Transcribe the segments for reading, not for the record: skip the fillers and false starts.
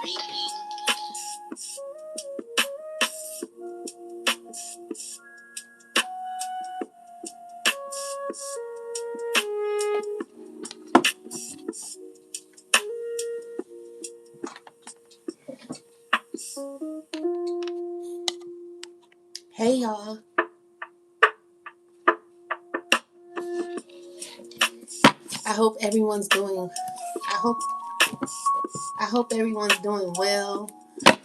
Hey y'all. I hope everyone's doing I hope I hope everyone's doing well.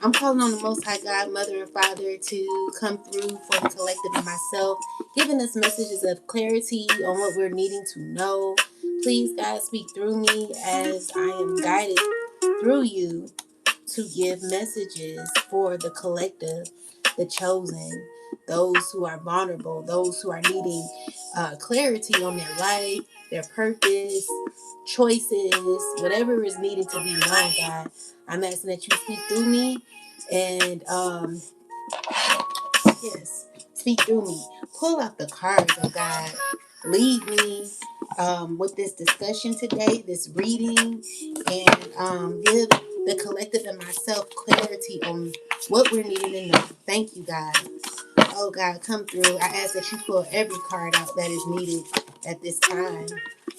I'm calling on the Most High God, Mother and Father to come through for the collective and myself, giving us messages of clarity on what we're needing to know. Please, God, speak through me as I am guided through you to give messages for the collective, the chosen, those who are vulnerable, those who are needing clarity on their life, their purpose, choices, whatever is needed to be known, God. I'm asking that you speak through me and, yes, speak through me. Pull out the cards, oh God. Lead me with this discussion today, this reading, and give the collective and myself clarity on what we're needing to know. Thank you, God. Oh, God, come through. I ask that you pull every card out that is needed at this time.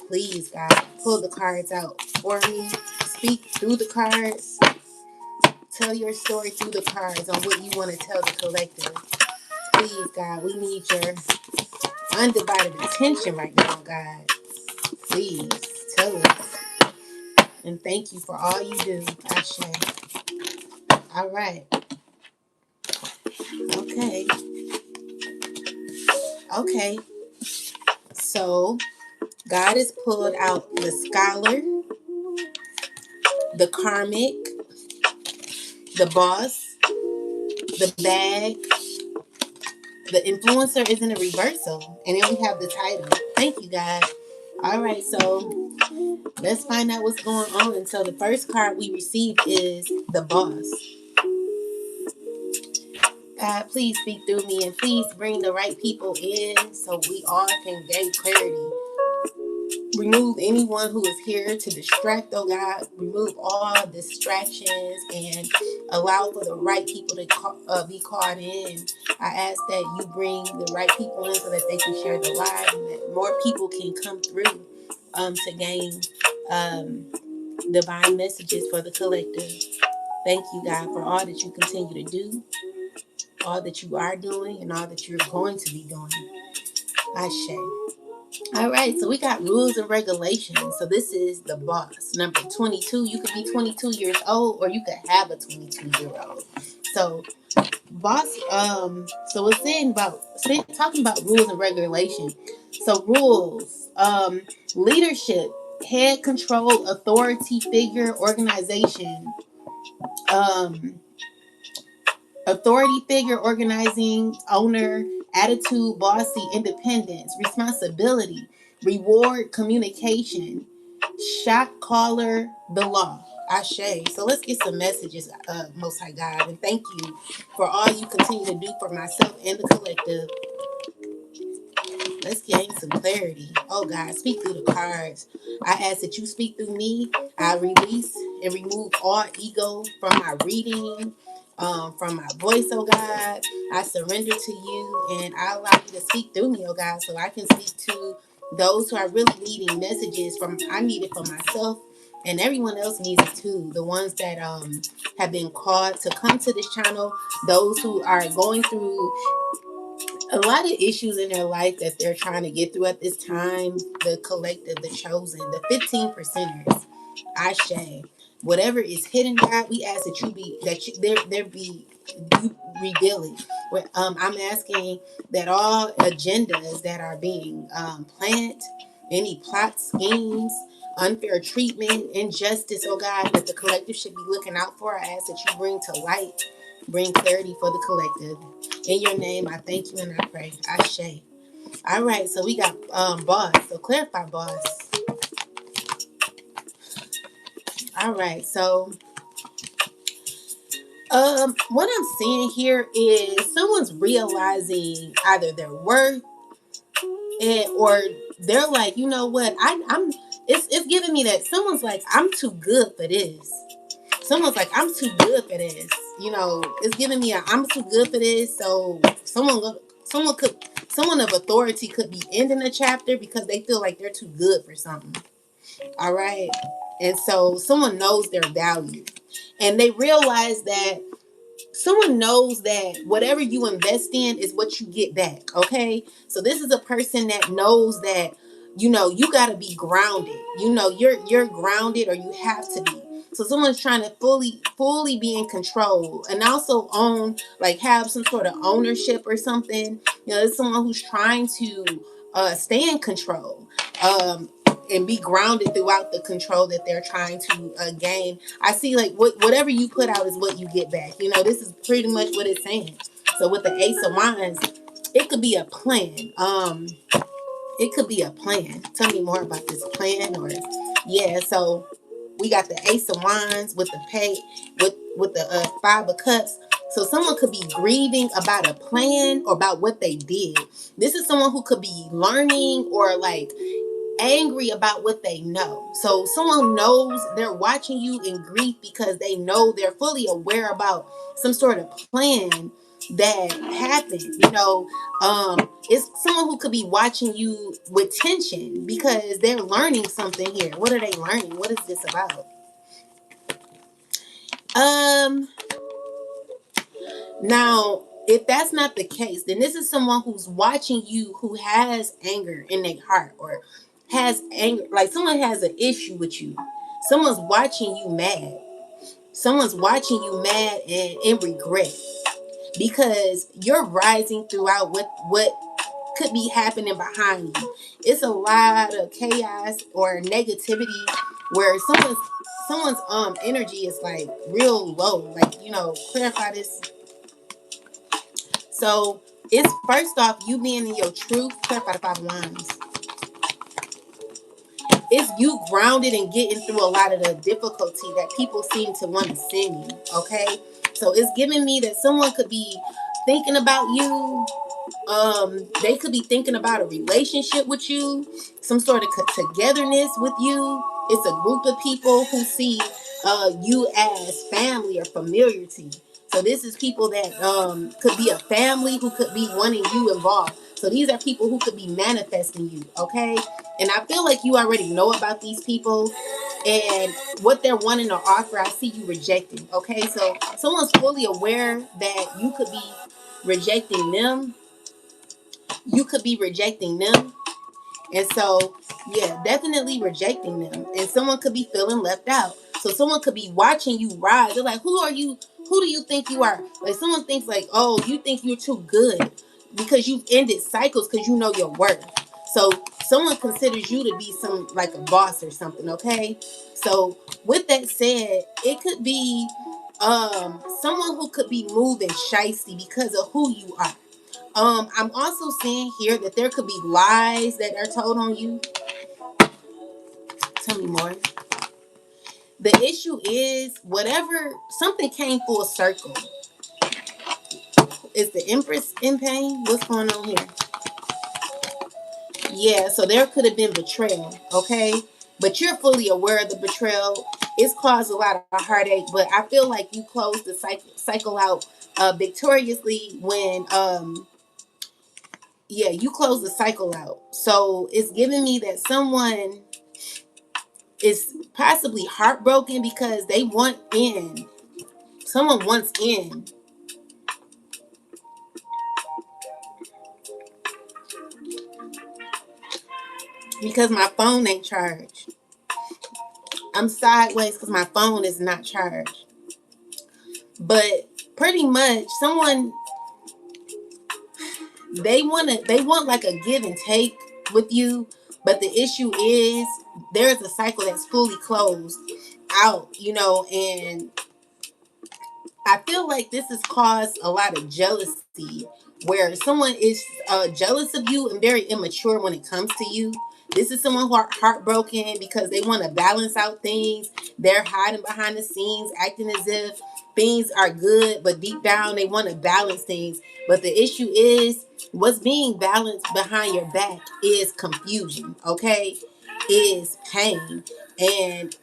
Please, God, pull the cards out for me. Speak through the cards. Tell your story through the cards on what you want to tell the collective. Please, God, we need your undivided attention right now, God. Please, tell us. And thank you for all you do, Ashe. All right. Okay. Okay. So, God has pulled out the scholar, the karmic, the boss, the bag, the influencer is in a reversal. And then we have the title. Thank you, God. All right. So, let's find out what's going on. And so, the first card we received is the boss. God, please speak through me and please bring the right people in so we all can gain clarity. Remove anyone who is here to distract, oh God. Remove all distractions and allow for the right people to be called in. I ask that you bring the right people in so that they can share the live and that more people can come through to gain divine messages for the collective. Thank you, God, for all that you continue to do, all that you are doing, and all that you're going to be doing. Ashe. All right, so we got rules and regulations. So this is the boss. Number 22. You could be 22 years old or you could have a 22-year-old. So boss, so it's talking about rules and regulations. So rules, leadership, head control, authority figure, organization, um, authority figure, organizing, owner, attitude, bossy, independence, responsibility, reward, communication, shot caller, the law. Ashe. So let's get some messages, Most High God. And thank you for all you continue to do for myself and the collective. Let's gain some clarity. Oh God, speak through the cards. I ask that you speak through me. I release and remove all ego from my reading, from my voice, oh God. I surrender to you and I allow you to speak through me, oh God, so I can speak to those who are really needing messages from I need it for myself. And everyone else needs it too. The ones that have been called to come to this channel, those who are going through a lot of issues in their life that they're trying to get through at this time. The collective, the chosen, the 15 percenters. Ashe. Whatever is hidden, God, we ask that there be you reveal it. I'm asking that all agendas that are being planned, any plot schemes, unfair treatment, injustice, oh God, that the collective should be looking out for. I ask that you bring to light, bring clarity for the collective. In your name, I thank you and I pray. Ashe. All right, so we got boss. So clarify, boss. All right, so what I'm seeing here is someone's realizing either their worth or they're like, you know what, I'm. It's giving me that someone's like, I'm too good for this. someone's like, I'm too good for this. It's giving me a I'm too good for this. So someone could someone of authority could be ending a chapter because they feel like they're too good for something. All right. And so someone knows their value. And they realize that someone knows that whatever you invest in is what you get back. Okay. So this is a person that knows that, you gotta be grounded. You're grounded, or you have to be. So someone's trying to fully be in control and also own, like have some sort of ownership or something. It's someone who's trying to stay in control. And be grounded throughout the control that they're trying to gain. I see like whatever you put out is what you get back. This is pretty much what it's saying. So with the Ace of Wands, it could be a plan. It could be a plan. Tell me more about this plan, or yeah. So we got the Ace of Wands with the with the Five of Cups. So someone could be grieving about a plan or about what they did. This is someone who could be learning or like angry about what they know. So someone knows, they're watching you in grief because they know, they're fully aware about some sort of plan that happened. It's someone who could be watching you with tension because they're learning something here. What are they learning? What is this about? Now, if that's not the case, then this is someone who's watching you who has anger in their heart, or has anger, like someone has an issue with you. Someone's watching you mad. Someone's watching you mad and in regret because you're rising throughout what could be happening behind you. It's a lot of chaos or negativity where someone's energy is like real low. Like, clarify this. So it's first off you being in your truth. Clarify the Five of Wands. It's you grounded and getting through a lot of the difficulty that people seem to want to send you. Okay, so it's giving me that someone could be thinking about you. They could be thinking about a relationship with you, some sort of togetherness with you. It's a group of people who see you as family or familiarity. So this is people that could be a family who could be wanting you involved. So these are people who could be manifesting you, okay? And I feel like you already know about these people and what they're wanting to offer. I see you rejecting, okay? So someone's fully aware that you could be rejecting them. You could be rejecting them. And so, yeah, definitely rejecting them. And someone could be feeling left out. So someone could be watching you rise. They're like, who are you? Who do you think you are? Like someone thinks like, oh, you think you're too good because you've ended cycles because you know your worth. So someone considers you to be some like a boss or something, okay? So with that said, it could be someone who could be moving shysty because of who you are. I'm also seeing here that there could be lies that are told on you. Tell me more. The issue is whatever, something came full circle. Is the Empress in pain? What's going on here? Yeah, so there could have been betrayal, okay? But you're fully aware of the betrayal. It's caused a lot of heartache, but I feel like you closed the cycle out victoriously when yeah, you close the cycle out. So it's giving me that someone is possibly heartbroken because they want in. Someone wants in. Because my phone ain't charged. I'm sideways because my phone is not charged. But pretty much someone, they want like a give and take with you, but the issue is there's a cycle that's fully closed out, and I feel like this has caused a lot of jealousy where someone is jealous of you and very immature when it comes to you. This is someone who are heartbroken because they want to balance out things. They're hiding behind the scenes, acting as if things are good, but deep down they want to balance things. But the issue is what's being balanced behind your back is confusion, okay? is pain. And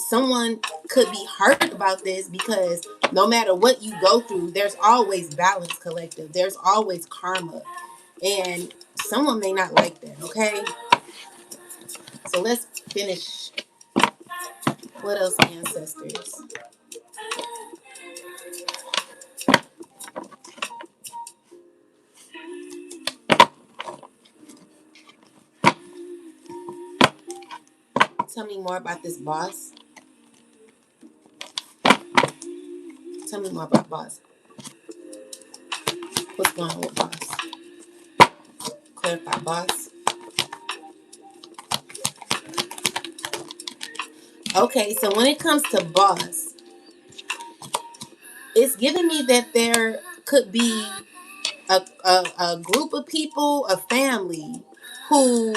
someone could be hurt about this because no matter what you go through, there's always balance, collective. There's always karma. And someone may not like that, okay? So let's finish. What else, ancestors? Tell me more about this boss. Tell me more about boss. What's going on with boss? Clarify boss. Okay, so when it comes to boss, it's giving me that there could be a group of people, a family, who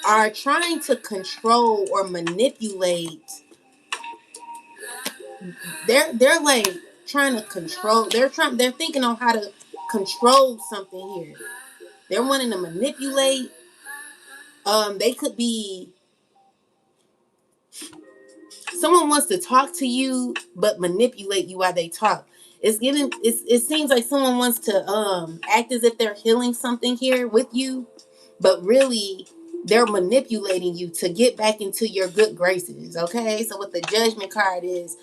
are trying to control or manipulate. They're like trying to control. They're thinking on how to control something here. They're wanting to manipulate. They could be someone wants to talk to you but manipulate you while they talk. It seems like someone wants to act as if they're healing something here with you, but really they're manipulating you to get back into your good graces. Okay, so what the judgment card is,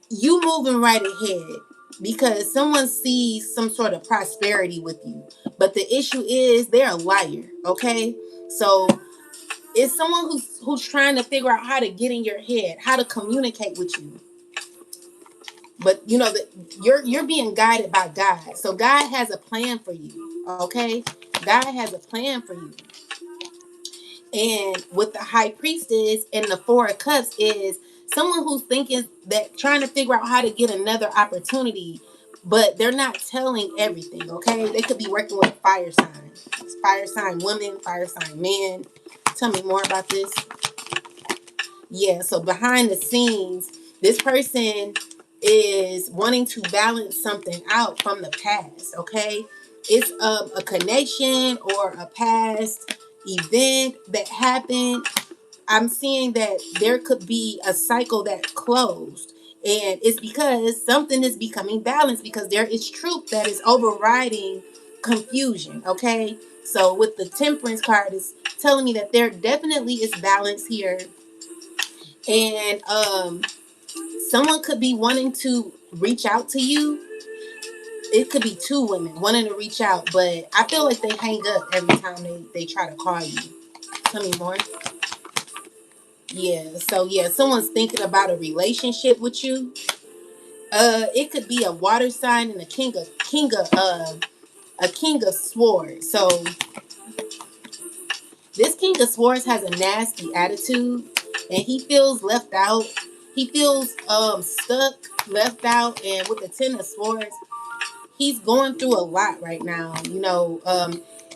you moving right ahead because someone sees some sort of prosperity with you, but the issue is they're a liar. Okay, so it's someone who's trying to figure out how to get in your head, how to communicate with you. But you know that you're being guided by God. So God has a plan for you. Okay? God has a plan for you. And with the high priestess and the four of cups is someone who's thinking that trying to figure out how to get another opportunity, but they're not telling everything. Okay? They could be working with a fire sign woman, fire sign man. Tell me more about this. Yeah, so behind the scenes, this person is wanting to balance something out from the past, okay? It's a connection or a past event that happened. I'm seeing that there could be a cycle that closed. And it's because something is becoming balanced because there is truth that is overriding confusion, okay? So with the temperance card, it's telling me that there definitely is balance here, and someone could be wanting to reach out to you. It could be two women wanting to reach out, but I feel like they hang up every time they try to call you. Tell me more. Yeah, so yeah, someone's thinking about a relationship with you. It could be a water sign and a king of swords. So this king of swords has a nasty attitude, and he feels left out. He feels stuck, left out, and with the ten of swords, he's going through a lot right now. You know,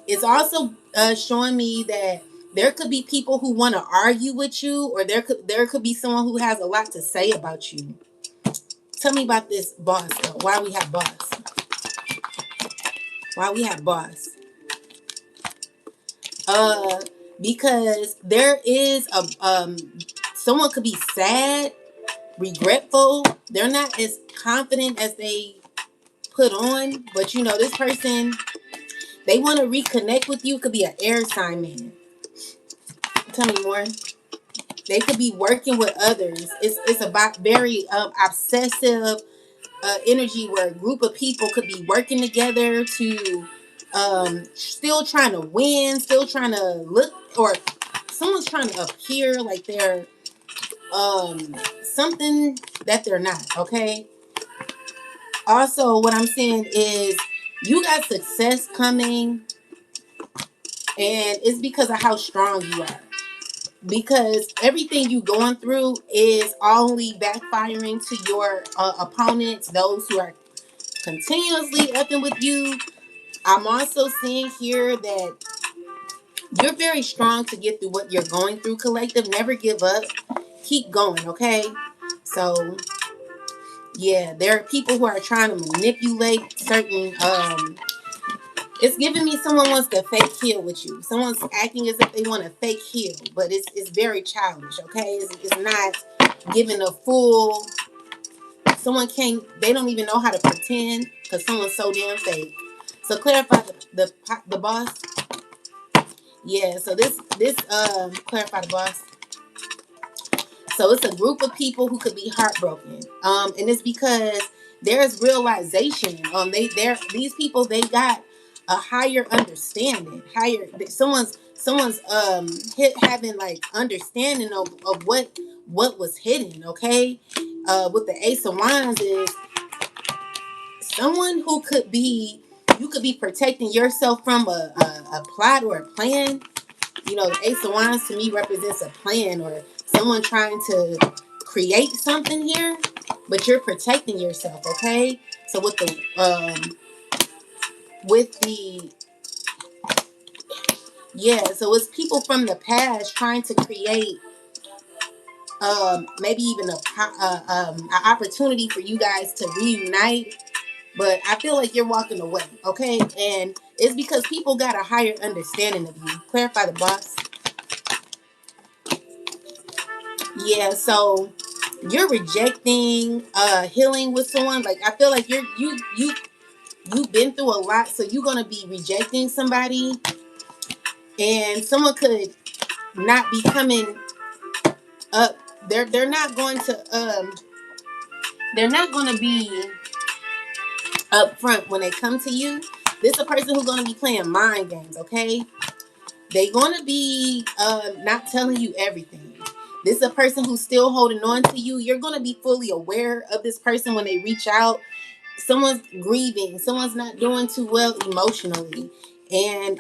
it's also showing me that there could be people who want to argue with you, or there could be someone who has a lot to say about you. Tell me about this boss, though. Why we have boss? Why we have boss? Uh, because there is a someone could be sad, regretful. They're not as confident as they put on, but you know this person, they want to reconnect with you. Could be an air sign man. Tell me more. They could be working with others. It's about very obsessive energy where a group of people could be working together to still trying to win, still trying to look, or someone's trying to appear like they're something that they're not. Okay. Also, what I'm saying is you got success coming, and it's because of how strong you are. Because everything you going through is only backfiring to your opponents, those who are continuously effing with you. I'm also seeing here that you're very strong to get through what you're going through, collective. Never give up. Keep going, okay? So, yeah, there are people who are trying to manipulate certain It's giving me someone wants to fake heal with you. Someone's acting as if they want to fake heal, but it's very childish. Okay, it's not giving a full. Someone can't. They don't even know how to pretend because someone's so damn fake. So clarify the boss. Yeah. So this clarify the boss. So it's a group of people who could be heartbroken. And it's because there's realization. These people, they got a higher understanding. Someone's having like understanding of what was hidden, okay? With the Ace of Wands is someone who could be, you could be protecting yourself from a plot or a plan. You know, the Ace of Wands to me represents a plan or someone trying to create something here, but you're protecting yourself, okay? So with the yeah, so it's people from the past trying to create maybe even an opportunity for you guys to reunite, but I feel like you're walking away, okay? And it's because people got a higher understanding of you. Clarify the boss. Yeah, so you're rejecting healing with someone. Like I feel like you've been through a lot, so you're gonna be rejecting somebody, and someone could not be coming up. They're not going to they're not gonna be up front when they come to you. This is a person who's gonna be playing mind games, okay? They're gonna be not telling you everything. This is a person who's still holding on to you. You're gonna be fully aware of this person when they reach out. Someone's grieving, someone's not doing too well emotionally, and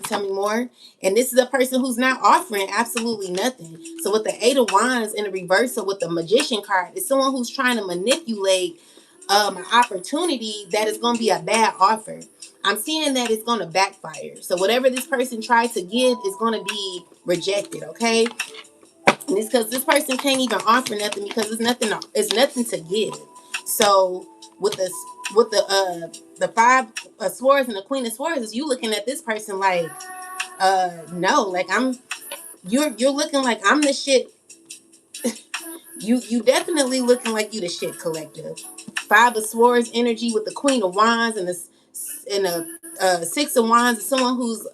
tell me more. And this is a person who's not offering absolutely nothing. So with the Eight of Wands in the reversal with the Magician card, it's someone who's trying to manipulate an opportunity that is going to be a bad offer. I'm seeing that it's going to backfire. So whatever this person tries to give is going to be rejected, okay? And it's because this person can't even offer nothing because it's nothing to give. So with this with the five swords and the Queen of Swords, is you looking at this person like no, like you're looking like I'm the shit. You definitely looking like you the shit, collective. Five of Swords energy with the Queen of Wands and the Six of Wands is someone who's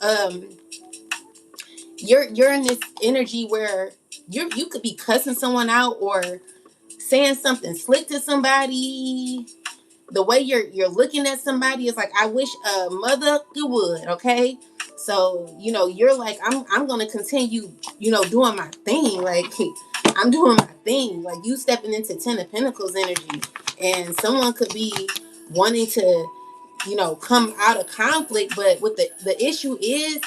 you're in this energy where you could be cussing someone out or saying something slick to somebody. The way you're looking at somebody is like, I wish a mother you would, okay? So, you know, you're like, I'm gonna continue, you know, doing my thing. Like I'm doing my thing. Like you stepping into Ten of Pentacles energy. And someone could be wanting to, you know, come out of conflict, but what the issue is,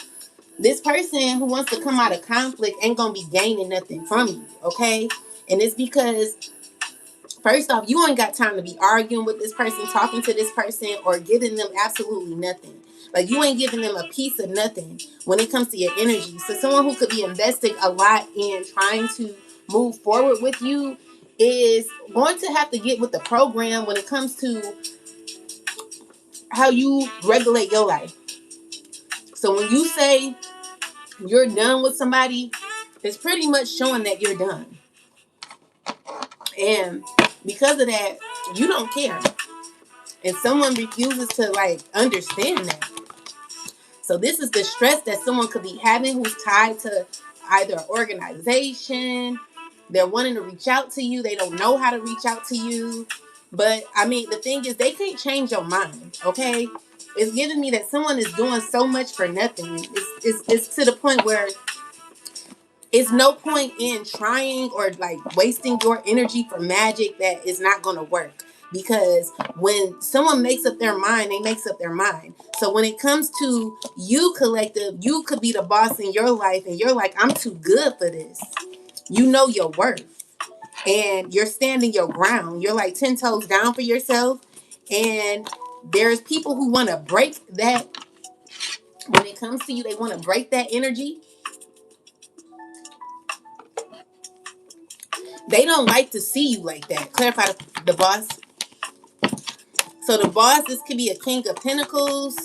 this person who wants to come out of conflict ain't gonna be gaining nothing from you, okay? And it's because first off, you ain't got time to be arguing with this person, talking to this person, or giving them absolutely nothing. Like you ain't giving them a piece of nothing when it comes to your energy. So someone who could be investing a lot in trying to move forward with you is going to have to get with the program when it comes to how you regulate your life. So when you say you're done with somebody, it's pretty much showing that you're done. And because of that, you don't care. And someone refuses to like understand that. So this is the stress that someone could be having who's tied to either an organization. They're wanting to reach out to you. They don't know how to reach out to you. But I mean, the thing is, they can't change your mind, okay? It's giving me that someone is doing so much for nothing. It's to the point where it's no point in trying or like wasting your energy for magic that is not going to work, because when someone makes up their mind, they makes up their mind. So when it comes to you, collective, you could be the boss in your life and you're like, I'm too good for this. You know your worth and you're standing your ground. You're like 10 toes down for yourself, and there's people who want to break that. When it comes to you, they want to break that energy. They don't like to see you like that. Clarify the boss. So the boss, this could be a King of Pentacles.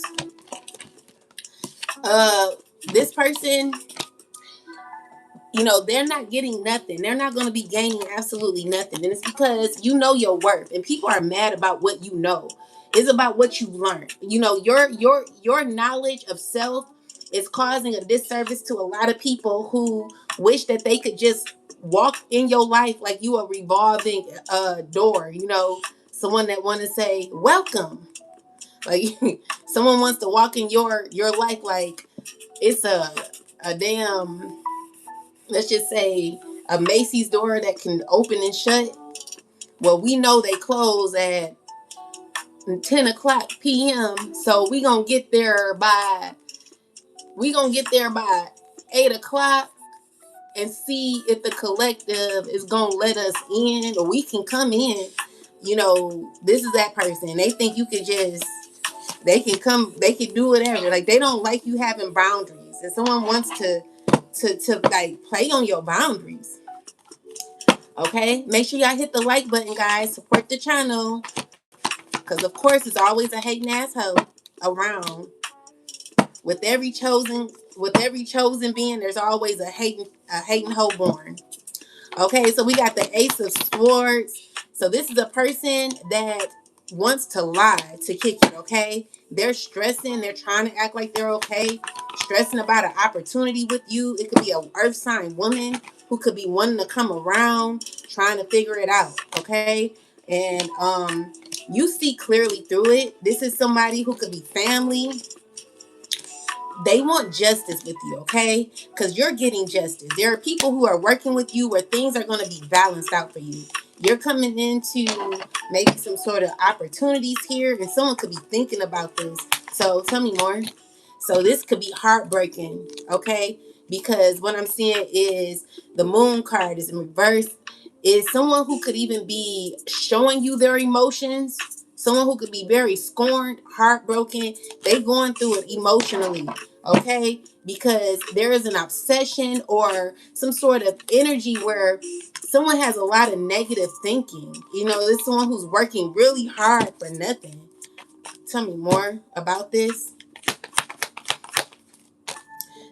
uh this person, they're not getting nothing. They're not going to be gaining absolutely nothing. And it's because you know your worth. And people are mad about what you know. It's about what you've learned. Your knowledge of self is causing a disservice to a lot of people who wish that they could just walk in your life like you a revolving door. Someone that want to say welcome. Like someone wants to walk in your life like it's a damn, let's just say, a Macy's door that can open and shut. Well, we know they close at 10 o'clock p.m. So we gonna get there by 8 o'clock and see if the collective is gonna let us in or we can come in. This is that person. They think you could just they can come, they can do whatever. Like they don't like you having boundaries. And someone wants to like play on your boundaries. Okay, make sure y'all hit the like button, guys. Support the channel, because of course it's always a hating asshole around. With every chosen being, there's always a hating hoe born. Okay, so we got the Ace of Swords. So this is a person that wants to lie to kick it, okay? They're stressing. They're trying to act like they're okay. Stressing about an opportunity with you. It could be an earth sign woman who could be wanting to come around, trying to figure it out, okay? And you see clearly through it. This is somebody who could be family. They want justice with you, okay? Because you're getting justice. There are people who are working with you where things are going to be balanced out for you. You're coming into maybe some sort of opportunities here, and someone could be thinking about this. So tell me more. So this could be heartbreaking, okay? Because what I'm seeing is the moon card is in reverse. Is someone who could even be showing you their emotions. Someone who could be very scorned, heartbroken. They going through it emotionally, okay? Because there is an obsession or some sort of energy where someone has a lot of negative thinking. There's someone who's working really hard for nothing. Tell me more about this.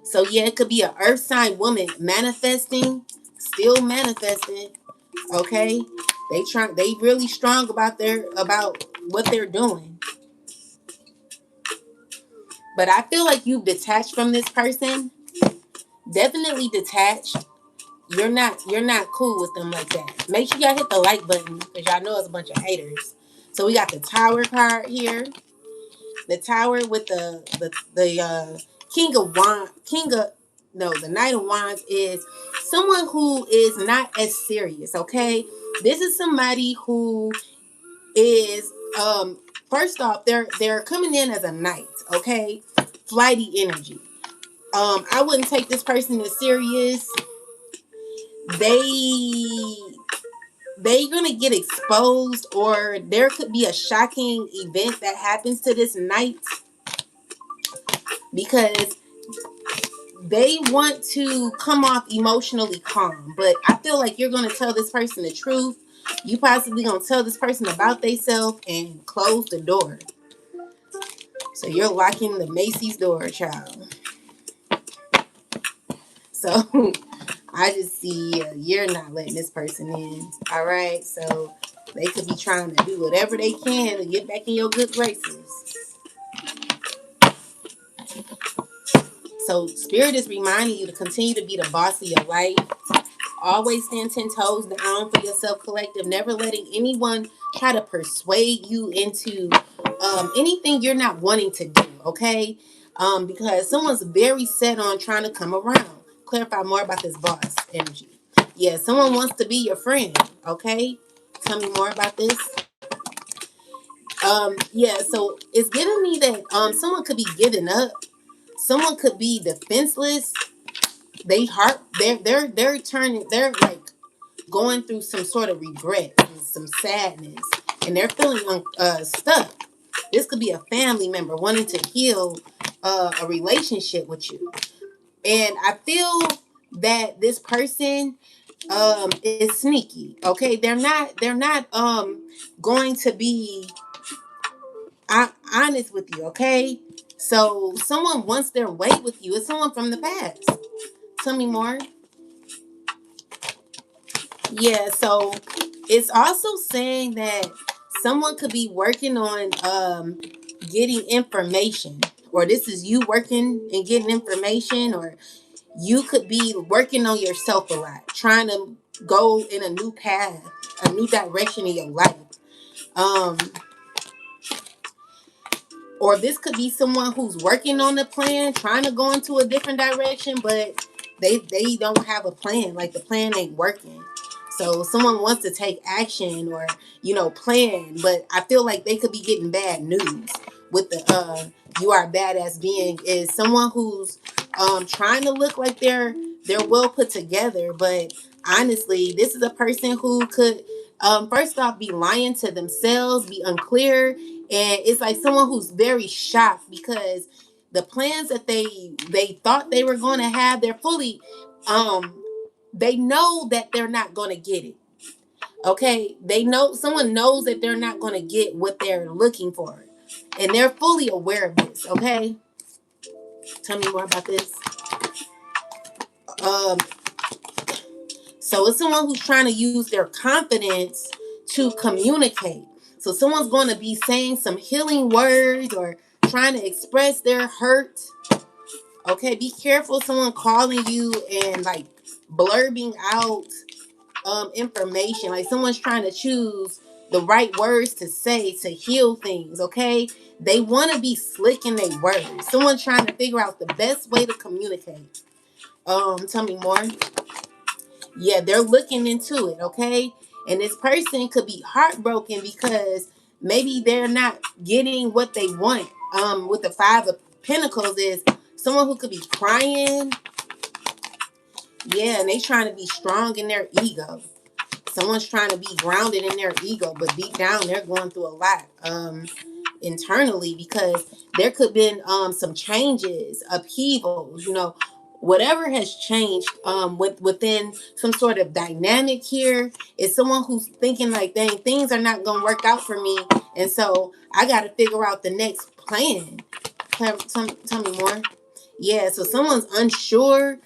So yeah, it could be an earth sign woman manifesting, still manifesting. Okay, they really strong about what they're doing. But I feel like you've detached from this person. Definitely detached. You're not cool with them like that. Make sure y'all hit the like button because y'all know it's a bunch of haters. So we got the Tower card here. The Tower with the King of Wands. The Knight of Wands is someone who is not as serious. Okay, this is somebody who is first off, they're coming in as a knight. Okay, flighty energy. I wouldn't take this person as serious. They gonna get exposed, or there could be a shocking event that happens to this knight because they want to come off emotionally calm. But I feel like you're gonna tell this person the truth. You possibly gonna tell this person about themselves and close the door. So you're locking the Macy's door, child. So I just see you're not letting this person in. All right. So they could be trying to do whatever they can to get back in your good graces. So Spirit is reminding you to continue to be the boss of your life. Always stand 10 toes down for yourself, collective. Never letting anyone try to persuade you into anything you're not wanting to do, okay? Because someone's very set on trying to come around. Clarify more about this boss energy. Yeah, someone wants to be your friend, okay? Tell me more about this. Yeah, so it's giving me that someone could be giving up. Someone could be defenseless. They're turning, they're like going through some sort of regret and some sadness, and they're feeling stuck. This could be a family member wanting to heal a relationship with you, and I feel that this person is sneaky. Okay, they're not going to be honest with you. Okay, So someone wants their way with you. It's someone from the past. Tell me more. Yeah, so it's also saying that someone could be working on getting information, or this is you working and getting information, or you could be working on yourself a lot, trying to go in a new path, a new direction in your life. Um, or this could be someone who's working on the plan, trying to go into a different direction, but they don't have a plan. Like the plan ain't working. So someone wants to take action or plan, but I feel like they could be getting bad news with the you are a badass being is someone who's trying to look like they're well put together, but honestly, this is a person who could first off be lying to themselves, be unclear, and it's like someone who's very shocked because the plans that they thought they were going to have, they're fully they know that they're not going to get it. Okay, they know, someone knows that they're not going to get what they're looking for, and they're fully aware of this. Okay, tell me more about this. um so it's someone who's trying to use their confidence to communicate. So someone's going to be saying some healing words or trying to express their hurt. Okay, be careful someone calling you and like blurbing out information. Like someone's trying to choose the right words to say to heal things. Okay, they want to be slick in their words. Someone's trying to figure out the best way to communicate. Tell me more. Yeah, they're looking into it. Okay, and this person could be heartbroken because maybe they're not getting what they want. With the Five of Pentacles is someone who could be crying. Yeah, and they trying to be strong in their ego. Someone's trying to be grounded in their ego, but deep down they're going through a lot internally because there could have been some changes, upheavals, whatever has changed within some sort of dynamic here is someone who's thinking like, dang, things are not going to work out for me, and so I got to figure out the next plan. Tell me more. Yeah, so someone's unsure.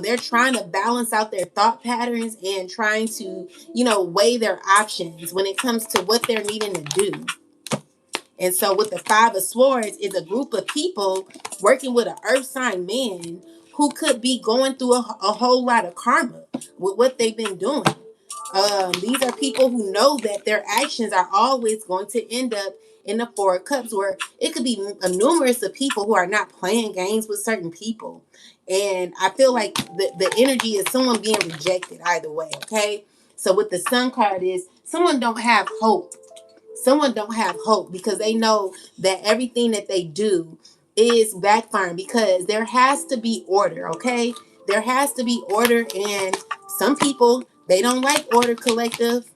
They're trying to balance out their thought patterns and trying to, weigh their options when it comes to what they're needing to do. And so with the Five of Swords is a group of people working with an earth sign man who could be going through a whole lot of karma with what they've been doing. These are people who know that their actions are always going to end up in the Four of Cups, where it could be a numerous of people who are not playing games with certain people. And I feel like the energy is someone being rejected either way, okay? So with the Sun card is someone don't have hope. Someone don't have hope because they know that everything that they do is backfiring because there has to be order, okay? There has to be order, and some people, they don't like order, collective.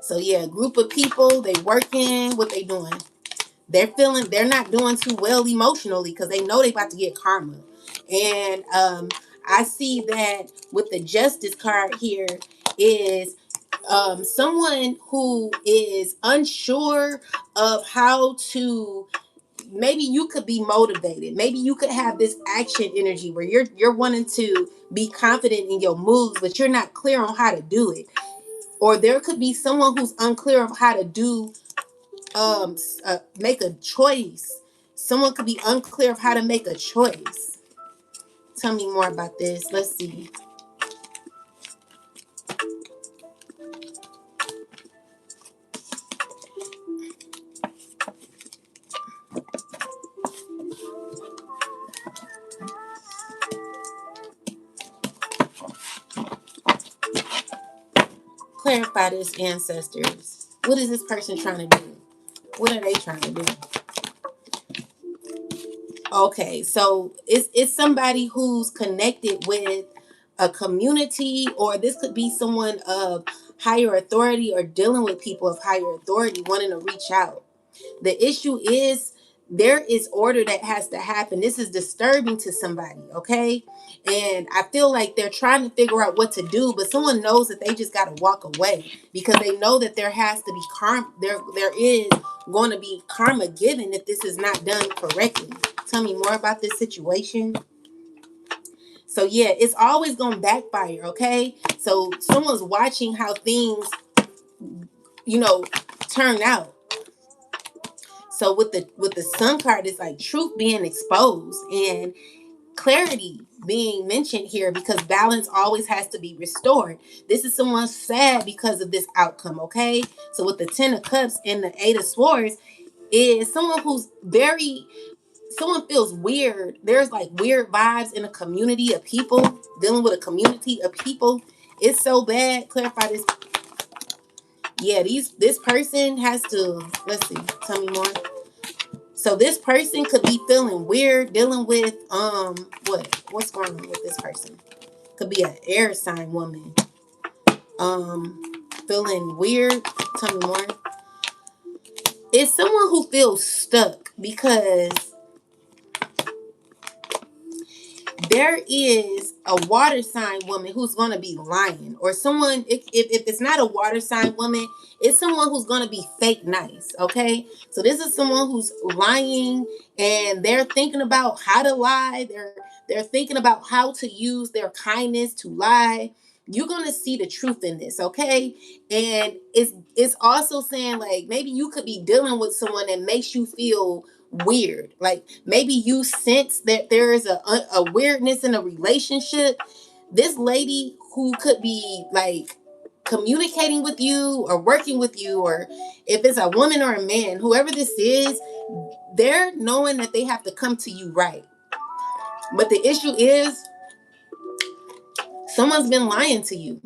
So yeah, group of people, they working, what they doing? They're not doing too well emotionally because they know they about to get karma. And I see that with the Justice card here is someone who is unsure of how to, maybe you could be motivated, maybe you could have this action energy where you're wanting to be confident in your moves, but you're not clear on how to do it. Or there could be someone who's unclear of how to do make a choice. Someone could be unclear of how to make a choice. Tell me more about this. Let's see. Clarify this, ancestors. What is this person trying to do? What are they trying to do? Okay, so it's somebody who's connected with a community, or this could be someone of higher authority or dealing with people of higher authority wanting to reach out. The issue is there is order that has to happen. This is disturbing to somebody, okay? And I feel like they're trying to figure out what to do, but someone knows that they just got to walk away because they know that there has to be there is going to be karma given if this is not done correctly. Tell me more about this situation. So yeah, it's always going to backfire, okay? So someone's watching how things, you know, turn out. So with the sun card, it's like truth being exposed and clarity being mentioned here, because balance always has to be restored. This is someone sad because of this outcome, okay? So with the 10 of cups and the 8 of swords, is someone who's very, someone feels weird. There's like weird vibes in a community of people, dealing with a community of people. It's so bad. Clarify this. Yeah, this person has to, let's see, tell me more. So this person could be feeling weird, dealing with what's going on with this person? Could be an air sign woman. Feeling weird. Tell me more. It's someone who feels stuck because there is a water sign woman who's going to be lying, or someone, if it's not a water sign woman, it's someone who's going to be fake nice, okay? So this is someone who's lying, and they're thinking about how to lie. They're thinking about how to use their kindness to lie. You're going to see the truth in this, okay? And it's also saying, like, maybe you could be dealing with someone that makes you feel weird. Like maybe you sense that there is a weirdness in a relationship. This lady who could be like communicating with you or working with you, or if it's a woman or a man, whoever this is, they're knowing that they have to come to you, right? But the issue is someone's been lying to you,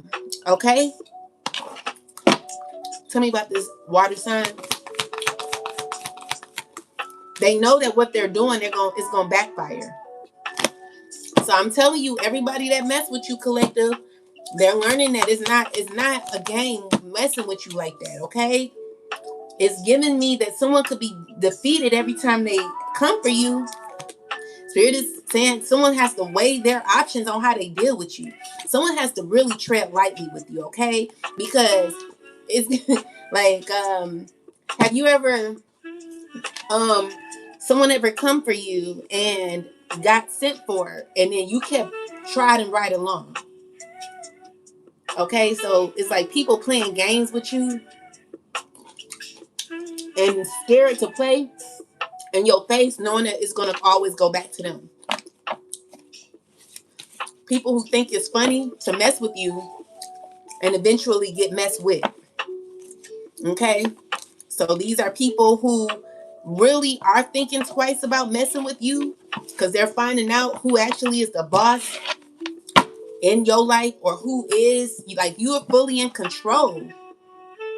okay? Tell me about this water sign. They know that what they're doing, it's gonna backfire. So I'm telling you, everybody that mess with you, collective, they're learning that it's not a game messing with you like that, okay? It's giving me that someone could be defeated every time they come for you. Spirit is saying someone has to weigh their options on how they deal with you. Someone has to really tread lightly with you, okay? Because it's like, have you ever someone ever come for you and got sent for, and then you kept trotting right along? Okay, so it's like people playing games with you and scared to play in your face, knowing that it's going to always go back to them. People who think it's funny to mess with you and eventually get messed with. Okay, so these are people who really are thinking twice about messing with you, because they're finding out who actually is the boss in your life, or who is like, you are fully in control.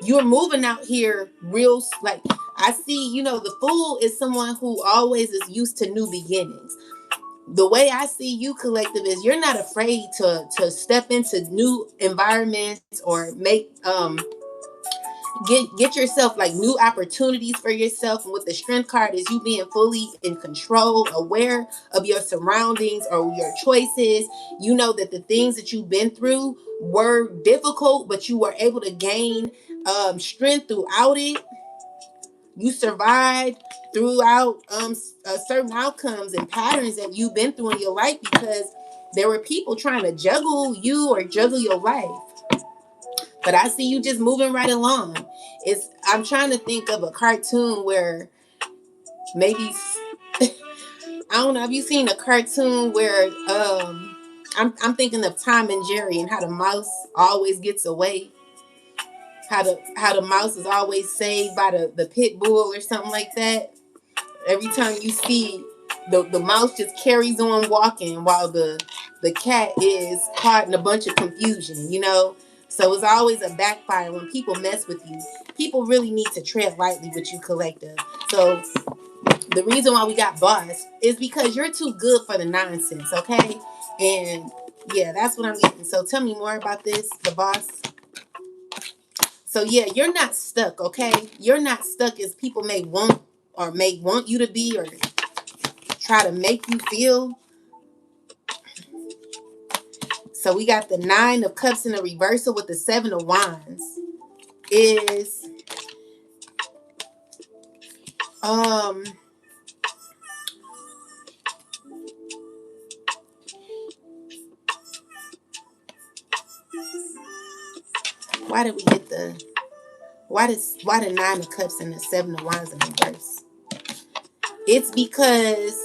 You're moving out here real, like, I see, the fool is someone who always is used to new beginnings. The way I see you, collective, is you're not afraid to step into new environments, or make get yourself like new opportunities for yourself. And with the strength card is you being fully in control, aware of your surroundings or your choices. You know that the things that you've been through were difficult, but you were able to gain strength throughout it. You survived throughout certain outcomes and patterns that you've been through in your life, because there were people trying to juggle you or juggle your life. But I see you just moving right along. I'm trying to think of a cartoon where maybe I don't know. Have you seen a cartoon where I'm thinking of Tom and Jerry, and how the mouse always gets away. How the mouse is always saved by the pit bull or something like that. Every time you see the mouse just carries on walking while the cat is caught in a bunch of confusion. So it's always a backfire when people mess with you. People really need to tread lightly with you, collective. So the reason why we got boss is because you're too good for the nonsense, okay? And yeah, that's what I'm getting. So tell me more about this, the boss. So yeah, you're not stuck, okay? You're not stuck as people may want you to be, or try to make you feel. So we got the 9 of Cups in a reversal with the 7 of Wands. Is Um, why did we get the why the Nine of Cups and the Seven of Wands in reverse? It's because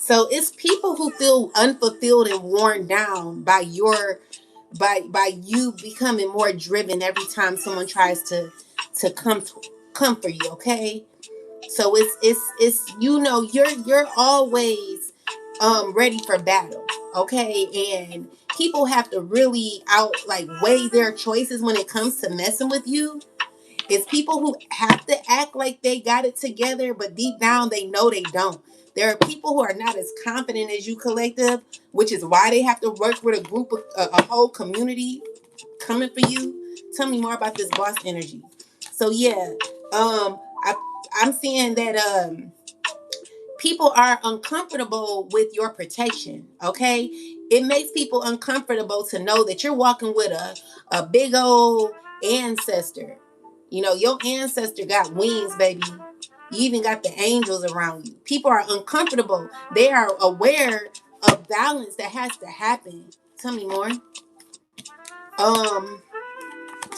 so it's people who feel unfulfilled and worn down by by you becoming more driven every time someone tries to come for you, okay? So it's you're always ready for battle, okay? And people have to really out like weigh their choices when it comes to messing with you. It's people who have to act like they got it together, but deep down they know they don't. There are people who are not as confident as you, collective, which is why they have to work with a group of a whole community coming for you. Tell me more about this boss energy. So yeah, I I'm seeing that people are uncomfortable with your protection, okay? It makes people uncomfortable to know that you're walking with a big old ancestor. You know, your ancestor got wings, baby. You even got the angels around you. People are uncomfortable. They are aware of balance that has to happen. Tell me more. Um,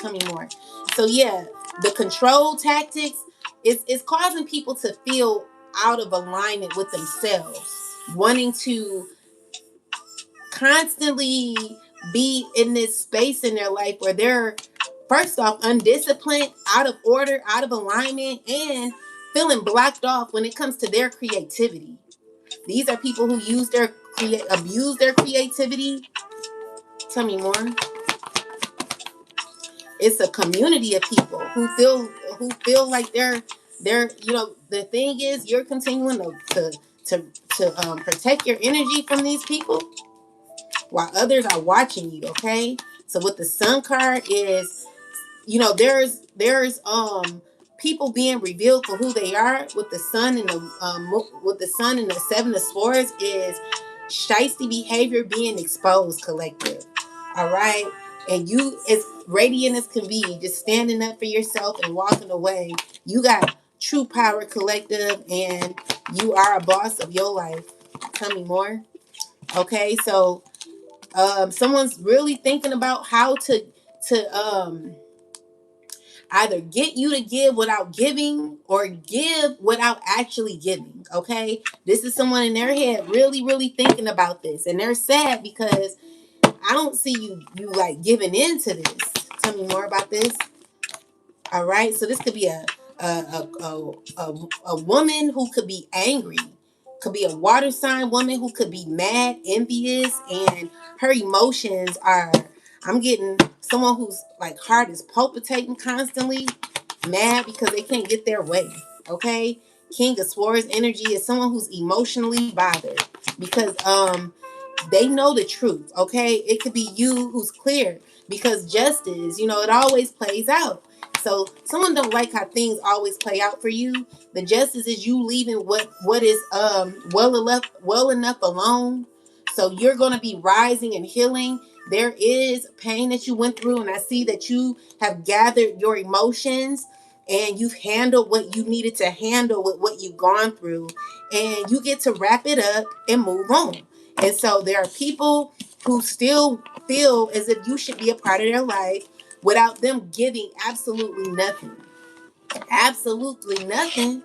Tell me more. So yeah, the control tactics is causing people to feel out of alignment with themselves, wanting to constantly be in this space in their life where they're first off undisciplined, out of order, out of alignment, and feeling blocked off when it comes to their creativity. These are people who abuse their creativity. Tell me more. It's a community of people who feel like they're the thing is you're continuing to protect your energy from these people while others are watching you, okay? So what the Sun card is, there's people being revealed for who they are. With the sun and the Seven of Swords is shiesty behavior being exposed, collective. All right. And you, as radiant as can be, just standing up for yourself and walking away. You got true power, collective, and you are a boss of your life. Tell me more. Okay, so someone's really thinking about how to either get you to give without giving or give without actually giving. Okay, this is someone in their head really really thinking about this, and they're sad because I don't see you like giving into this. Tell me more about this. All right, so this could be a woman who could be angry, could be a water sign woman who could be mad, envious, and her emotions are. I'm getting someone who's like heart is palpitating constantly, mad because they can't get their way. Okay, King of Swords energy is someone who's emotionally bothered because they know the truth. Okay, it could be you who's clear because justice, it always plays out. So someone don't like how things always play out for you. The justice is you leaving what is well enough alone. So you're gonna be rising and healing. There is pain that you went through, and I see that you have gathered your emotions and you've handled what you needed to handle with what you've gone through, and you get to wrap it up and move on. And so there are people who still feel as if you should be a part of their life without them giving absolutely nothing. Absolutely nothing.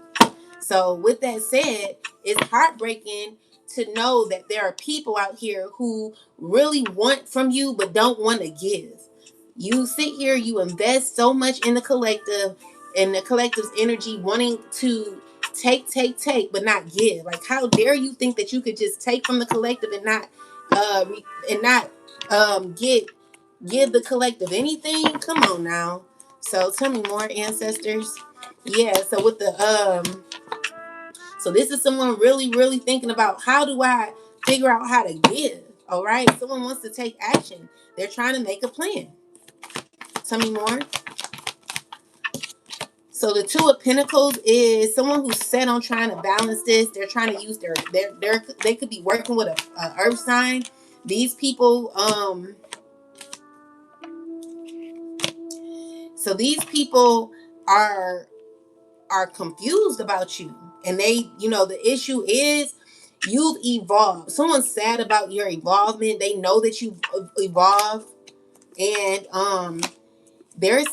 So with that said, it's heartbreaking to know that there are people out here who really want from you but don't want to give. You sit here, you invest so much in the collective and the collective's energy wanting to take, but not give. Like how dare you think that you could just take from the collective and not and not give the collective anything? Come on now. So tell me more, ancestors. Yeah, so with the so this is someone really, really thinking about how do I figure out how to give? All right. Someone wants to take action. They're trying to make a plan. Tell me more. So the Two of Pentacles is someone who's set on trying to balance this. They're trying to use they could be working with a earth sign. These people, so these people are confused about you, and they, the issue is you've evolved. Someone's sad about your evolvement. They know that you've evolved, and there's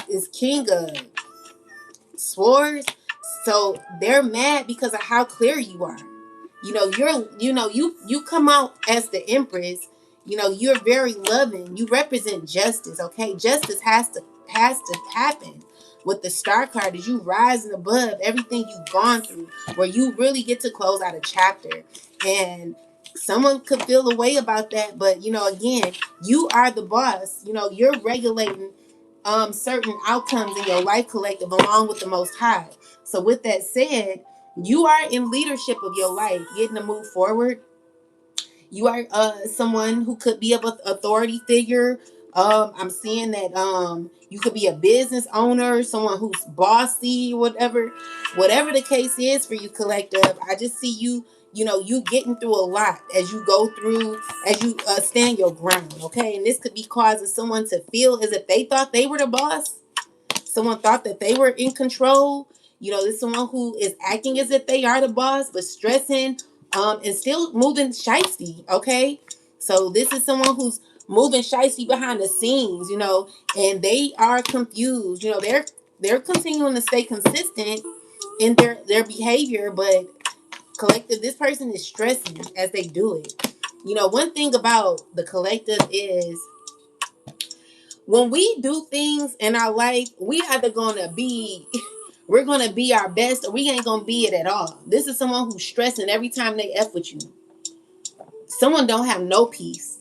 is King of Swords. So they're mad because of how clear you are. You come out as the Empress. You're very loving. You represent justice. Okay, justice has to happen. With the Star card, is you rising above everything you've gone through, where you really get to close out a chapter. And someone could feel a way about that, but again, you are the boss. You're regulating certain outcomes in your life, collective, along with the Most High. So with that said, you are in leadership of your life, getting to move forward. You are someone who could be of an authority figure. I'm seeing that you could be a business owner, someone who's bossy, whatever the case is for you, collective. I just see you, you getting through a lot as you go through, as you stand your ground. Okay, and this could be causing someone to feel as if they thought they were the boss. Someone thought that they were in control. There's someone who is acting as if they are the boss, but stressing, and still moving shiesty. Okay, so this is someone who's moving shiesty behind the scenes, and they are confused. They're continuing to stay consistent in their behavior, but collective, this person is stressing as they do it. One thing about the collective is, when we do things in our life, we either we're gonna be our best, or we ain't gonna be it at all. This is someone who's stressing every time they F with you. Someone don't have no peace.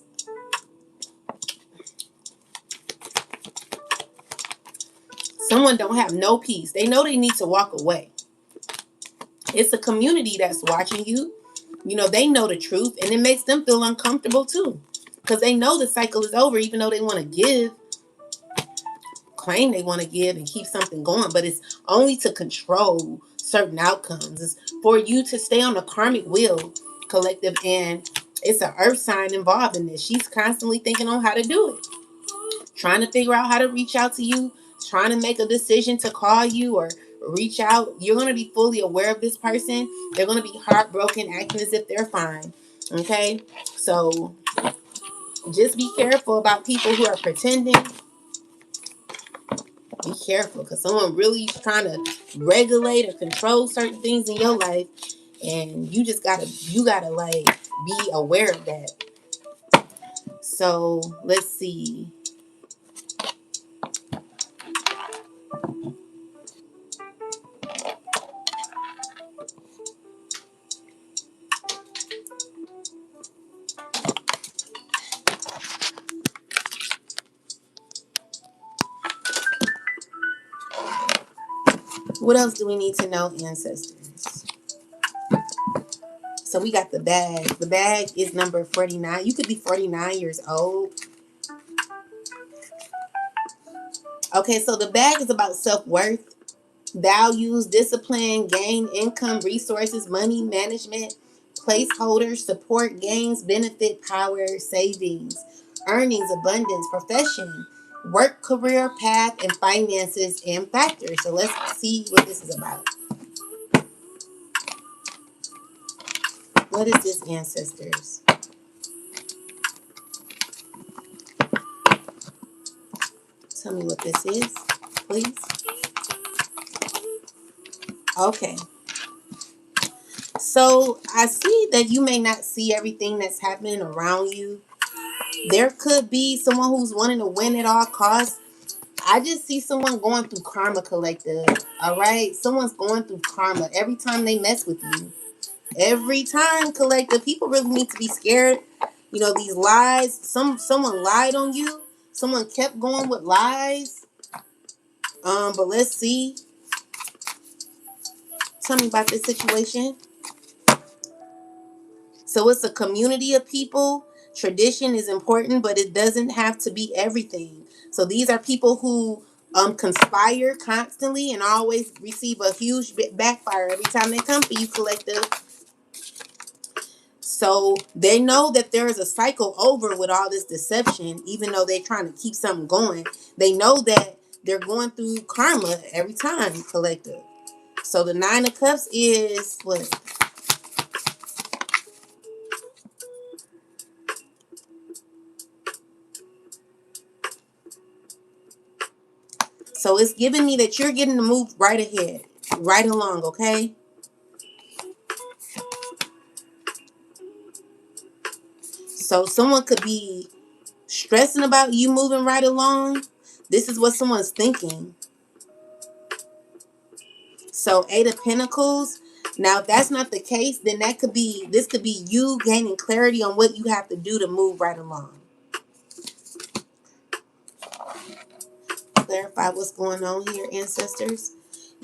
Someone don't have no peace. They know they need to walk away. It's a community that's watching you. They know the truth, and it makes them feel uncomfortable too, because they know the cycle is over, even though they want to claim they want to give and keep something going, but it's only to control certain outcomes. It's for you to stay on the karmic wheel, collective, and it's an earth sign involved in this. She's constantly thinking on how to do it, trying to figure out how to reach out to you, trying to make a decision to call you or reach out. You're going to be fully aware of this person. They're going to be heartbroken, acting as if they're fine. Okay, so just be careful about people who are pretending. Be careful, because someone really is trying to regulate or control certain things in your life, and you gotta like be aware of that. So let's see. What else do we need to know, ancestors? So we got the bag. The bag is number 49. You could be 49 years old. Okay, so the bag is about self-worth, values, discipline, gain, income, resources, money management, placeholders, support, gains, benefit, power, savings, earnings, abundance, profession, work, career, path, and finances and factors. So let's see what this is about. What is this, ancestors? Tell me what this is, please. Okay. So I see that you may not see everything that's happening around you. There could be someone who's wanting to win at all costs. I just see someone going through karma, collective. All right? Someone's going through karma every time they mess with you. Every time, collective. People really need to be scared. These lies. Someone lied on you. Someone kept going with lies. But let's see. Tell me about this situation. So it's a community of people. Tradition is important, but it doesn't have to be everything. So these are people who conspire constantly and always receive a huge backfire every time they come for you, collective. So they know that there is a cycle over with all this deception, even though they're trying to keep something going. They know that they're going through karma every time, collective. So the Nine of Cups is what? So it's giving me that you're getting to move right ahead, right along, okay? So someone could be stressing about you moving right along. This is what someone's thinking. So Eight of Pentacles. Now, if that's not the case, then this could be you gaining clarity on what you have to do to move right along. Clarify what's going on here, ancestors.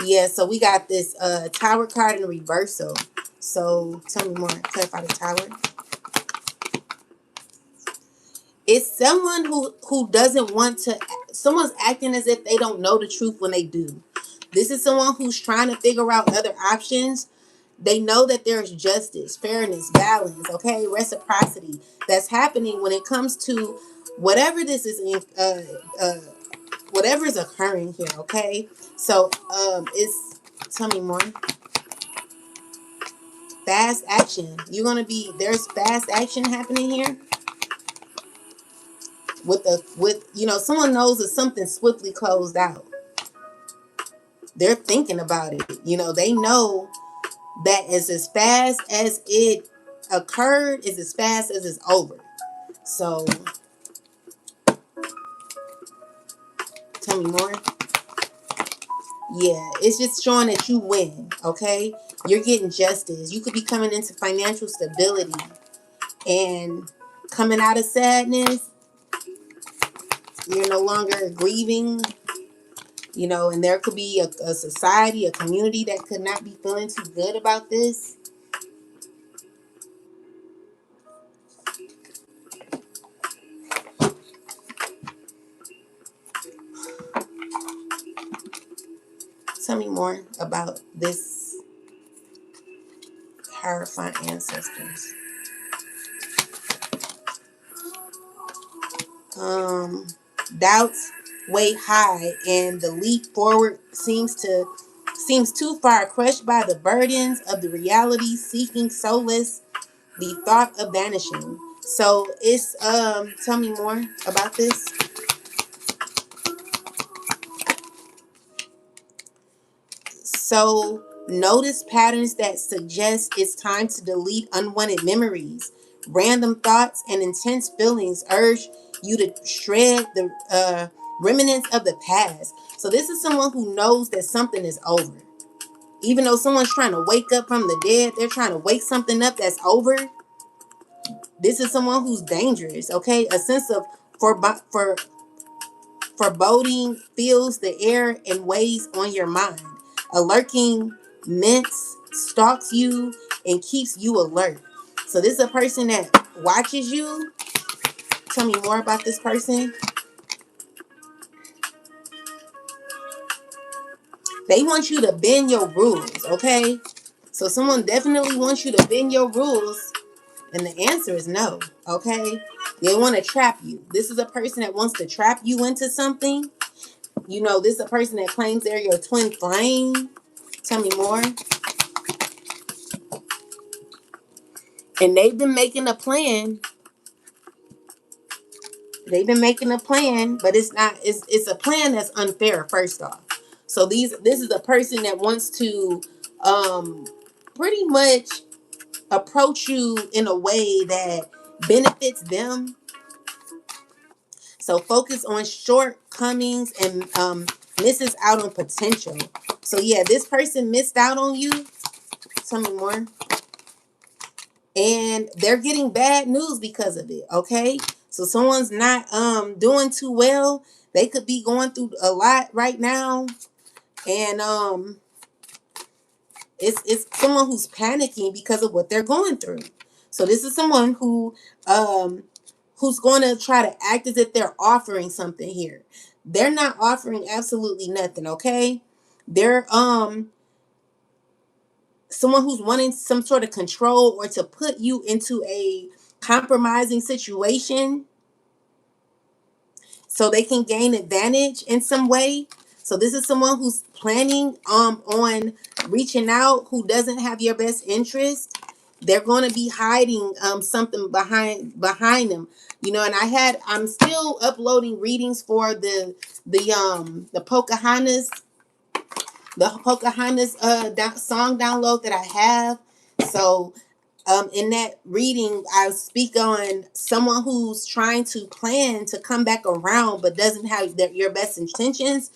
Yeah, so we got this Tower card in reversal. So tell me more. Clarify the Tower. It's someone who doesn't want to. Someone's acting as if they don't know the truth when they do. This is someone who's trying to figure out other options. They know that there's justice, fairness, balance, okay, reciprocity that's happening when it comes to whatever this is in, whatever is occurring here, okay. So it's, tell me more. Fast action. You're gonna be, there's fast action happening here with someone knows that something swiftly closed out. They're thinking about it. They know that is as fast as it occurred is as fast as it's over. So tell me more. Yeah, it's just showing that you win, okay? You're getting justice. You could be coming into financial stability and coming out of sadness. You're no longer grieving, and there could be a society, a community that could not be feeling too good about this. Tell me more about this Hierophant ancestors. Doubts weigh high, and the leap forward seems too far, crushed by the burdens of the reality, seeking solace, the thought of vanishing. So it's tell me more about this. So notice patterns that suggest it's time to delete unwanted memories. Random thoughts and intense feelings urge you to shred the remnants of the past. So this is someone who knows that something is over. Even though someone's trying to wake up from the dead, they're trying to wake something up that's over. This is someone who's dangerous, okay? A sense of foreboding fills the air and weighs on your mind. A lurking menace stalks you and keeps you alert. So this is a person that watches you. Tell me more about this person. They want you to bend your rules, okay? So someone definitely wants you to bend your rules, and the answer is no, okay? They want to trap you. This is a person that wants to trap you into something. This is a person that claims they're your twin flame. Tell me more. And they've been making a plan. But it's a plan that's unfair, first off. So this is a person that wants to pretty much approach you in a way that benefits them. So focus on shortcomings and misses out on potential. So yeah, this person missed out on you. Tell me more. And they're getting bad news because of it, okay? So someone's not doing too well. They could be going through a lot right now, and it's someone who's panicking because of what they're going through. So this is someone who who's going to try to act as if they're offering something here. They're not offering absolutely nothing, okay? They're someone who's wanting some sort of control or to put you into a compromising situation so they can gain advantage in some way. So this is someone who's planning on reaching out, who doesn't have your best interest. They're going to be hiding something behind them, you know. And I'm still uploading readings for the Pocahontas song download that I have. So in that reading, I speak on someone who's trying to plan to come back around but doesn't have your best intentions.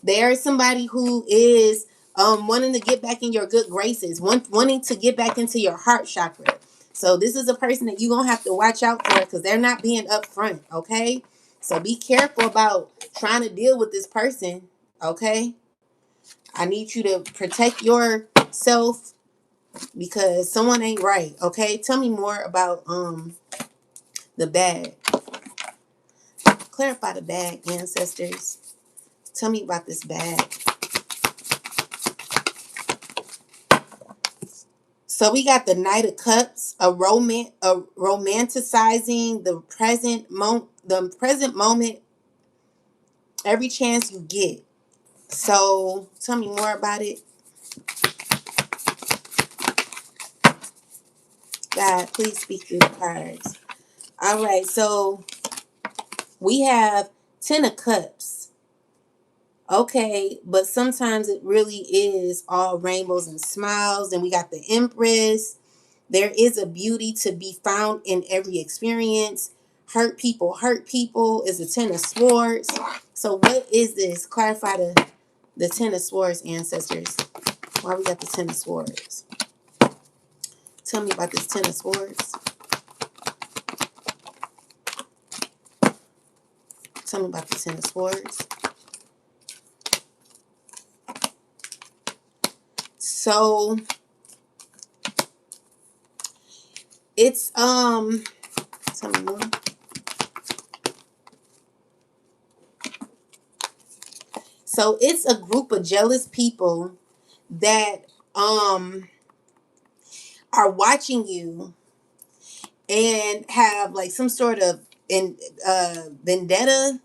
There's somebody who is wanting to get back in your good graces, wanting to get back into your heart chakra. So this is a person that you're going to have to watch out for because they're not being upfront, okay? So be careful about trying to deal with this person, okay? I need you to protect yourself because someone ain't right, okay? Tell me more about the bag. Clarify the bag, ancestors. Tell me about this bag. So we got the Knight of Cups, a romanticizing the present moment every chance you get. So tell me more about it. God, please speak through the cards. All right, so we have 10 of Cups. Okay, but sometimes it really is all rainbows and smiles. And we got the Empress. There is a beauty to be found in every experience. Hurt people is the 10 of Swords. So what is this? Clarify the 10 of Swords, ancestors. Why we got the 10 of Swords? Tell me about this 10 of Swords. Tell me about the 10 of Swords. So it's tell me more. So it's a group of jealous people that are watching you and have like some sort of vendetta.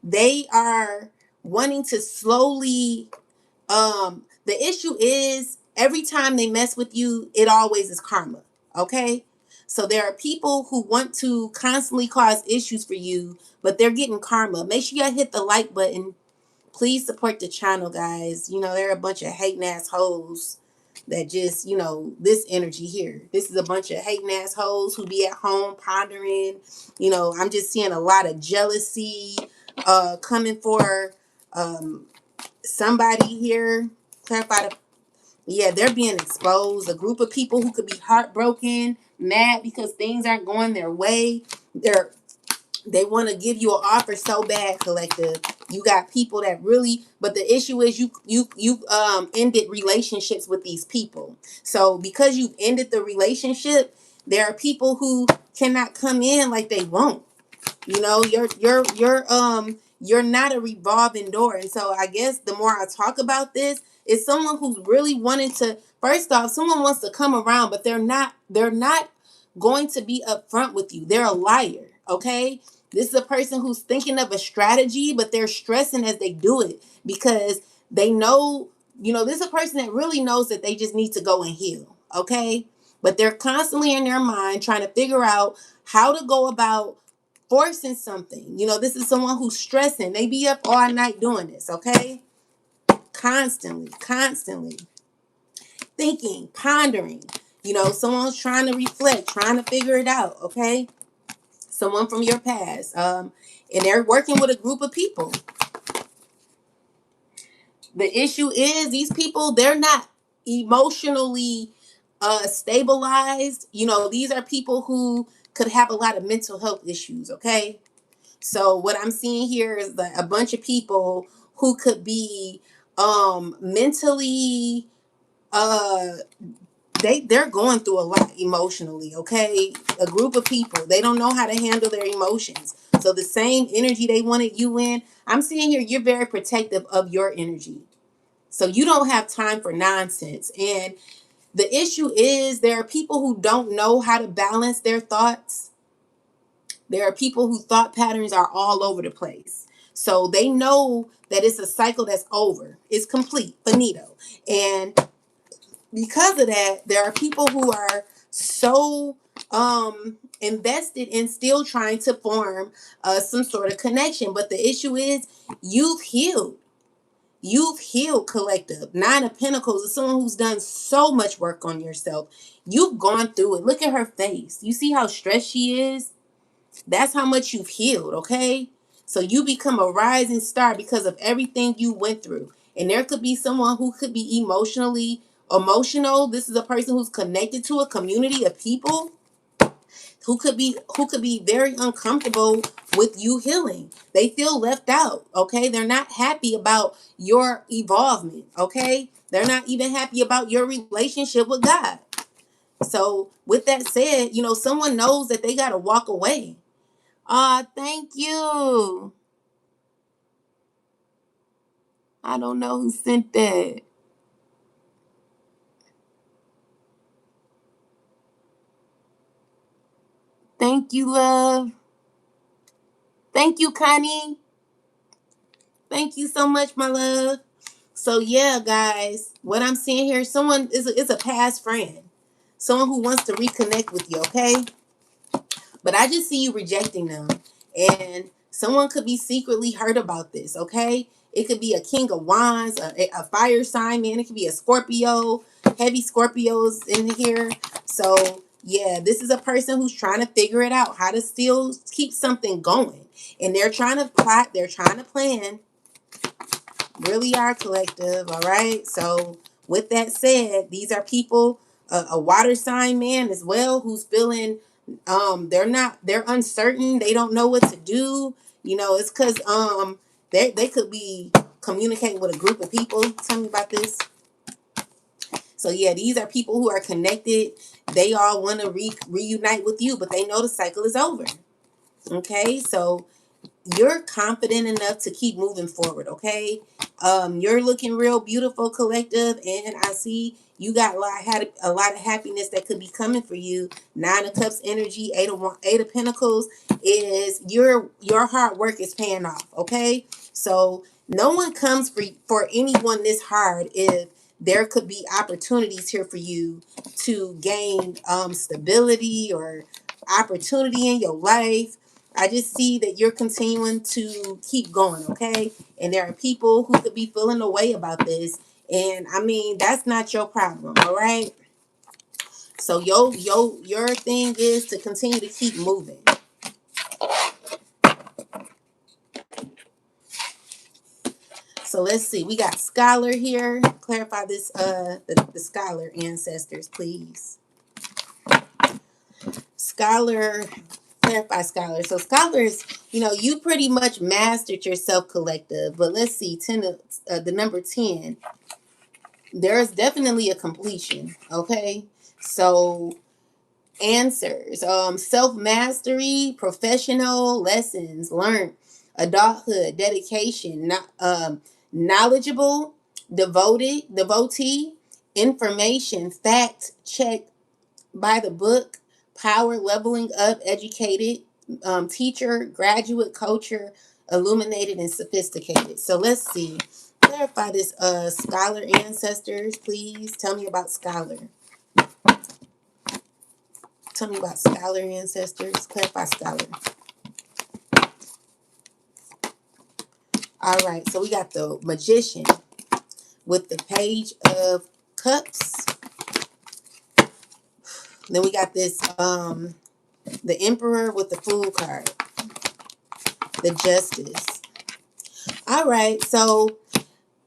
They are wanting to slowly the issue is every time they mess with you, it always is karma. Okay? So there are people who want to constantly cause issues for you, but they're getting karma. Make sure you hit the like button. Please support the channel, guys. You know, there are a bunch of hating ass hoes that just, you know, this energy here. This is a bunch of hating ass hoes who be at home pondering. You know, I'm just seeing a lot of jealousy coming for somebody here. Clarify the, yeah, they're being exposed. A group of people who could be heartbroken, mad because things aren't going their way. They want to give you an offer so bad, collective. You got people that really, but the issue is you ended relationships with these people. So because you've ended the relationship, there are people who cannot come in like they want. You know, you're not a revolving door. And so I guess the more I talk about this, is someone who's really wanting to, first off, someone wants to come around, but they're not going to be upfront with you. They're a liar, okay? This is a person who's thinking of a strategy, but they're stressing as they do it because they know, you know, this is a person that really knows that they just need to go and heal, okay? But they're constantly in their mind trying to figure out how to go about forcing something. You know, this is someone who's stressing. They be up all night doing this, okay? Constantly thinking, pondering. You know, someone's trying to reflect, trying to figure it out, okay? Someone from your past. And they're working with a group of people. The issue is these people, they're not emotionally stabilized. You know, these are people who could have a lot of mental health issues, okay? So what I'm seeing here is that a bunch of people who could be mentally they're going through a lot emotionally, okay? A group of people, they don't know how to handle their emotions. So the same energy they wanted you in, I'm seeing here you're very protective of your energy. So you don't have time for nonsense. And the issue is there are people who don't know how to balance their thoughts. There are people whose thought patterns are all over the place. So they know that it's a cycle that's over. It's complete, finito. And because of that, there are people who are so invested in still trying to form some sort of connection. But the issue is you've healed. You've healed, collective. Nine of Pentacles is someone who's done so much work on yourself. You've gone through it. Look at her face. You see how stressed she is? That's how much you've healed, okay? So you become a rising star because of everything you went through. And there could be someone who could be emotional. This is a person who's connected to a community of people who could be very uncomfortable with you healing. They feel left out, okay? They're not happy about your evolvement, okay? They're not even happy about your relationship with God. So with that said, someone knows that they got to walk away. Thank you. I don't know who sent that. Thank you, love. Thank you, Connie. Thank you so much, my love. So yeah, guys, what I'm seeing here, someone is a past friend, someone who wants to reconnect with you, okay? But I just see you rejecting them, and someone could be secretly hurt about this, okay? It could be a King of Wands, a fire sign, man. It could be a Scorpio, heavy Scorpios in here. So yeah, this is a person who's trying to figure it out, how to still keep something going, and they're trying to plot, they're trying to plan. Really are, collective. All right. So with that said, these are people, a water sign man as well, who's feeling they're uncertain, they don't know what to do. It's because they could be communicating with a group of people. Tell me about this. So yeah, these are people who are connected. They all want to reunite with you, but they know the cycle is over. Okay, so you're confident enough to keep moving forward, okay? You're looking real beautiful, collective, and I see you got had a lot of happiness that could be coming for you. Nine of Cups energy, Eight of Pentacles is your hard work is paying off, okay? So no one comes for anyone this hard if there could be opportunities here for you to gain stability or opportunity in your life. I just see that you're continuing to keep going, okay? And there are people who could be feeling a way about this. And I mean, that's not your problem, all right? So your thing is to continue to keep moving. So let's see. We got Scholar here. Clarify this the Scholar ancestors, please. Scholar, clarify Scholar. So Scholars, you pretty much mastered yourself, collective. But let's see, the number 10. There's definitely a completion, okay? So answers, self-mastery, professional lessons learned, adulthood, dedication, knowledgeable, devotee, information, fact, check, by the book, power, leveling up, educated, teacher, graduate, culture, illuminated, and sophisticated. So let's see. Clarify this, Scholar ancestors, please. Tell me about Scholar. Tell me about Scholar ancestors. Clarify Scholar. All right, so we got the Magician with the Page of Cups. Then we got this, the Emperor with the Fool card. The Justice. All right, so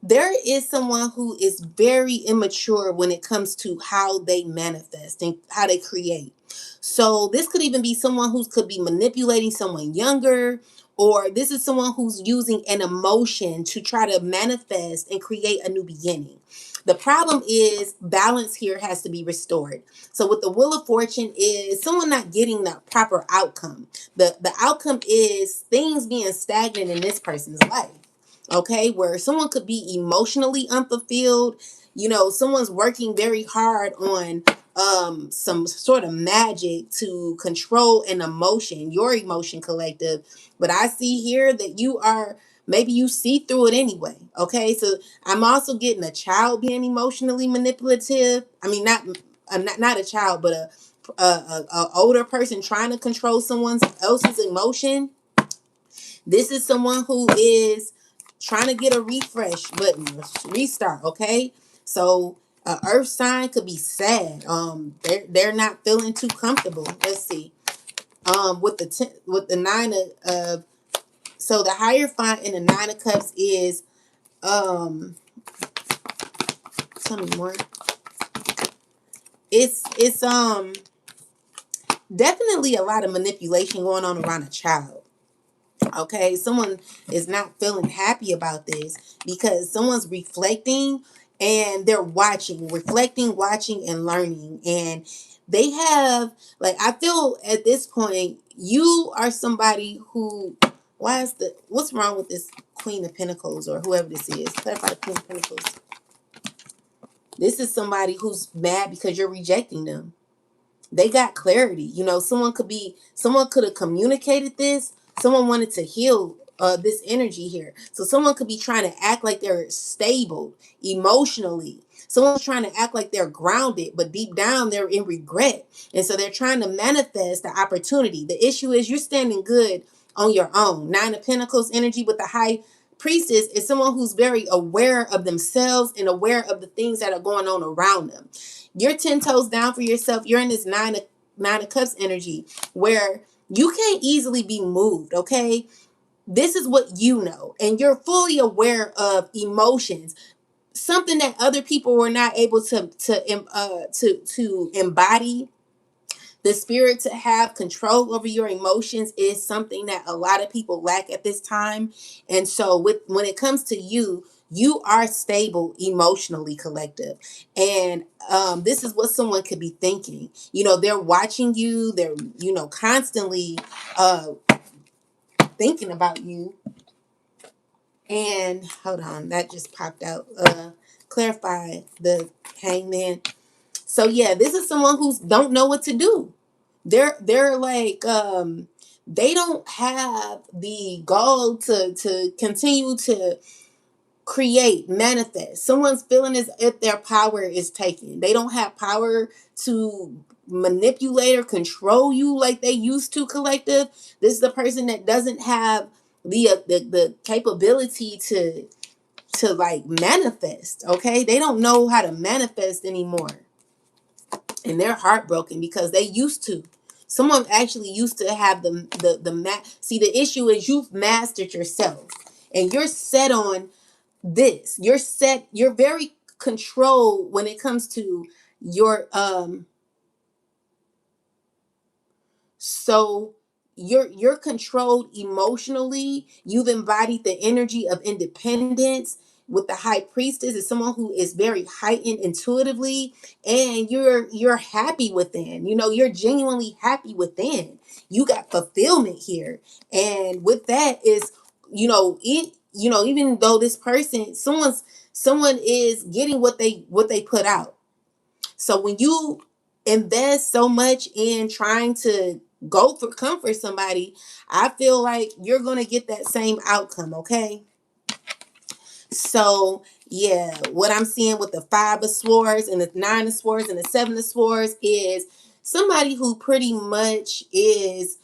there is someone who is very immature when it comes to how they manifest and how they create. So this could even be someone who could be manipulating someone younger, or this is someone who's using an emotion to try to manifest and create a new beginning. The problem is balance here has to be restored. So with the Wheel of Fortune is someone not getting the proper outcome. The outcome is things being stagnant in this person's life. Okay, where someone could be emotionally unfulfilled. Someone's working very hard on some sort of magic to control an emotion, your emotion, collective. But I see here that maybe you see through it anyway. Okay, so I'm also getting a child being emotionally manipulative. I mean, not a child, but a older person trying to control someone else's emotion. This is someone who is trying to get a refresh button, restart. Okay, so earth sign could be sad. They're not feeling too comfortable. Let's see. With the nine of so the Hierophant in the Nine of Cups is tell me more. It's definitely a lot of manipulation going on around a child. Okay, someone is not feeling happy about this because someone's reflecting and they're reflecting, watching, and learning. And they have, like, I feel at this point, you are somebody who, what's wrong with this Queen of Pentacles or whoever this is? Clarify the Queen of Pentacles. This is somebody who's mad because you're rejecting them. They got clarity. Someone could have communicated this. Someone wanted to heal this energy here. So someone could be trying to act like they're stable emotionally. Someone's trying to act like they're grounded, but deep down they're in regret. And so they're trying to manifest the opportunity. The issue is you're standing good on your own. Nine of Pentacles energy with the High Priestess is someone who's very aware of themselves and aware of the things that are going on around them. You're 10 toes down for yourself. You're in this nine of cups energy where you can't easily be moved. Okay, this is what you know, and you're fully aware of emotions, something that other people were not able to embody. The spirit to have control over your emotions is something that a lot of people lack at this time. And so when it comes to you, you are stable emotionally, collective. And this is what someone could be thinking. They're watching you. They're, constantly thinking about you. And hold on, that just popped out. Clarify the Hangman. So yeah, this is someone who don't know what to do. They're like they don't have the goal to continue to create, manifest. Someone's feeling as if their power is taken. They don't have power to manipulate or control you like they used to, collective. This is the person that doesn't have the capability to like manifest. Okay, they don't know how to manifest anymore. And they're heartbroken because they used to. Someone actually used to have see, the issue is you've mastered yourself and you're set on this. You're very controlled when it comes to your so you're controlled emotionally. You've embodied the energy of independence. With the High Priestess is someone who is very heightened intuitively, and you're happy within. You're genuinely happy within. You got fulfillment here, and with that is even though this person someone is getting what they put out. So when you invest so much in trying to come for somebody, I feel like you're going to get that same outcome. Okay. So yeah, what I'm seeing with the Five of Swords and the Nine of Swords and the Seven of Swords is somebody who pretty much is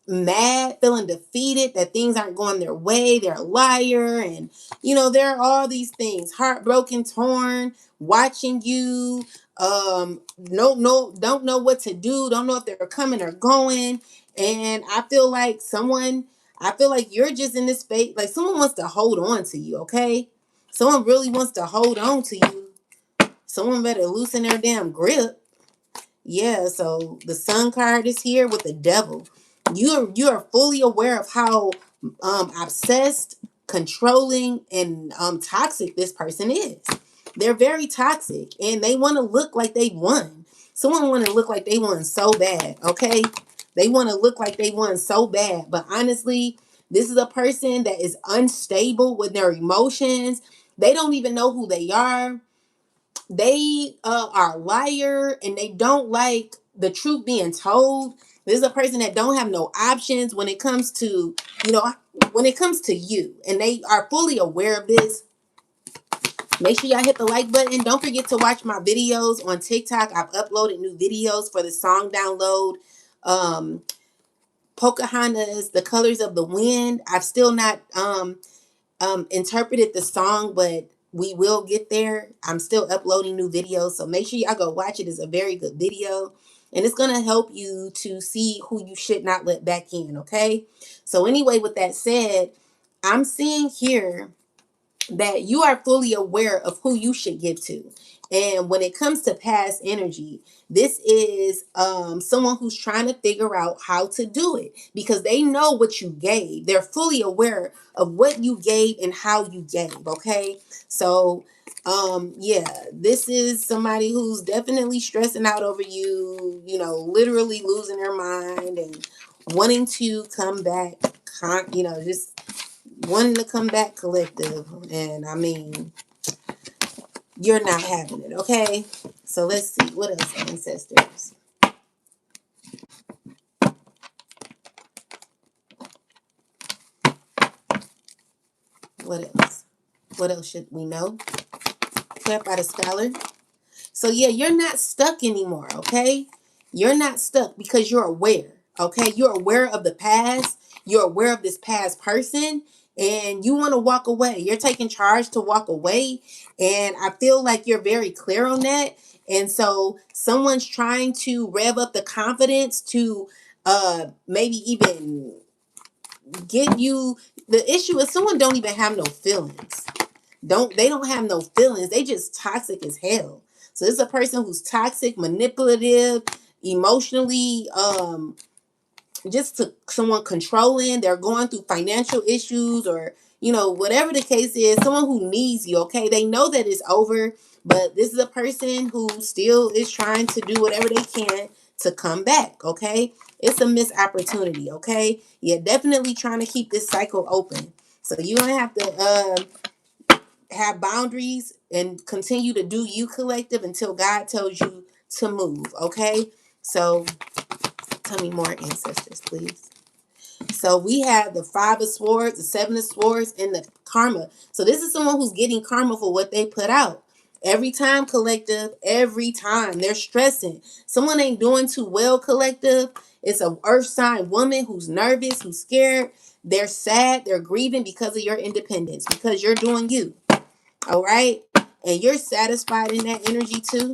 mad, feeling defeated, that things aren't going their way. They're a liar, and there are all these things. Heartbroken, torn, watching you. No, don't know what to do. Don't know if they're coming or going. And I feel like you're just in this space. Like someone wants to hold on to you. Okay, someone really wants to hold on to you. Someone better loosen their damn grip. Yeah, so the Sun card is here with the Devil. You are fully aware of how obsessed controlling and toxic this person is. They're very toxic and they want to look like they won. Someone want to look like they won so bad, okay? They want to look like they won so bad. But honestly, this is a person that is unstable with their emotions. They don't even know who they are. They are a liar and they don't like the truth being told. This is a person that don't have no options when it comes to, you know, when it comes to you. And they are fully aware of this. Make sure y'all hit the like button. Don't forget to watch my videos on TikTok. I've uploaded new videos for the song download. Pocahontas, The Colors of the Wind. I've still not interpreted the song, but we will get there. I'm still uploading new videos, so make sure y'all go watch it. It's a very good video, and it's going to help you to see who you should not let back in, okay? So anyway, with that said, I'm seeing here that you are fully aware of who you should give to. And when it comes to past energy, this is someone who's trying to figure out how to do it because they know what you gave. They're fully aware of what you gave and how you gave. Okay. So, yeah, this is somebody who's definitely stressing out over you, you know, literally losing their mind and wanting to come back, just wanting to come back collective. And I mean, you're not having it, okay? So let's see. What else, ancestors? What else? What else should we know? Clear by the scholar. So yeah, you're not stuck anymore, okay? You're not stuck because you're aware, okay? You're aware of the past. You're aware of this past person and you want to walk away. You're taking charge to walk away. And I feel like you're very clear on that. And so someone's trying to rev up the confidence to maybe even get you. The issue is someone don't even have no feelings. They don't have no feelings. They just toxic as hell. So this is a person who's toxic, manipulative, emotionally, just to someone controlling. They're going through financial issues or, whatever the case is, someone who needs you, okay? They know that it's over, but this is a person who still is trying to do whatever they can to come back, okay? It's a missed opportunity, okay? You're definitely trying to keep this cycle open. So you're going to have to have boundaries and continue to do you, collective, until God tells you to move, okay? So tell me more, ancestors, please. So we have the 5 of Swords, the 7 of Swords, and the karma. So this is someone who's getting karma for what they put out. Every time, collective, every time. They're stressing. Someone ain't doing too well, collective. It's a earth sign woman who's nervous, who's scared. They're sad. They're grieving because of your independence, because you're doing you. All right? And you're satisfied in that energy too.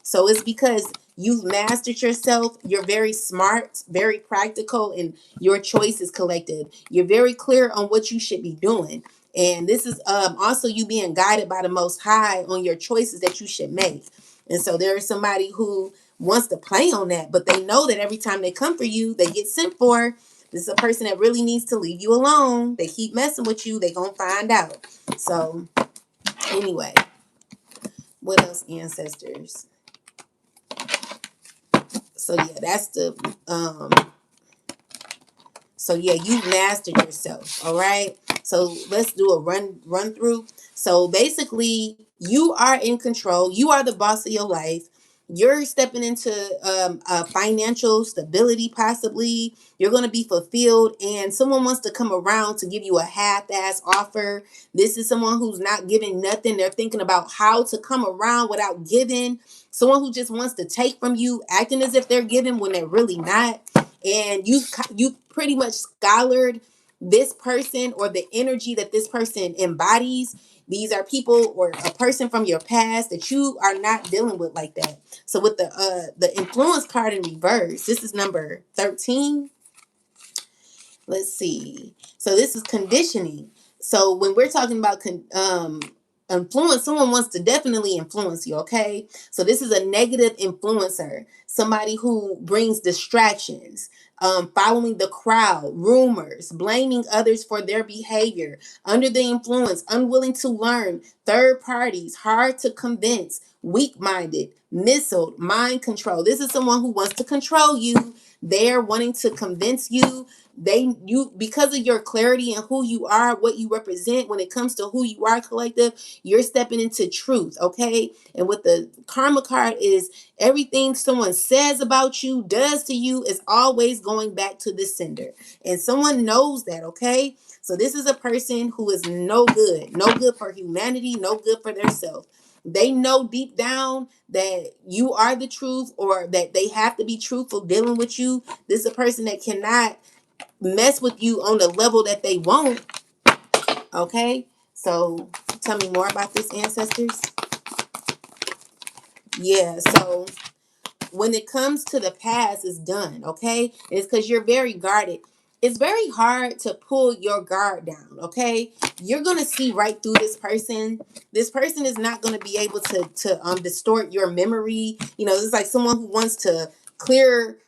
So it's because you've mastered yourself. You're very smart, very practical in your choices, collective. You're very clear on what you should be doing. And this is also you being guided by the Most High on your choices that you should make. And so there is somebody who wants to play on that, but they know that every time they come for you, they get sent for. This is a person that really needs to leave you alone. They keep messing with you. They're going to find out. So anyway, what else, ancestors? So yeah, that's the so yeah, you've mastered yourself. All right. So let's do a run through. So basically, you are in control. You are the boss of your life. You're stepping into a financial stability, possibly. You're going to be fulfilled, and someone wants to come around to give you a half-ass offer. This is someone who's not giving nothing. They're thinking about how to come around without giving. Someone who just wants to take from you, acting as if they're giving when they're really not. And you pretty much scholared this person or the energy that this person embodies. These are people or a person from your past that you are not dealing with like that. So with the influence card in reverse, this is number 13. Let's see. So this is conditioning. So when we're talking about influence, someone wants to definitely influence you, okay? So this is a negative influencer, somebody who brings distractions. following the crowd, rumors, blaming others for their behavior, under the influence, unwilling to learn, third parties, hard to convince, weak minded, missiled, mind control. This is someone who wants to control you. They're wanting to convince you. You because of your clarity and who you are, what you represent when it comes to who you are, collective, you're stepping into truth, okay? And what the karma card is, everything someone says about you, does to you, is always going back to the sender. And someone knows that, okay? So this is a person who is no good, no good for humanity, no good for themselves. They know deep down that you are the truth, or that they have to be truthful dealing with you. This is a person that cannot mess with you on the level that they want. Okay, so tell me more about this, ancestors. Yeah, so when it comes to the past, it's done. Okay, it's because you're very guarded. It's very hard to pull your guard down. Okay, you're gonna see right through this person. This person is not gonna be able to distort your memory. It's like someone who wants to clear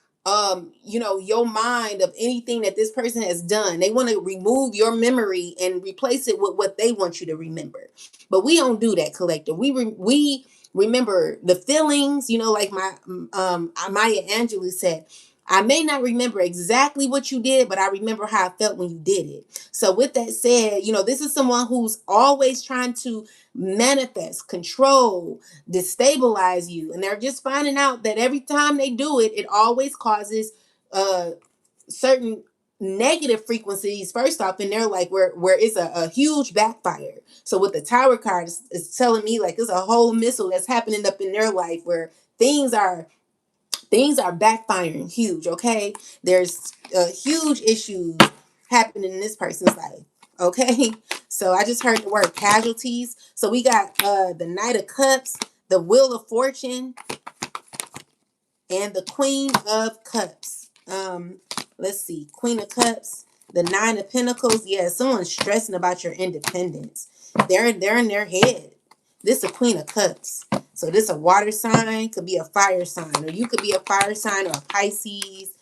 your mind of anything that this person has done. They want to remove your memory and replace it with what they want you to remember. But we don't do that, collective. We remember the feelings, like my Maya Angelou said. I may not remember exactly what you did, but I remember how I felt when you did it. So with that said, this is someone who's always trying to manifest, control, destabilize you. And they're just finding out that every time they do it, it always causes certain negative frequencies first off in their life, where it's a huge backfire. So with the Tower card, it's telling me like it's a whole missile that's happening up in their life where things are backfiring huge. Okay, there's huge issues happening in this person's life. Okay, so I just heard the word casualties. So we got the Knight of Cups, the Wheel of Fortune, and the Queen of Cups. Let's see, Queen of Cups, the Nine of Pentacles. Yeah, someone's stressing about your independence. They're in their head. This is a Queen of Cups. So this a water sign, could be a fire sign, or you could be a fire sign or a Pisces.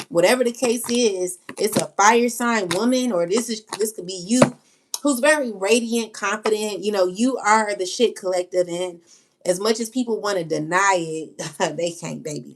Whatever the case is, it's a fire sign woman, or this could be you, who's very radiant, confident. You are the shit, collective, and as much as people want to deny it, they can't, baby.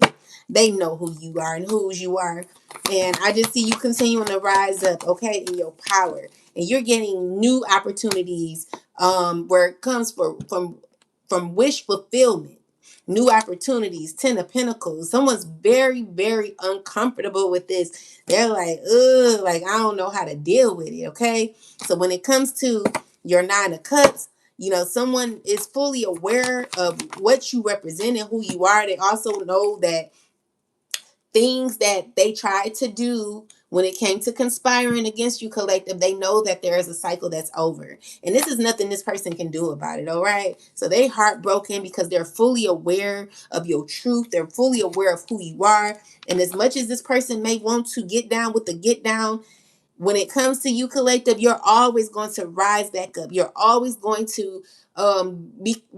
They know who you are and whose you are. And I just see you continuing to rise up, okay, in your power. And you're getting new opportunities where it comes from wish fulfillment. New opportunities, 10 of Pentacles. Someone's very, very uncomfortable with this. They're like, ugh, like, I don't know how to deal with it, okay? So when it comes to your Nine of Cups, someone is fully aware of what you represent and who you are. They also know that things that they tried to do when it came to conspiring against you, collective, they know that there is a cycle that's over. And this is nothing this person can do about it, all right? So they heartbroken because they're fully aware of your truth. They're fully aware of who you are. And as much as this person may want to get down with the get down, when it comes to you, collective, you're always going to rise back up. You're always going to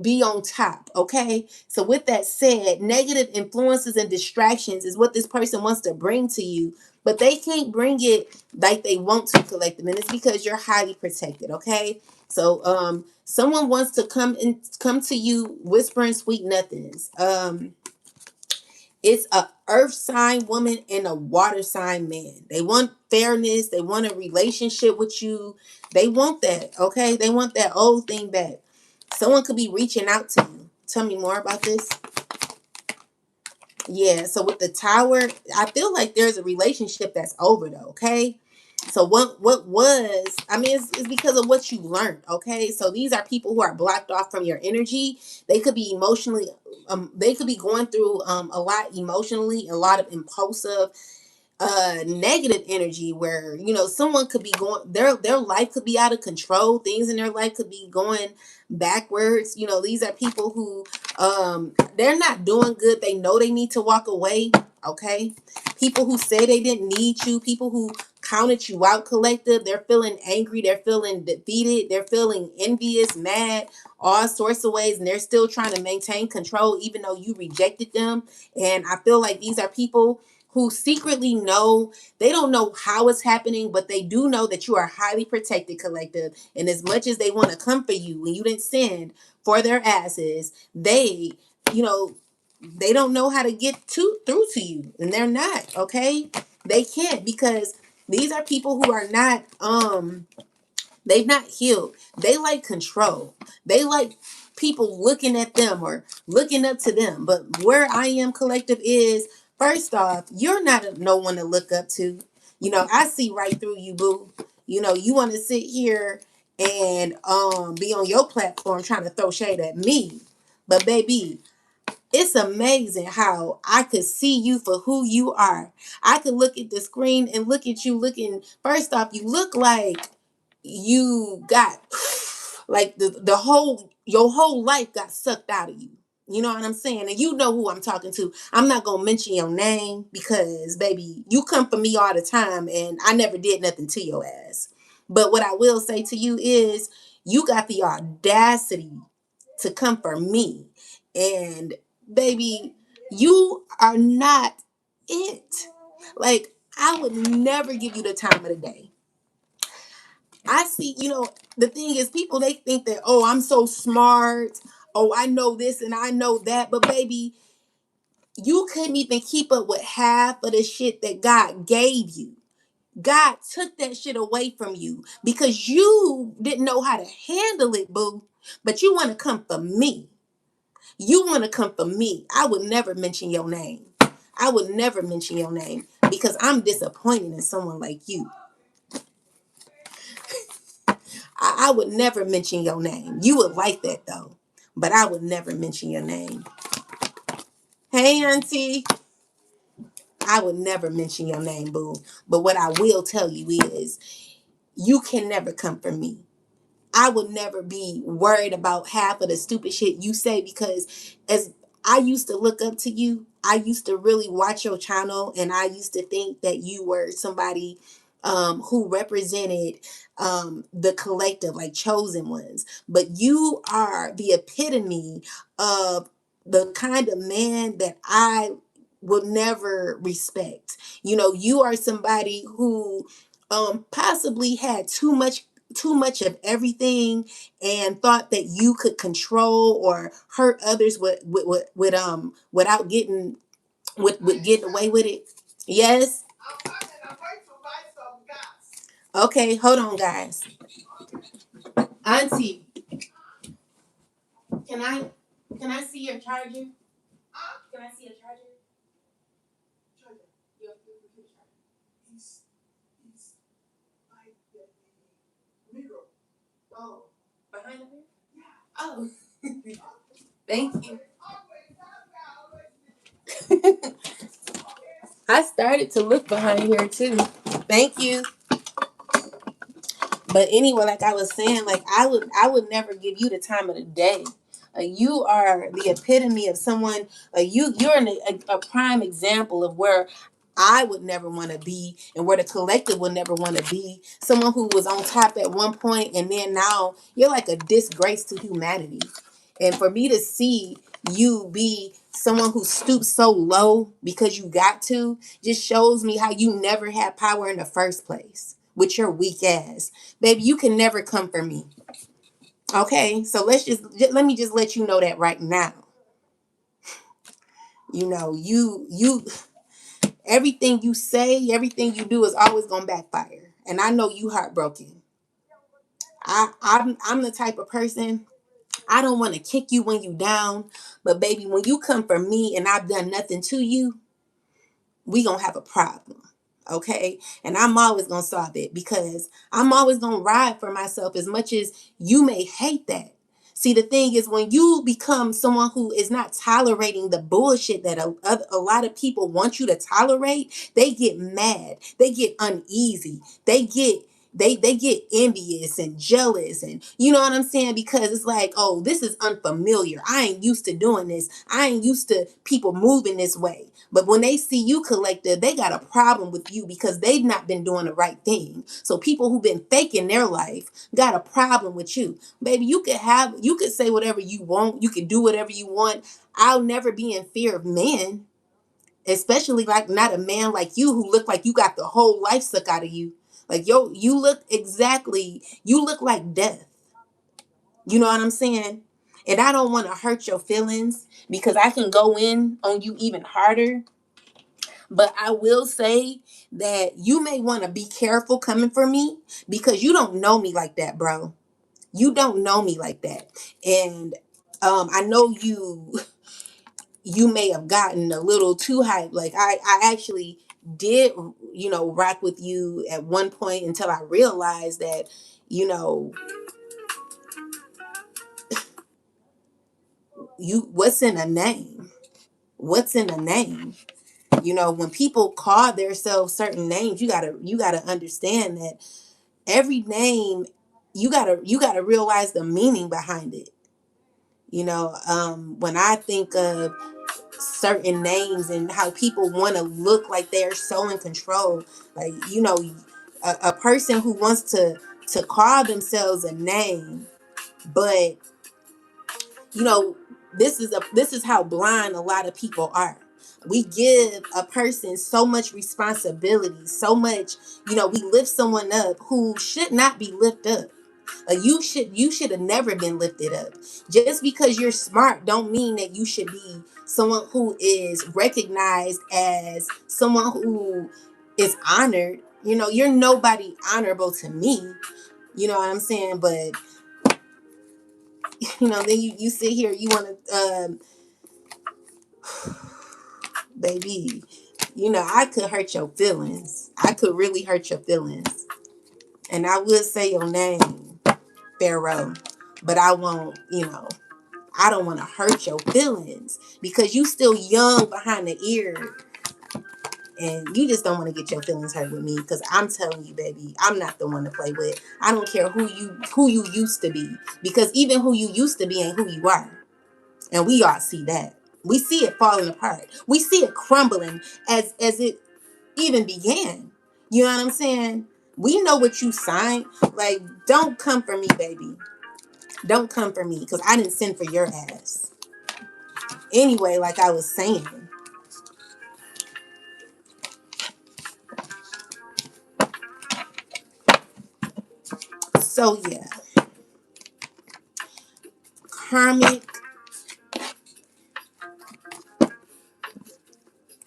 be on top. Okay, so with that said, negative influences and distractions is what this person wants to bring to you, but they can't bring it like they want to, collective, and it's because you're highly protected. Okay, so someone wants to come to you whispering sweet nothings. It's a earth sign woman and a water sign man. They want fairness. They want a relationship with you. They want that, okay? They want that old thing back. Someone could be reaching out to you. Tell me more about this. Yeah, so with the Tower, I feel like there's a relationship that's over though, okay? So what was, I mean, it's because of what you learned, okay? So these are people who are blocked off from your energy. They could be emotionally, they could be going through a lot emotionally, a lot of impulsive, negative energy where someone could be going, their life could be out of control. Things in their life could be going backwards. These are people who they're not doing good. They know they need to walk away. Okay, people who say they didn't need you, people who counted you out, collective, they're feeling angry, they're feeling defeated, they're feeling envious, mad, all sorts of ways, and they're still trying to maintain control even though you rejected them. And I feel like these are people who secretly know, they don't know how it's happening, but they do know that you are highly protected, collective. And as much as they want to come for you when you didn't send for their asses, they, you know, they don't know how to get through to you. And they're not, okay? They can't, because these are people who are not they've not healed. They like control. They like people looking at them or looking up to them. But where I am, collective, is, first off, you're not no one to look up to. You know, I see right through you, boo. You know, you want to sit here and be on your platform trying to throw shade at me. But baby, it's amazing how I could see you for who you are. I could look at the screen and look at you looking, first off, you look like you got like the whole your whole life got sucked out of you. You know what I'm saying? And you know who I'm talking to. I'm not gonna mention your name because baby, you come for me all the time and I never did nothing to your ass. But what I will say to you is you got the audacity to come for me. And baby, you are not it. Like, I would never give you the time of the day. I see, the thing is, people, they think that, oh, I'm so smart. Oh, I know this and I know that. But baby, you couldn't even keep up with half of the shit that God gave you. God took that shit away from you because you didn't know how to handle it, boo. But you want to come for me. You want to come for me. I would never mention your name. I would never mention your name because I'm disappointed in someone like you. I would never mention your name. You would like that though, but I would never mention your name. Hey, auntie. I would never mention your name, boo. But what I will tell you is you can never come for me. I would never be worried about half of the stupid shit you say because as I used to look up to you, I used to really watch your channel and I used to think that you were somebody who represented the collective, like chosen ones. But you are the epitome of the kind of man that I will never respect. You are somebody who possibly had too much of everything and thought that you could control or hurt others without getting with getting away with it. Yes. Okay, hold on, guys. Auntie, can I can I see your charger? Can I see your charger? Your computer charger. He's by the mirror. Oh, behind the mirror? Yeah. Oh, thank you. I started to look behind here too. Thank you. But anyway, like I was saying, like I would never give you the time of the day. You are the epitome of someone. You're a prime example of where I would never want to be, and where the collective would never want to be. Someone who was on top at one point, and then now you're like a disgrace to humanity. And for me to see you be someone who stoops so low because you got to, just shows me how you never had power in the first place with your weak ass. Baby, you can never come for me. Okay? So let me just let you know that right now. You everything you say, everything you do is always gonna backfire. And I know you heartbroken. I'm the type of person, I don't want to kick you when you down, but baby, when you come for me and I've done nothing to you, we gonna have a problem. Okay? And I'm always gonna solve it because I'm always gonna ride for myself as much as you may hate that. See, the thing is, when you become someone who is not tolerating the bullshit that a lot of people want you to tolerate, they get mad, they get uneasy, they get envious and jealous, and you know what I'm saying, because it's like, oh, this is unfamiliar, I ain't used to doing this, I ain't used to people moving this way. But when they see you, collective, they got a problem with you because they've not been doing the right thing. So people who've been faking their life got a problem with you. Baby, you could say whatever you want, you can do whatever you want. I'll never be in fear of men. especially like not a man like you who look like you got the whole life sucked out of you. Like yo, you look like death. You know what I'm saying? And I don't want to hurt your feelings because I can go in on you even harder. But I will say that you may want to be careful coming for me because you don't know me like that, bro. You don't know me like that. And I know you may have gotten a little too hyped. Like I actually did, rock with you at one point until I realized that, you know, what's in a name? What's in a name? When people call themselves certain names, you gotta understand that every name, you gotta realize the meaning behind it. When I think of certain names and how people want to look like they're so in control, like a person who wants to call themselves a name, but you know this is how blind a lot of people are. We give a person so much responsibility, so much, we lift someone up who should not be lifted up. You should have never been lifted up. Just because you're smart don't mean that you should be someone who is recognized as someone who is honored. You're nobody honorable to me. You know what I'm saying? But then you sit here, you want to baby, I could hurt your feelings. I could really hurt your feelings. And I would say your name, Pharaoh, but I won't, I don't want to hurt your feelings because you still young behind the ear and you just don't want to get your feelings hurt with me because I'm telling you, baby, I'm not the one to play with. I don't care who you used to be, because even who you used to be ain't who you are. And we all see that. We see it falling apart. We see it crumbling as it even began. You know what I'm saying? We know what you signed. Like, don't come for me, baby. Don't come for me because I didn't send for your ass. Anyway, like I was saying. So yeah, karmic,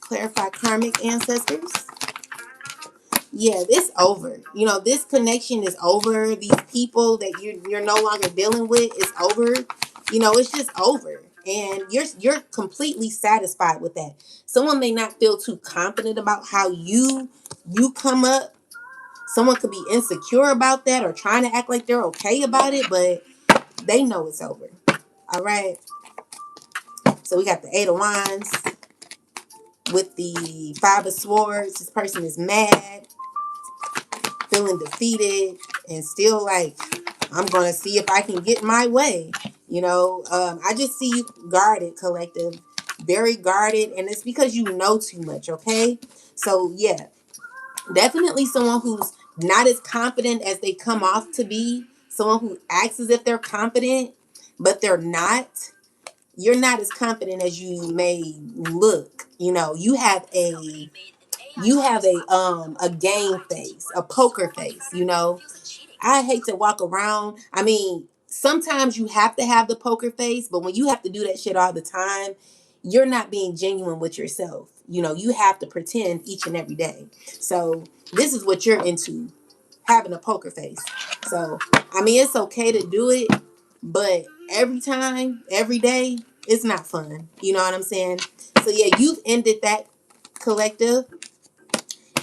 clarify karmic ancestors. Yeah, this over. This connection is over. These people that you're no longer dealing with is over. It's just over. And you're completely satisfied with that. Someone may not feel too confident about how you come up. Someone could be insecure about that or trying to act like they're okay about it, but they know it's over. All right. So we got the Eight of Wands with the Five of Swords. This person is mad, feeling defeated, and still like, I'm going to see if I can get my way. I just see you guarded, collective, very guarded, and it's because you know too much, okay? So, yeah, definitely someone who's not as confident as they come off to be, someone who acts as if they're confident, but they're not. You're not as confident as you may look. You have a game face, a poker face. I hate to walk around. I mean, sometimes you have to have the poker face, but when you have to do that shit all the time, you're not being genuine with yourself. You have to pretend each and every day. So this is what you're into, having a poker face. So, I mean, it's okay to do it, but every time, every day, it's not fun. You know what I'm saying? So yeah, you've ended that, collective,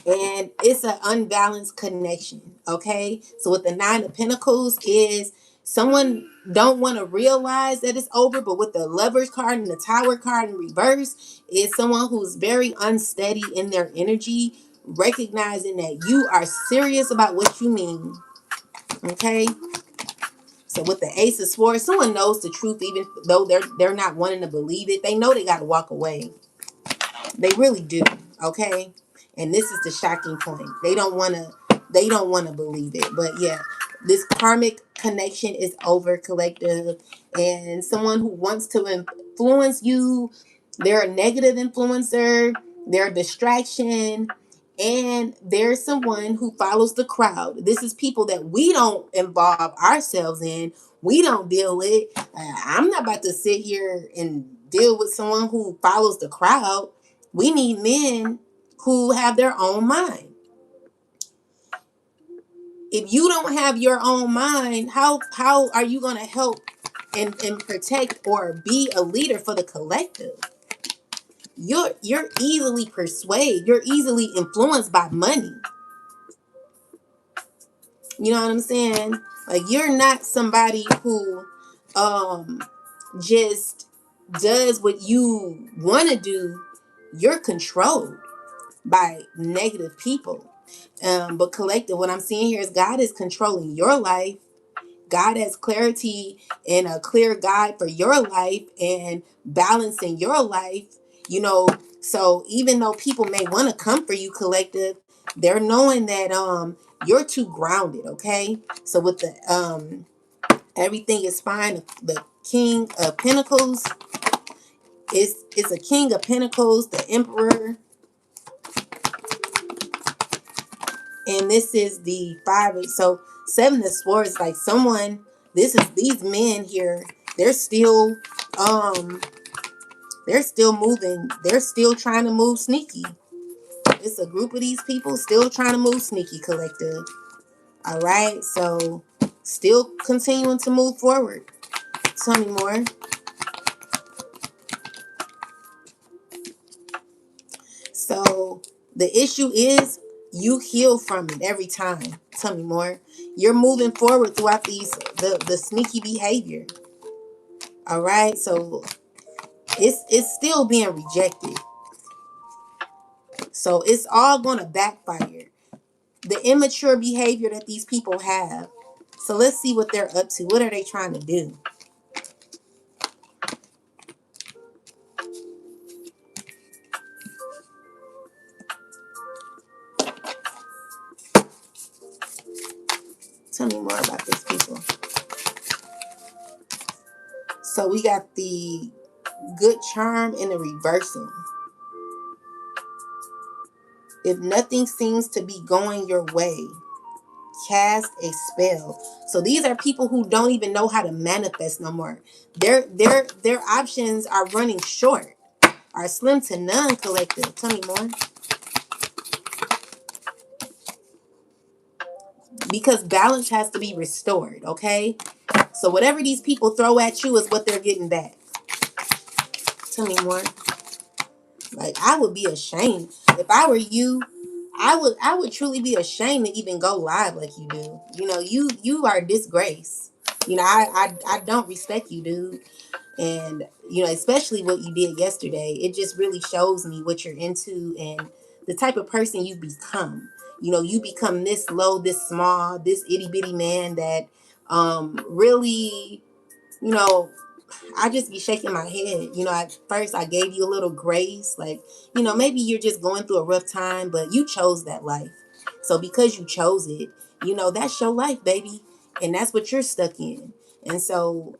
and it's an unbalanced connection. Okay, so with the Nine of Pentacles is someone don't want to realize that it's over, but with the Lovers card and the Tower card in reverse is someone who's very unsteady in their energy, recognizing that you are serious about what you mean. Okay, so with the Ace of Swords, someone knows the truth even though they're not wanting to believe it. They know they got to walk away. They really do. Okay, and this is the shocking point. They don't want to believe it. But yeah, this karmic connection is over, collective, and someone who wants to influence you, they're a negative influencer. they're a distraction, and there's someone who follows the crowd. This is people that we don't involve ourselves in. We don't deal with. I'm not about to sit here and deal with someone who follows the crowd. We need men who have their own mind. If you don't have your own mind, how are you going to help and protect or be a leader for the collective? You're easily persuaded. You're easily influenced by money. You know what I'm saying? Like, you're not somebody who um just does what you want to do. You're controlled by negative people. But collective, what I'm seeing here is God is controlling your life. God has clarity and a clear guide for your life and balance in your life. You know, so even though people may want to come for you, collective, they're knowing that you're too grounded, okay? So with the everything is fine. The King of Pentacles is a King of Pentacles, the Emperor, and this is the so Seven of Swords, like someone, this is these men here, they're still um they're still moving, they're still trying to move sneaky. It's a group of these people still trying to move sneaky, collective. All right, so still continuing to move forward. Tell me more. So the issue is you heal from it every time. Tell me more. You're moving forward throughout the sneaky behavior. All right, so it's still being rejected. So it's all going to backfire. The immature behavior that these people have. So let's see what they're up to. What are they trying to do? Tell me more about these people. So we got the good charm and the reversal. If nothing seems to be going your way, cast a spell. So these are people who don't even know how to manifest no more. Their options are running short, are slim to none, collective. Tell me more. Because balance has to be restored, okay? So whatever these people throw at you is what they're getting back. Tell me more. Like, I would be ashamed if I were you. I would truly be ashamed to even go live like you do. You know, you are a disgrace. You know, I don't respect you, dude. And you know, especially what you did yesterday, it just really shows me what you're into and the type of person you've become. You know, you become this low, this small, this itty bitty man that really, you know, I just be shaking my head. You know, at first I gave you a little grace, like, you know, maybe you're just going through a rough time, but you chose that life. So because you chose it, you know, that's your life, baby. And that's what you're stuck in. And so,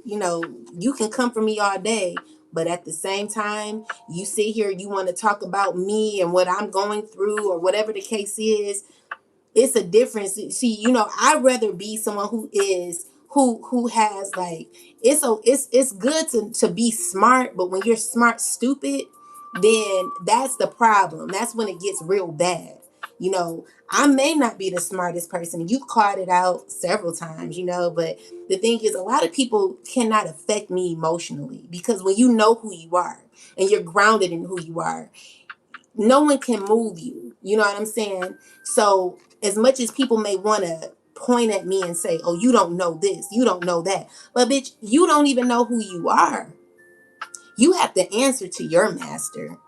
you know, you can come for me all day, but at the same time, you sit here, you want to talk about me and what I'm going through or whatever the case is. It's a difference. See, you know, I'd rather be someone who is who has like, it's good to be smart, but when you're smart stupid, then that's the problem. That's when it gets real bad. You know, I may not be the smartest person. You called it out several times, you know, but the thing is, a lot of people cannot affect me emotionally because when you know who you are and you're grounded in who you are, no one can move you. You know what I'm saying? So as much as people may want to point at me and say, oh, you don't know this, you don't know that. But bitch, you don't even know who you are. You have to answer to your master.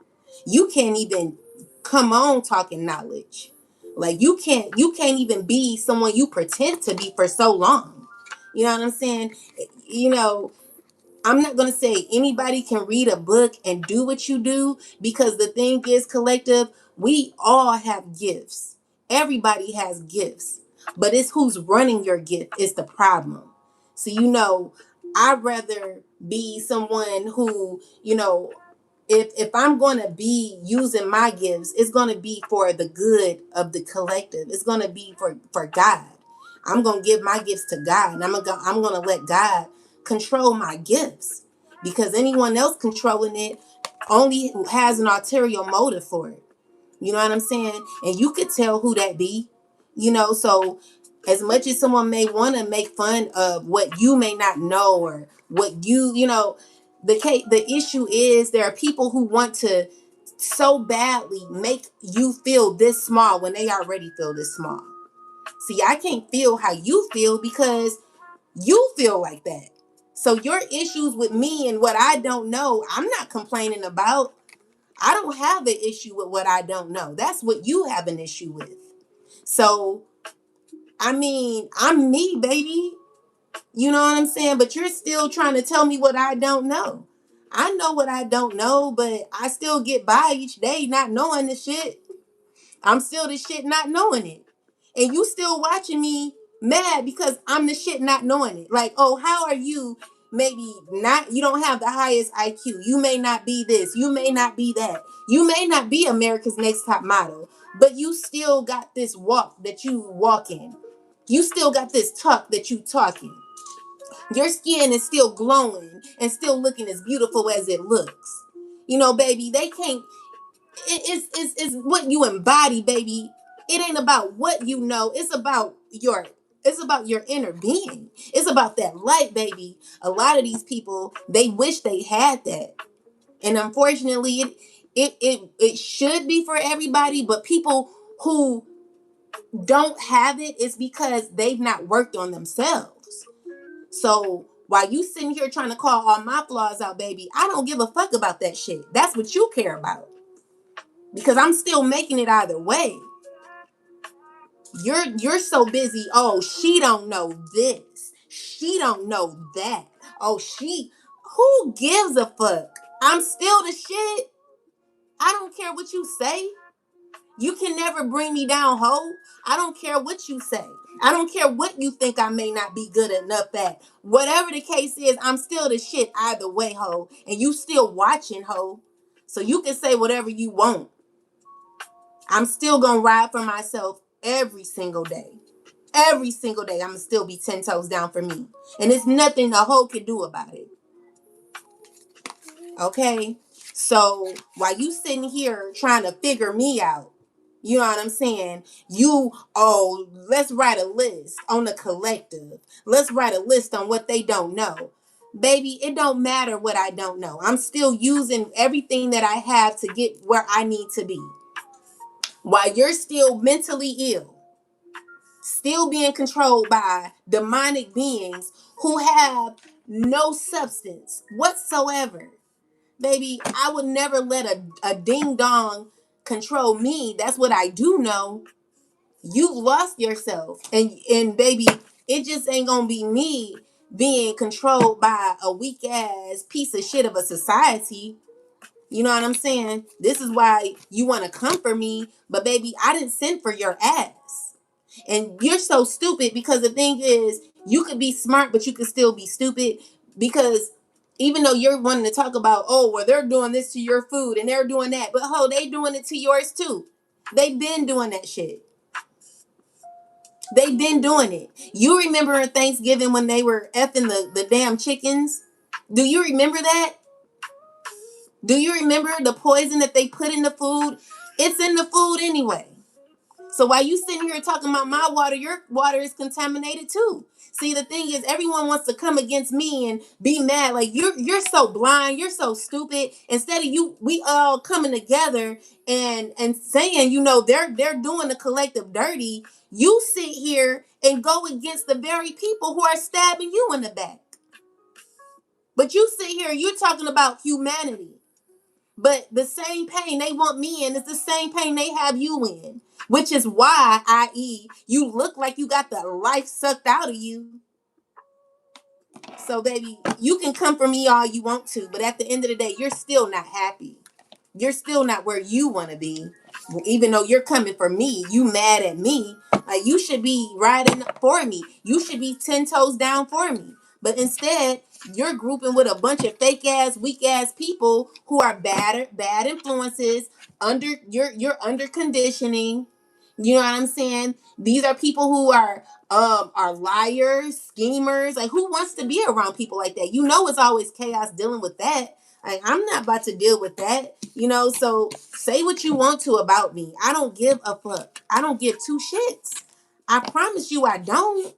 You can't even come on talking knowledge. Like you can't even be someone you pretend to be for so long. You know what I'm saying? You know, I'm not going to say anybody can read a book and do what you do because the thing is, collective, we all have gifts. Everybody has gifts, but it's who's running your gift is the problem. So, you know, I'd rather be someone who, you know, if I'm going to be using my gifts, it's going to be for the good of the collective. It's going to be for God. I'm going to give my gifts to God, and I'm going to let God control my gifts, because anyone else controlling it only has an ulterior motive for it. You know what I'm saying? And you could tell who that be. So as much as someone may want to make fun of what you may not know, or what the issue is, there are people who want to so badly make you feel this small when they already feel this small. See, I can't feel how you feel because you feel like that. So your issues with me and what I don't know, I'm not complaining about. I don't have an issue with what I don't know. That's what you have an issue with. So, I mean, I'm me, baby. You know what I'm saying? But you're still trying to tell me what I don't know. I know what I don't know, but I still get by each day not knowing the shit. I'm still the shit not knowing it. And you still watching me mad because I'm the shit not knowing it. Like, oh, how are you maybe not, you don't have the highest IQ. You may not be this. You may not be that. You may not be America's Next Top Model, but you still got this walk that you walking. You still got this talk that you talking. Your skin is still glowing and still looking as beautiful as it looks. Baby, they can't. It's what you embody, baby. It ain't about what you know. It's about your inner being. It's about that light, baby. A lot of these people, they wish they had that. And unfortunately, it should be for everybody, but people who don't have it is because they've not worked on themselves. So while you sitting here trying to call all my flaws out, baby, I don't give a fuck about that shit. That's what you care about. Because I'm still making it either way. You're so busy. Oh, she don't know this. She don't know that. Oh, who gives a fuck? I'm still the shit. I don't care what you say. You can never bring me down, ho. I don't care what you say. I don't care what you think I may not be good enough at. Whatever the case is, I'm still the shit either way, ho. And you still watching, ho. So you can say whatever you want. I'm still gonna ride for myself every single day. Every single day, I'm gonna still be 10 toes down for me. And there's nothing a hoe can do about it. Okay? So while you sitting here trying to figure me out, you know what I'm saying? Let's write a list on the collective. Let's write a list on what they don't know. Baby, it don't matter what I don't know. I'm still using everything that I have to get where I need to be. While you're still mentally ill, still being controlled by demonic beings who have no substance whatsoever. Baby, I would never let a ding dong control me. That's what I do know. You've lost yourself. And baby, it just ain't gonna be me being controlled by a weak ass piece of shit of a society. You know what I'm saying? This is why you want to come for me, but baby, I didn't send for your ass. And you're so stupid because the thing is, you could be smart, but you could still be stupid because even though you're wanting to talk about, oh, well, they're doing this to your food and they're doing that, but they doing it to yours too. They've been doing that shit. They've been doing it. You remember Thanksgiving when they were effing the damn chickens? Do you remember that? Do you remember the poison that they put in the food? It's in the food anyway. So while you sitting here talking about my water, your water is contaminated too. See, the thing is, everyone wants to come against me and be mad. Like you're so blind, you're so stupid. Instead of we all coming together and saying, they're doing the collective dirty. You sit here and go against the very people who are stabbing you in the back. But you sit here, you're talking about humanity. But the same pain they want me in is the same pain they have you in. Which is why, i.e., you look like you got the life sucked out of you. So, baby, you can come for me all you want to, but at the end of the day, you're still not happy. You're still not where you want to be. Even though you're coming for me, you mad at me. You should be riding for me. You should be 10 toes down for me. But instead, you're grouping with a bunch of fake ass, weak ass people who are bad influences. You're under conditioning. You know what I'm saying? These are people who are liars, schemers. Like, who wants to be around people like that? You know, it's always chaos dealing with that. Like, I'm not about to deal with that. You know, so say what you want to about me. I don't give a fuck. I don't give two shits. I promise you I don't.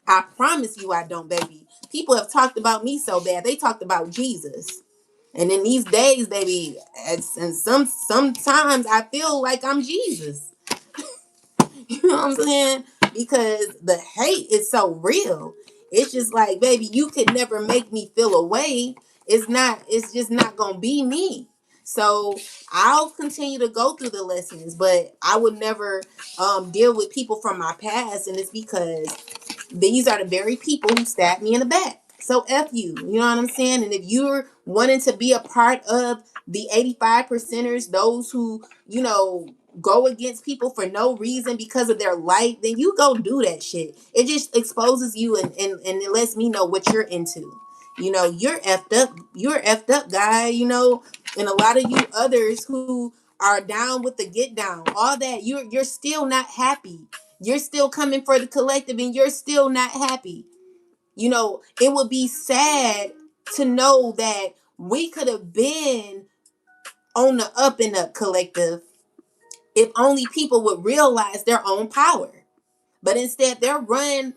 I promise you I don't, baby. People have talked about me so bad. They talked about Jesus. And in these days, baby, and sometimes I feel like I'm Jesus. You know what I'm saying? Because the hate is so real. It's just like, baby, you could never make me feel a way. It's just not gonna be me. So I'll continue to go through the lessons, but I would never deal with people from my past, and it's because these are the very people who stabbed me in the back. So F you. You know what I'm saying? And if you're wanting to be a part of the 85 percenters, those who, go against people for no reason because of their light, then you go do that shit. It just exposes you and it lets me know what you're into. You're effed up. You're effed up, guy, and a lot of you others who are down with the get down, all that, you're still not happy. You're still coming for the collective and you're still not happy. It would be sad to know that we could have been on the up and up collective if only people would realize their own power. But instead they're ran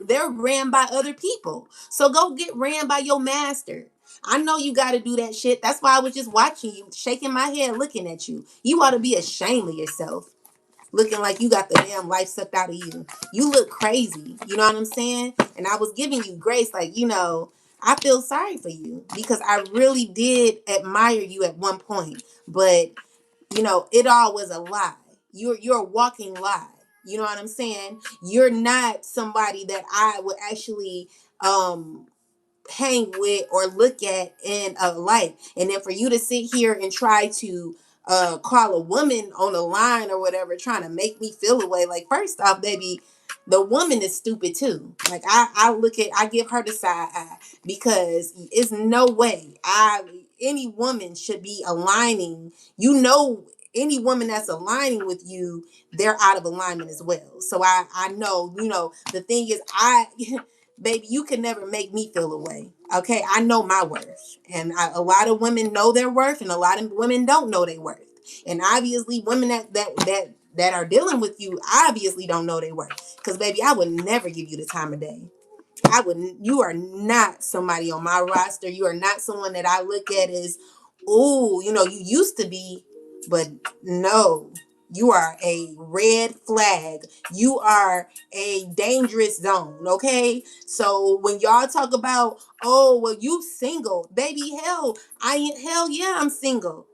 by other people. So go get ran by your master. I know you got to do that shit. That's why I was just watching you, shaking my head, looking at you. You ought to be ashamed of yourself. Looking like you got the damn life sucked out of you. You look crazy. You know what I'm saying? And I was giving you grace, like, I feel sorry for you because I really did admire you at one point. But, it all was a lie. You're a walking lie. You know what I'm saying? You're not somebody that I would actually hang with or look at in a light. And then for you to sit here and try to call a woman on the line or whatever, trying to make me feel away. Like, first off, baby, the woman is stupid too. Like, I give her the side eye because it's no way any woman should be aligning. Any woman that's aligning with you, they're out of alignment as well. So I know, the thing is, baby, you can never make me feel away. Okay, I know my worth, and a lot of women know their worth, and a lot of women don't know their worth. And obviously, women that are dealing with you obviously don't know their worth. Because, baby, I would never give you the time of day. I wouldn't. You are not somebody on my roster. You are not someone that I look at as, oh, you used to be, but no. You are a red flag. You are a dangerous zone, okay? So when y'all talk about, oh, well, you single, baby, hell yeah, I'm single.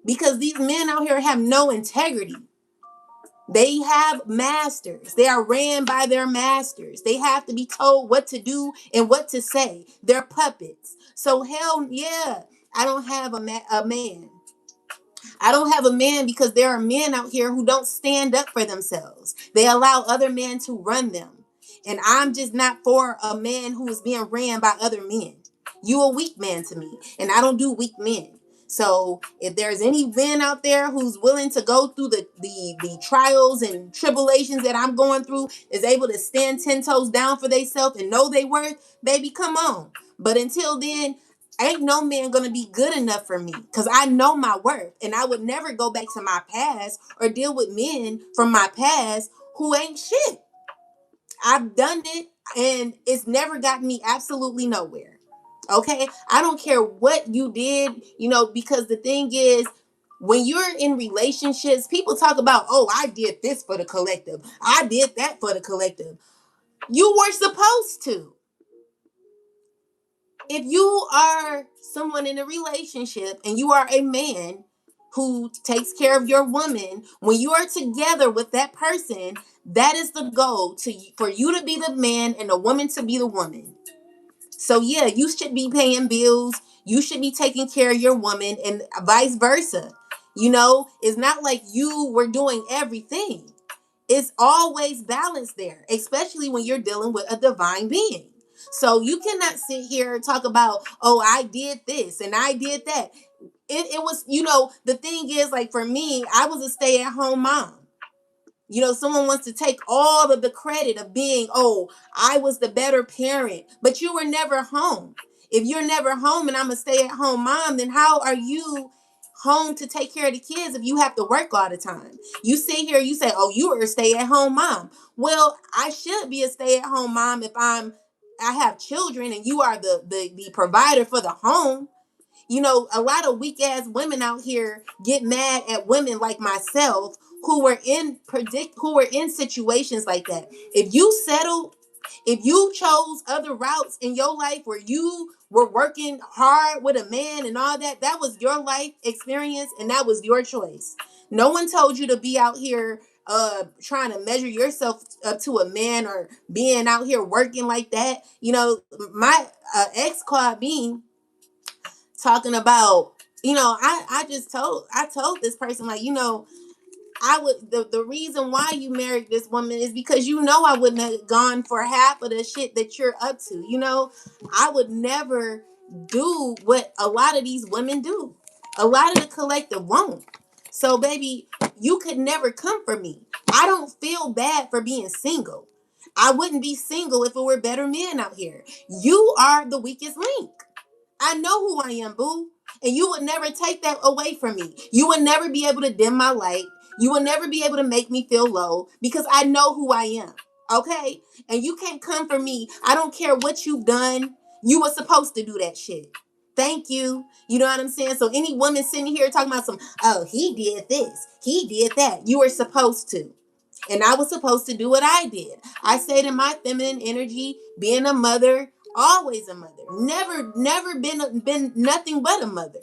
Because these men out here have no integrity. They have masters. They are ran by their masters. They have to be told what to do and what to say. They're puppets. So hell yeah, I don't have a man. I don't have a man because there are men out here who don't stand up for themselves. They allow other men to run them. And I'm just not for a man who is being ran by other men. You a weak man to me, and I don't do weak men. So if there's any man out there who's willing to go through the trials and tribulations that I'm going through, is able to stand 10 toes down for themselves and know they worth, baby, come on. But until then, ain't no man gonna be good enough for me because I know my worth, and I would never go back to my past or deal with men from my past who ain't shit. I've done it, and it's never gotten me absolutely nowhere. Okay, I don't care what you did, because the thing is, when you're in relationships, people talk about, oh, I did this for the collective, I did that for the collective. You were supposed to. If you are someone in a relationship and you are a man who takes care of your woman, when you are together with that person, that is the goal, for you to be the man and the woman to be the woman. So yeah, you should be paying bills. You should be taking care of your woman and vice versa. It's not like you were doing everything. It's always balanced there, especially when you're dealing with a divine being. So you cannot sit here and talk about, oh, I did this and I did that. It was, the thing is, like, for me, I was a stay-at-home mom. Someone wants to take all of the credit of being, oh, I was the better parent, but you were never home. If you're never home and I'm a stay-at-home mom, then how are you home to take care of the kids if you have to work all the time? You sit here, you say, oh, you are a stay-at-home mom. Well, I should be a stay-at-home mom if I have children and you are the provider for the home. A lot of weak ass women out here get mad at women like myself who were in situations like that. If you chose other routes in your life where you were working hard with a man and all that, that was your life experience and that was your choice. No one told you to be out here trying to measure yourself up to a man or being out here working like that. My ex called me talking about, I told this person, like, I would the reason why you married this woman is because I wouldn't have gone for half of the shit that you're up to. I would never do what a lot of these women do. A lot of the collective won't. So baby, you could never come for me. I don't feel bad for being single. I wouldn't be single if it were better men out here. You are the weakest link. I know who I am, boo. And you would never take that away from me. You would never be able to dim my light. You will never be able to make me feel low because I know who I am. Okay? And you can't come for me. I don't care what you've done. You were supposed to do that shit. Thank you. You know what I'm saying? So any woman sitting here talking about oh, he did this, he did that. You were supposed to. And I was supposed to do what I did. I stayed in my feminine energy, being a mother, always a mother. Never been nothing but a mother.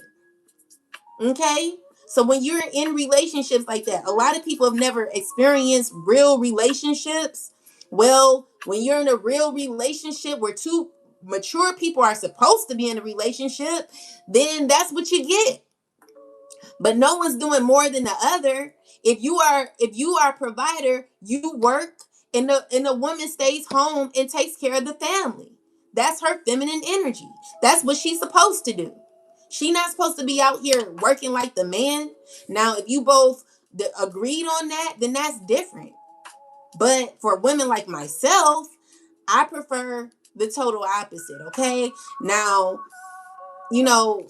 Okay? So when you're in relationships like that, a lot of people have never experienced real relationships. Well, when you're in a real relationship where two mature people are supposed to be in a relationship, then that's what you get. But no one's doing more than the other. If you are a provider, you work and the woman stays home and takes care of the family. That's her feminine energy. That's what she's supposed to do. She's not supposed to be out here working like the man. Now, if you both agreed on that, then that's different. But for women like myself, I prefer the total opposite, okay? Now, you know,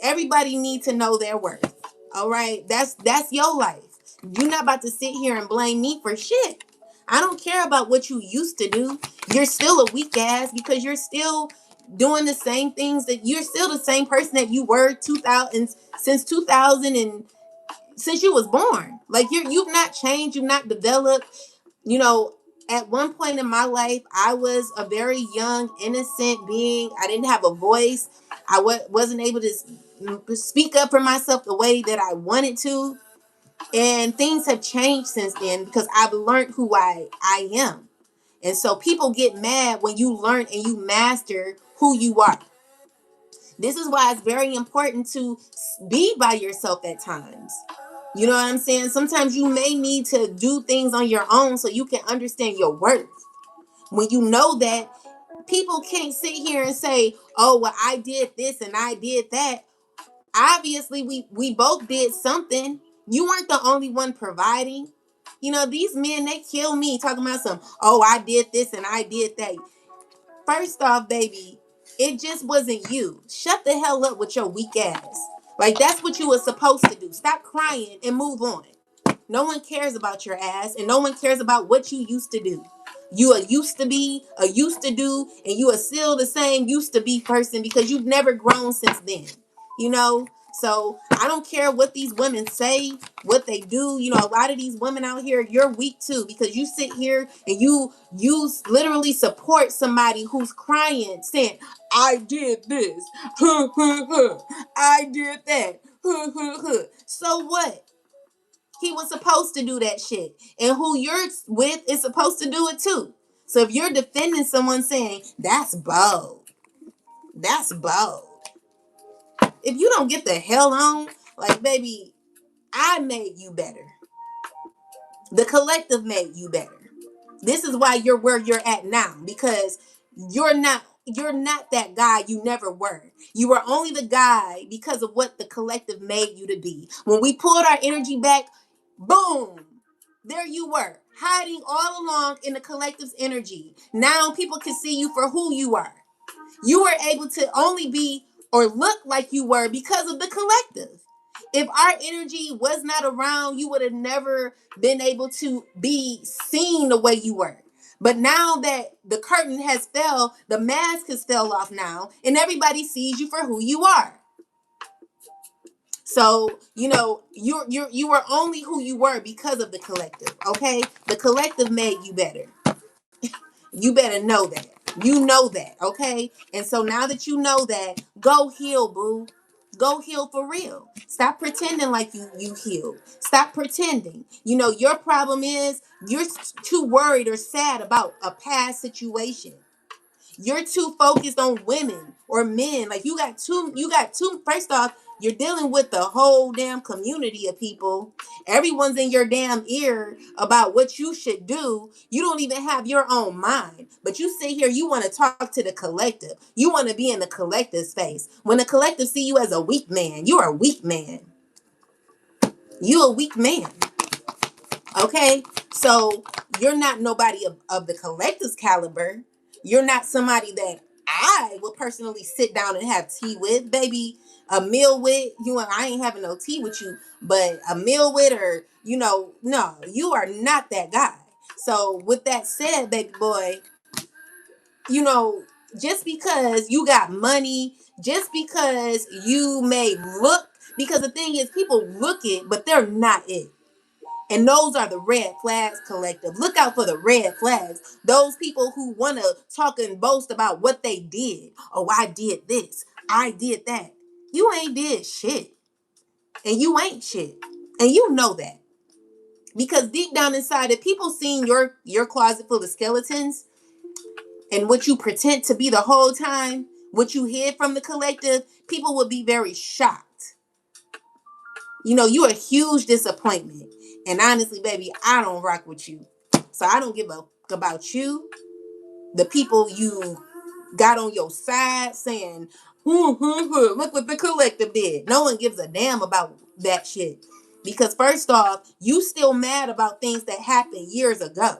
everybody needs to know their worth. All right, that's your life. You're not about to sit here and blame me for shit. I don't care about what you used to do. You're still a weak ass because you're still doing the same things that you're still the same person that you were 2000 since 2000 and since you was born. Like you've not changed, you've not developed. You know, at one point in my life, I was a very young, innocent being. I didn't have a voice. I wasn't able to speak up for myself the way that I wanted to. And things have changed since then because I've learned who I am. And so people get mad when you learn and you master who you are. This is why it's very important to be by yourself at times. You know what I'm saying? Sometimes you may need to do things on your own so you can understand your worth. When you know that, people can't sit here and say, oh, well, I did this and I did that. Obviously, we both did something. You weren't the only one providing. These men, they kill me talking about oh, I did this and I did that. First off, baby, it just wasn't you. Shut the hell up with your weak ass. Like, that's what you were supposed to do. Stop crying and move on. No one cares about your ass and no one cares about what you used to do. You are used to be, a used to do, and you are still the same used to be person because you've never grown since then. You know? So I don't care what these women say, what they do. A lot of these women out here, you're weak too because you sit here and you literally support somebody who's crying, saying, I did this, I did that, so what? He was supposed to do that shit. And who you're with is supposed to do it too. So if you're defending someone saying, that's bold, that's bold. If you don't get the hell on, like, baby, I made you better. The collective made you better. This is why you're where you're at now. Because You're not that guy. You never were. You were only the guy because of what the collective made you to be. When we pulled our energy back, boom, there you were, hiding all along in the collective's energy. Now people can see you for who you are. You were able to only be or look like you were because of the collective. If our energy was not around, you would have never been able to be seen the way you were. But now that the curtain has fell, the mask has fell off now, and everybody sees you for who you are. So, you were only who you were because of the collective, okay? The collective made you better. You better know that. You know that, okay? And so now that you know that, go heal, boo. Go heal for real. Stop pretending like you healed. Stop pretending. Your problem is you're too worried or sad about a past situation. You're too focused on women or men. Like you got two. First off, you're dealing with the whole damn community of people. Everyone's in your damn ear about what you should do. You don't even have your own mind. But you sit here, you want to talk to the collective. You want to be in the collective space. When the collective see you as a weak man, you are a weak man. You a weak man. Okay, so you're not nobody of the collective's caliber. You're not somebody that I will personally sit down and have tea with, baby. A meal with you, and I ain't having no tea with you, but a meal with, or no, you are not that guy. So with that said, baby boy, you know, just because you got money, just because you may look, because the thing is, people look it, but they're not it. And those are the red flags collective. Look out for the red flags. Those people who want to talk and boast about what they did. Oh, I did this. I did that. You ain't did shit. And you ain't shit. And you know that. Because deep down inside, if people seen your closet full of skeletons and what you pretend to be the whole time, what you hid from the collective, people would be very shocked. You're a huge disappointment. And honestly, baby, I don't rock with you. So I don't give a about you, the people you got on your side saying, look what the collective did. No one gives a damn about that shit. Because first off, you still mad about things that happened years ago.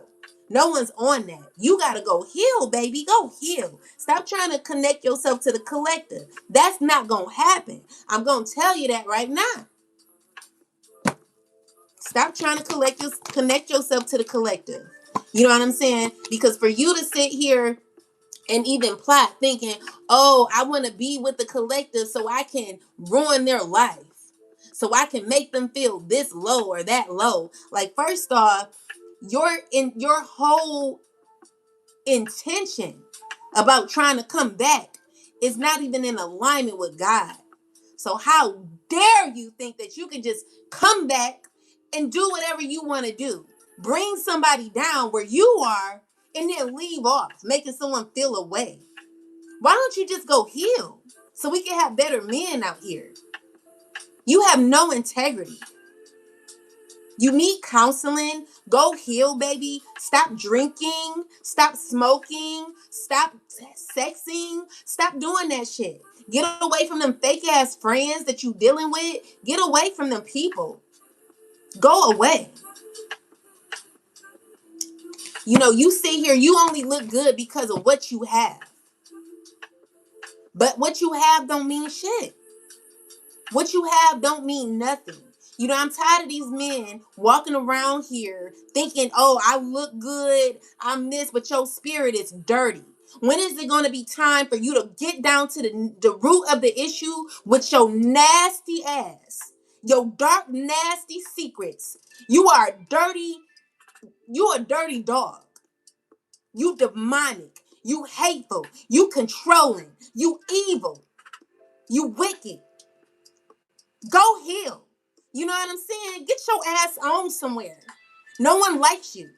No one's on that. You gotta go heal, baby. Go heal. Stop trying to connect yourself to the collective. That's not gonna happen. I'm gonna tell you that right now. Stop trying to connect yourself to the collective. You know what I'm saying? Because for you to sit here and even plot thinking, oh, I want to be with the collective so I can ruin their life. So I can make them feel this low or that low. Like, first off, your whole intention about trying to come back is not even in alignment with God. So how dare you think that you can just come back and do whatever you want to do? Bring somebody down where you are and then leave off, making someone feel away. Why don't you just go heal so we can have better men out here? You have no integrity. You need counseling. Go heal, baby. Stop drinking. Stop smoking. Stop sexing. Stop doing that shit. Get away from them fake ass friends that you dealing with. Get away from them people. Go away. You sit here, you only look good because of what you have. But what you have don't mean shit. What you have don't mean nothing. I'm tired of these men walking around here thinking, oh, I look good, I'm this, but your spirit is dirty. When is it going to be time for you to get down to the root of the issue with your nasty ass, your dark, nasty secrets? You are dirty. You a dirty dog. You demonic. You hateful. You controlling. You evil. You wicked. Go heal. You know what I'm saying? Get your ass on somewhere. No one likes you.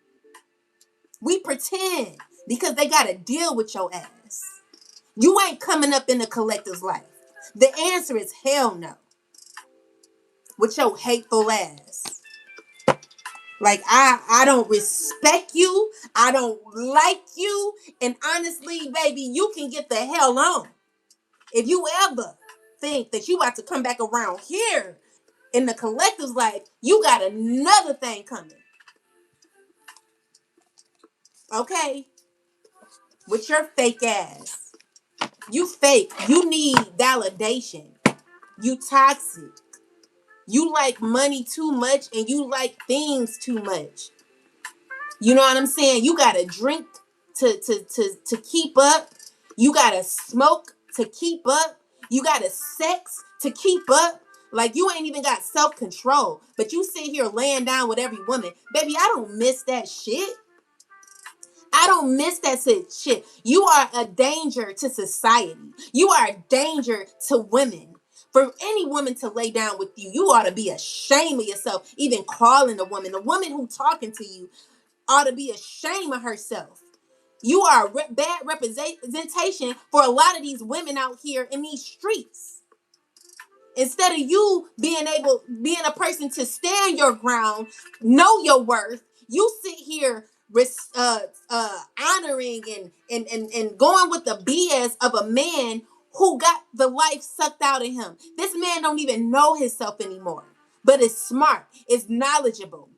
We pretend because they got to deal with your ass. You ain't coming up in the collective's life. The answer is hell no. With your hateful ass. Like I don't respect you. I don't like you. And honestly, baby, you can get the hell on. If you ever think that you about to come back around here in the collective's life, you got another thing coming. Okay? With your fake ass. You fake. You need validation. You toxic. You like money too much and you like things too much. You know what I'm saying? You gotta drink to keep up. You gotta smoke to keep up. You gotta sex to keep up. Like you ain't even got self-control. But you sit here laying down with every woman. Baby, I don't miss that shit. I don't miss that shit. You are a danger to society. You are a danger to women. For any woman to lay down with you, you ought to be ashamed of yourself. Even calling a woman who talking to you ought to be ashamed of herself. You are a bad representation for a lot of these women out here in these streets. Instead of you being a person to stand your ground, know your worth, you sit here honoring and going with the BS of a man who got the life sucked out of him. This man don't even know himself anymore, but is smart, is knowledgeable.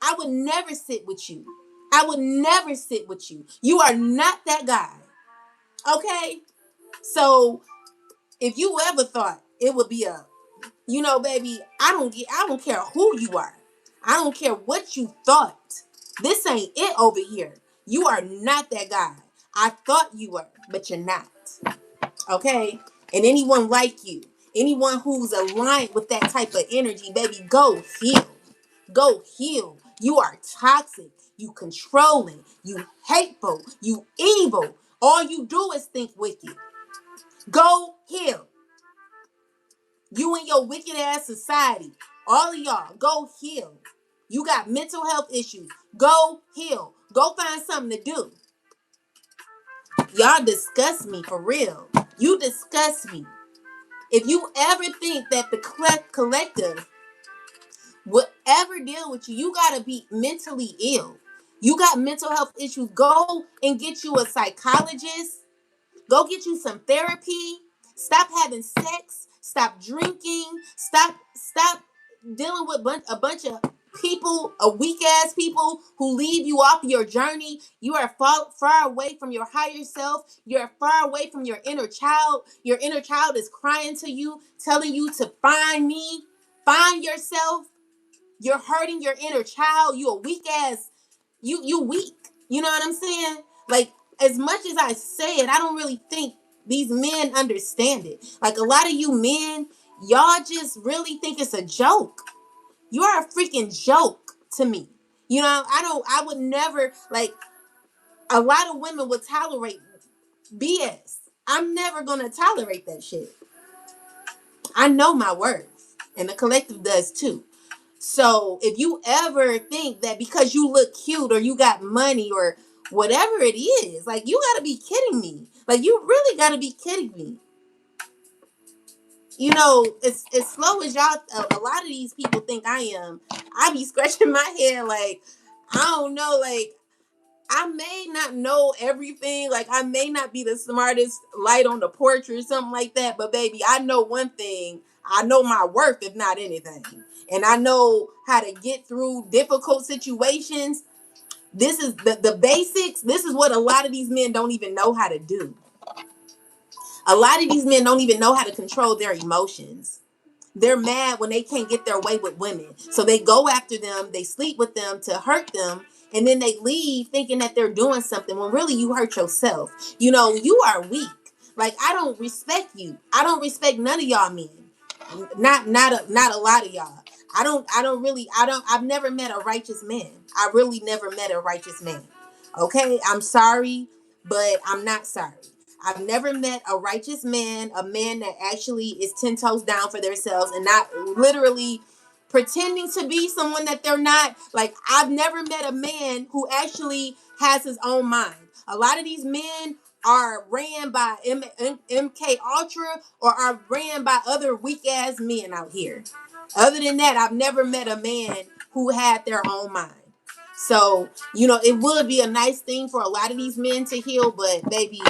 I would never sit with you. I would never sit with you. You are not that guy. Okay? So if you ever thought it would be baby, I don't care who you are. I don't care what you thought. This ain't it over here. You are not that guy. I thought you were, but you're not. Okay? And anyone like you, anyone who's aligned with that type of energy, baby, go heal. Go heal. You are toxic. You controlling. You hateful. You evil. All you do is think wicked. Go heal. You and your wicked ass society. All of y'all, go heal. You got mental health issues. Go heal. Go find something to do. Y'all disgust me for real. You disgust me. If you ever think that the collective would ever deal with you, you gotta be mentally ill. You got mental health issues. Go and get you a psychologist. Go get you some therapy. Stop having sex. Stop drinking. Stop dealing with a bunch of people, a weak ass people who leave you off your journey. You are far away from your higher self. You're far away from your inner child. Your inner child is crying to you, telling you to find me, find yourself. You're hurting your inner child. You a weak ass. You weak. You know what I'm saying? Like, as much as I say it, I don't really think these men understand it. Like, a lot of you men, y'all just really think it's a joke. You are a freaking joke to me. You know, I would never, like, a lot of women would tolerate BS. I'm never gonna tolerate that shit. I know my worth, and the collective does too. So if you ever think that because you look cute or you got money or whatever it is, like, you gotta be kidding me. Like, you really gotta be kidding me. You know, as slow as y'all, a lot of these people think I am. I be scratching my head like, I don't know, like, I may not know everything. Like, I may not be the smartest light on the porch or something like that. But baby, I know one thing. I know my worth, if not anything. And I know how to get through difficult situations. This is the basics. This is what a lot of these men don't even know how to do. A lot of these men don't even know how to control their emotions. They're mad when they can't get their way with women. So they go after them, they sleep with them to hurt them, and then they leave thinking that they're doing something when really you hurt yourself. You know, you are weak. Like, I don't respect you. I don't respect none of y'all men. Not a lot of y'all. I've never met a righteous man. I really never met a righteous man. Okay? I'm sorry, but I'm not sorry. I've never met a righteous man, a man that actually is 10 toes down for themselves and not literally pretending to be someone that they're not. Like, I've never met a man who actually has his own mind. A lot of these men are ran by MK Ultra or are ran by other weak ass men out here. Other than that, I've never met a man who had their own mind. So, you know, it would be a nice thing for a lot of these men to heal, but baby,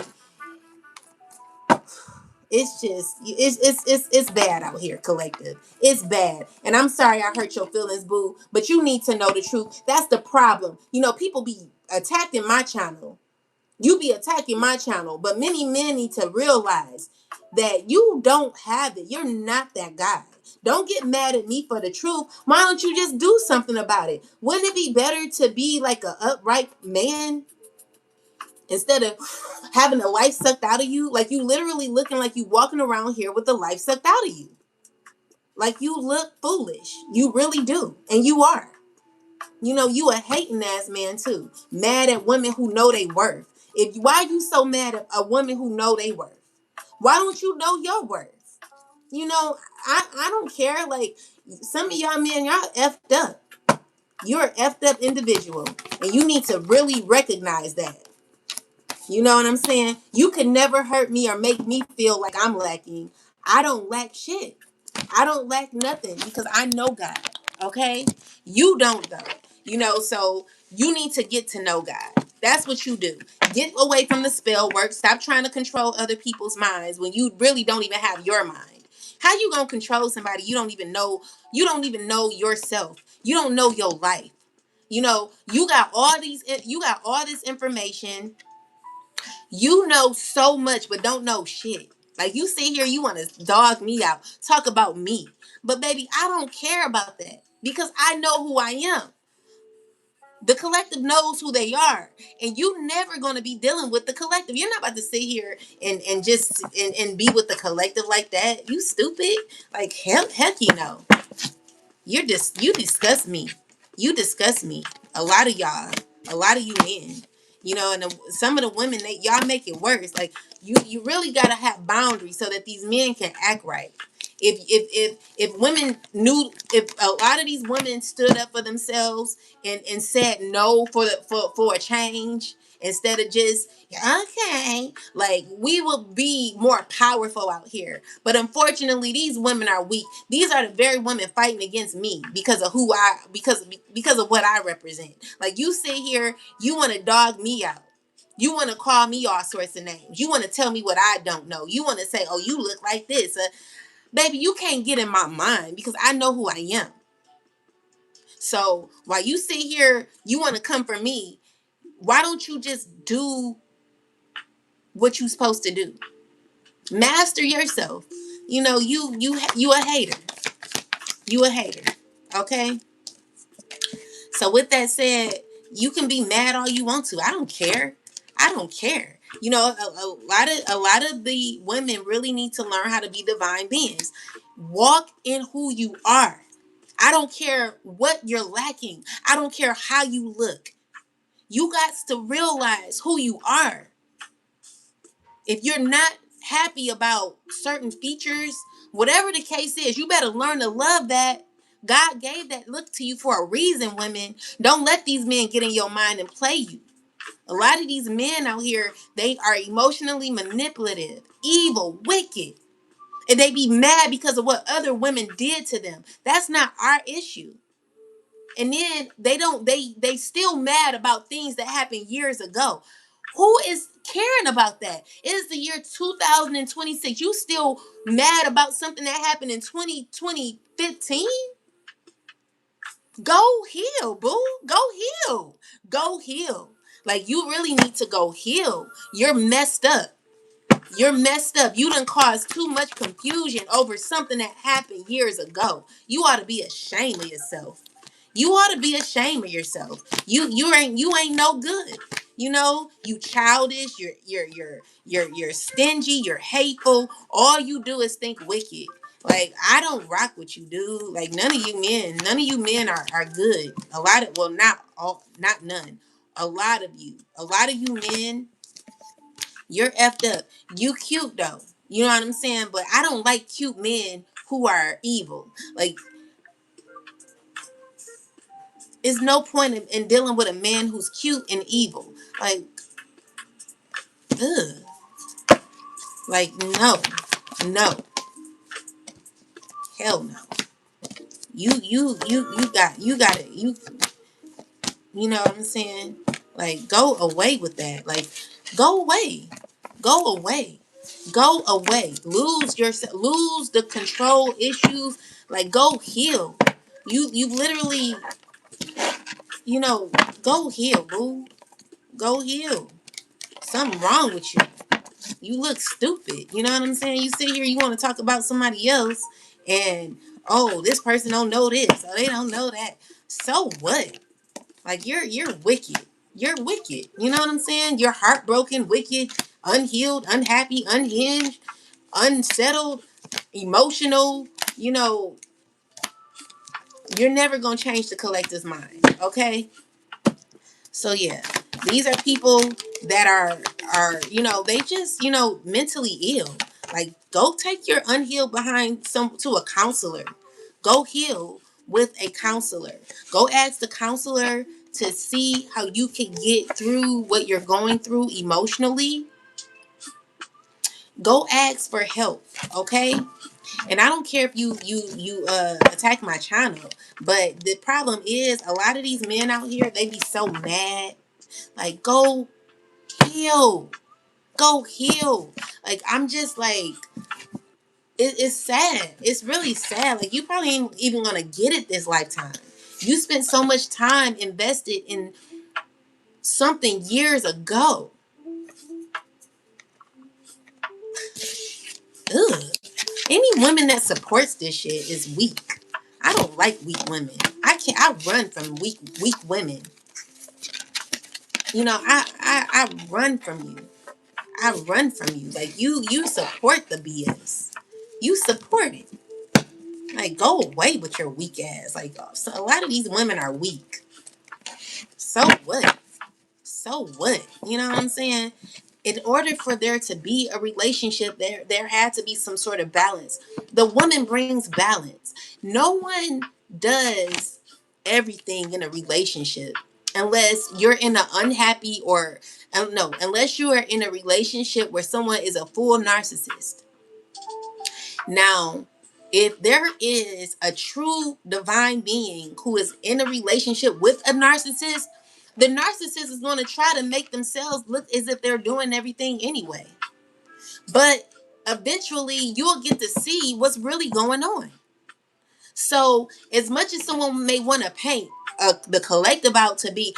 it's just it's bad out here, collective. It's bad. And I'm sorry I hurt your feelings, boo, but you need to know the truth. That's the problem. You know, people be attacking my channel. You be attacking my channel, but many men need to realize that you don't have it. You're not that guy. Don't get mad at me for the truth. Why don't you just do something about it? Wouldn't it be better to be like an upright man instead of having the life sucked out of you? Like, you literally looking like you walking around here with the life sucked out of you. Like, you look foolish. You really do. And you are. You know, you a hating ass man too. Mad at women who know they worth. Why are you so mad at a woman who know they worth? Why don't you know your worth? You know, I don't care. Like, some of y'all men, y'all effed up. You're an effed up individual. And you need to really recognize that. You know what I'm saying? You can never hurt me or make me feel like I'm lacking. I don't lack shit. I don't lack nothing because I know God. Okay? You don't though. You know, so you need to get to know God. That's what you do. Get away from the spell work. Stop trying to control other people's minds when you really don't even have your mind. How you gonna control somebody you don't even know? You don't even know yourself. You don't know your life. You know, you got all this information. You know so much, but don't know shit. Like, you sit here, you want to dog me out, talk about me. But baby, I don't care about that because I know who I am. The collective knows who they are, and you never going to be dealing with the collective. You're not about to sit here and just and be with the collective like that. You stupid. Like, heck, you know. You disgust me. You disgust me. A lot of y'all, a lot of you men, you know, and some of the women, y'all make it worse. Like, you really gotta have boundaries so that these men can act right. If women knew, if a lot of these women stood up for themselves and said no for a change instead of just okay, like, we will be more powerful out here. But unfortunately, these women are weak. These are the very women fighting against me because of because of what I represent. Like, you sit here, you want to dog me out. You want to call me all sorts of names. You want to tell me what I don't know. You want to say, oh, you look like this. Baby, you can't get in my mind because I know who I am. So while you sit here, you want to come for me. Why don't you just do what you're supposed to do? Master yourself. You know, you a hater. You a hater. Okay? So with that said, you can be mad all you want to. I don't care. I don't care. You know, a lot of the women really need to learn how to be divine beings. Walk in who you are. I don't care what you're lacking. I don't care how you look. You got to realize who you are. If you're not happy about certain features, whatever the case is, you better learn to love that. God gave that look to you for a reason, women. Don't let these men get in your mind and play you. A lot of these men out here, they are emotionally manipulative, evil, wicked. And they be mad because of what other women did to them. That's not our issue. And then they still mad about things that happened years ago. Who is caring about that? It is the year 2026. You still mad about something that happened in 2015? Go heal, boo. Go heal. Go heal. Like, you really need to go heal. You're messed up. You're messed up. You done caused too much confusion over something that happened years ago. You ought to be ashamed of yourself. You ought to be ashamed of yourself. You ain't no good. You know, you childish, you're stingy, you're hateful. All you do is think wicked. Like, I don't rock with you, dude. Like, none of you men are good. A lot of, well, not all, not none. A lot of you. A lot of you men, you're effed up. You cute though. You know what I'm saying? But I don't like cute men who are evil. Like, there's no point in dealing with a man who's cute and evil. Like, ugh. Like, no. No. Hell no. You got it. You know what I'm saying? Like, go away with that. Like, go away. Go away. Go away. Lose yourself. Lose the control issues. Like, go heal. You literally, you know, go heal, boo. Go heal. Something wrong with you. You look stupid. You know what I'm saying? You sit here, you want to talk about somebody else, and oh, this person don't know this, or they don't know that. So what? Like, you're wicked. You're wicked. You know what I'm saying? You're heartbroken, wicked, unhealed, unhappy, unhinged, unsettled, emotional. You know, you're never gonna change the collective's mind. Okay? So yeah, these are people that are they just mentally ill. Like, go take your unhealed behind some to a counselor. Go heal with a counselor. Go ask the counselor to see how you can get through what you're going through emotionally. Go ask for help, okay? And I don't care if you attack my channel, but the problem is a lot of these men out here, they be so mad. Like, go heal. Go heal. Like, I'm just like, it's sad. It's really sad. Like, you probably ain't even gonna get it this lifetime. You spent so much time invested in something years ago. Ugh. Any woman that supports this shit is weak. I don't like weak women. I run from weak women. I run from you. I run from you. Like, you support the BS. You support it. Like, go away with your weak ass. Like, so a lot of these women are weak. So what? So what? You know what I'm saying? In order for there to be a relationship, there had to be some sort of balance. The woman brings balance. No one does everything in a relationship unless you're in an unhappy or no, unless you are in a relationship where someone is a full narcissist. Now, if there is a true divine being who is in a relationship with a narcissist, the narcissist is going to try to make themselves look as if they're doing everything anyway. But eventually, you'll get to see what's really going on. So, as much as someone may want to paint the collective out to be,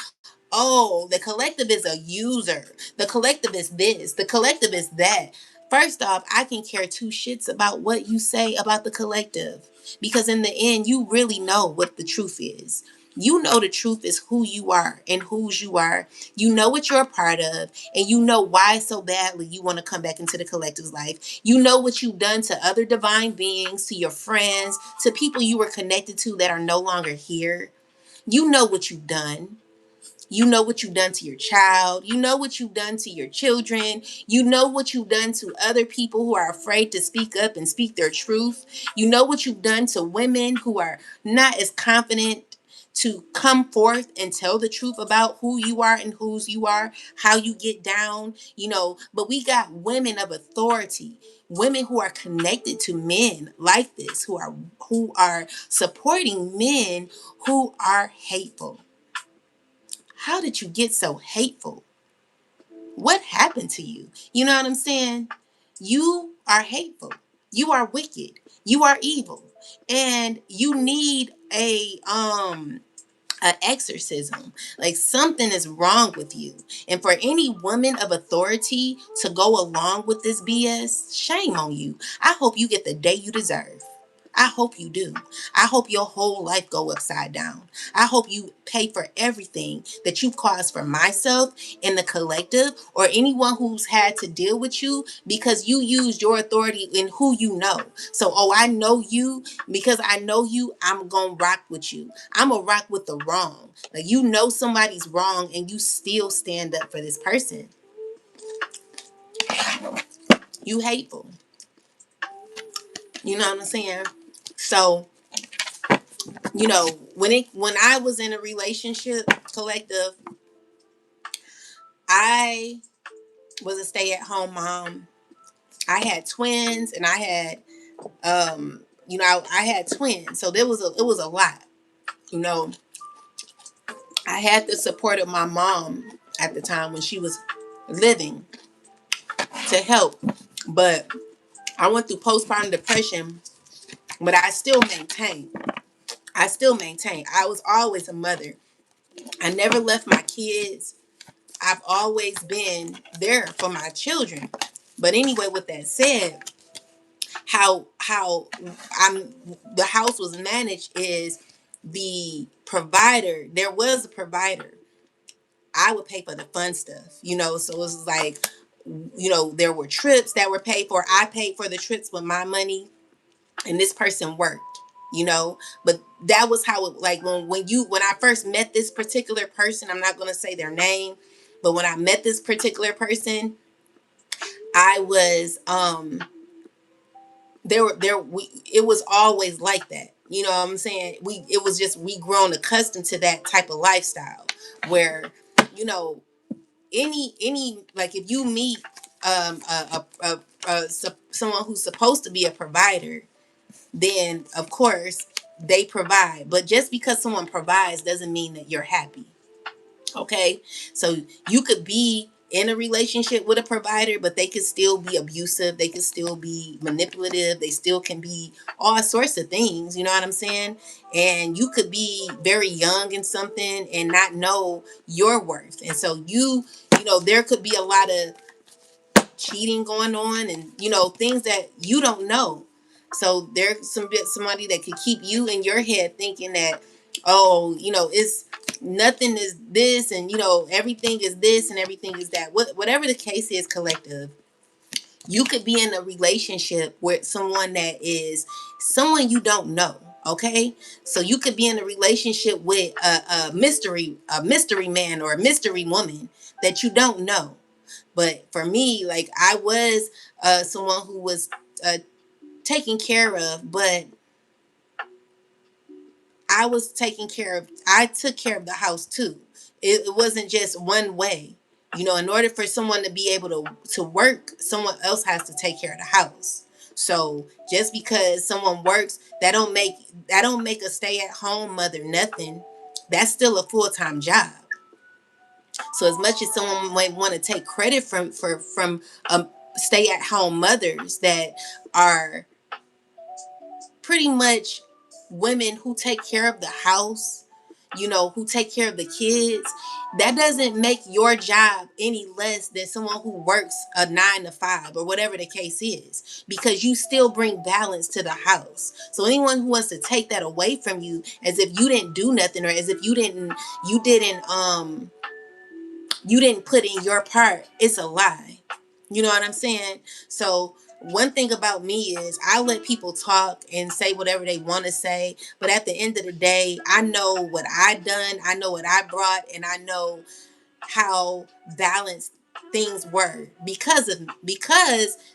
oh, the collective is a user. The collective is this. The collective is that. First off, I can care two shits about what you say about the collective. Because in the end, you really know what the truth is. You know the truth is who you are and whose you are. You know what you're a part of, and you know why so badly you want to come back into the collective's life. You know what you've done to other divine beings, to your friends, to people you were connected to that are no longer here. You know what you've done. You know what you've done to your child. You know what you've done to your children. You know what you've done to other people who are afraid to speak up and speak their truth. You know what you've done to women who are not as confident to come forth and tell the truth about who you are and whose you are, how you get down, but we got women of authority, women who are connected to men like this, who are supporting men who are hateful. How did you get so hateful? What happened to you? You know what I'm saying? You are hateful. You are wicked. You are evil. And you need an exorcism. Like, something is wrong with you. And for any woman of authority to go along with this BS, shame on you. I hope you get the day you deserve. I hope you do. I hope your whole life go upside down. I hope you pay for everything that you've caused for myself in the collective or anyone who's had to deal with you because you used your authority in who you know. So, oh, I know you. Because I know you, I'm going to rock with you. I'm going to rock with the wrong. Like, you know somebody's wrong and you still stand up for this person. You hateful. You know what I'm saying? So, when I was in a relationship collective, I was a stay-at-home mom. I had twins and I had you know, I had twins, so it was a lot. You know, I had the support of my mom at the time when she was living to help, but I went through postpartum depression, but I still maintained. I was always a mother. I never left my kids. I've always been there for my children. But anyway, with that said, how I'm the house was managed is the provider. There was a provider. I would pay for the fun stuff, you know. So it was like, you know, there were trips that were paid for. I paid for the trips with my money, and this person worked, you know. But that was how it, like, when I first met this particular person, I'm not going to say their name, but when I met this particular person, I was there we it was always like that, you know what I'm saying. It was just we grown accustomed to that type of lifestyle where, you know, any like if you meet someone who's supposed to be a provider, then of course they provide. But just because someone provides doesn't mean that you're happy. Okay. So you could be in a relationship with a provider, but they could still be abusive. They could still be manipulative. They still can be all sorts of things. You know what I'm saying? And you could be very young in something and not know your worth. And so you know, there could be a lot of cheating going on and, you know, things that you don't know. So there's somebody that could keep you in your head thinking that, oh, you know, it's nothing is this, and you know, everything is this and everything is that. Whatever the case is, collective, you could be in a relationship with someone that is someone you don't know. Okay, so you could be in a relationship with a mystery man or a mystery woman that you don't know. But for me, like, I was someone who was taken care of, but I took care of the house too. It wasn't just one way. You know, in order for someone to be able to work, someone else has to take care of the house. So just because someone works, that don't make a stay at home mother nothing. That's still a full-time job. So as much as someone might want to take credit from stay at home mothers that are pretty much women who take care of the house, you know, who take care of the kids, that doesn't make your job any less than someone who works a 9 to 5 or whatever the case is, because you still bring balance to the house. So anyone who wants to take that away from you as if you didn't do nothing, or as if you didn't put in your part, it's a lie. You know what I'm saying? So one thing about me is I let people talk and say whatever they want to say, but at the end of the day, I know what I done, I know what I brought, and I know how balanced things were because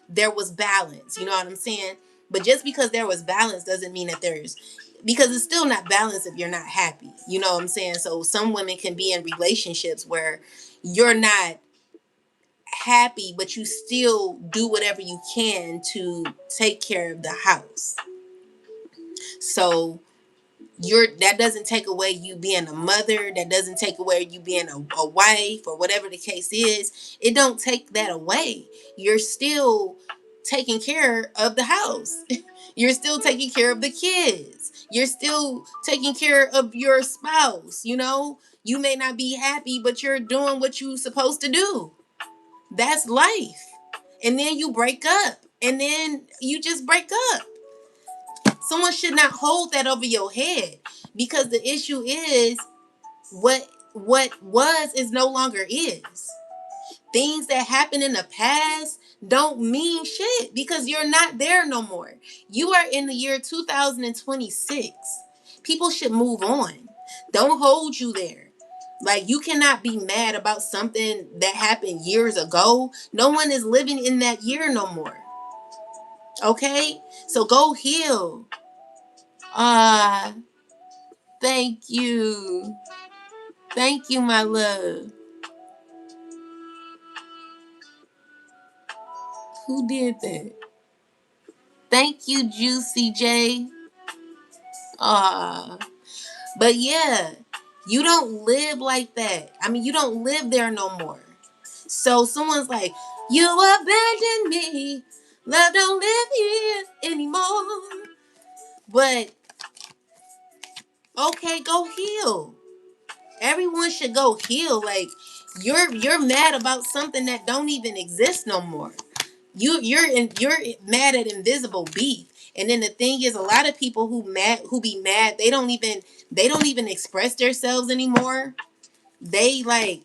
there was balance. You know what I'm saying? But just because there was balance doesn't mean that there's, because it's still not balanced if you're not happy. You know what I'm saying? So some women can be in relationships where you're not happy, but you still do whatever you can to take care of the house. So that doesn't take away you being a mother, that doesn't take away you being a wife, or whatever the case is. It don't take that away. You're still taking care of the house. You're still taking care of the kids. You're still taking care of your spouse. You know, you may not be happy, but you're doing what you're supposed to do. That's life. And then you break up, and then you just break up. Someone should not hold that over your head, because the issue is what was is no longer is. Things that happened in the past don't mean shit because you're not there no more. You are in the year 2026. People should move on. Don't hold you there. Like, you cannot be mad about something that happened years ago. No one is living in that year no more. Okay? So go heal. Ah, thank you. Thank you, my love. Who did that? Thank you, Juicy J. Uh, but yeah, you don't live like that. I mean, you don't live there no more. So someone's like, you abandoned me. Love don't live here anymore. But okay, go heal. Everyone should go heal. Like you're mad about something that don't even exist no more. You're mad at invisible beef. And then the thing is, a lot of people who be mad, they don't even express themselves anymore. They like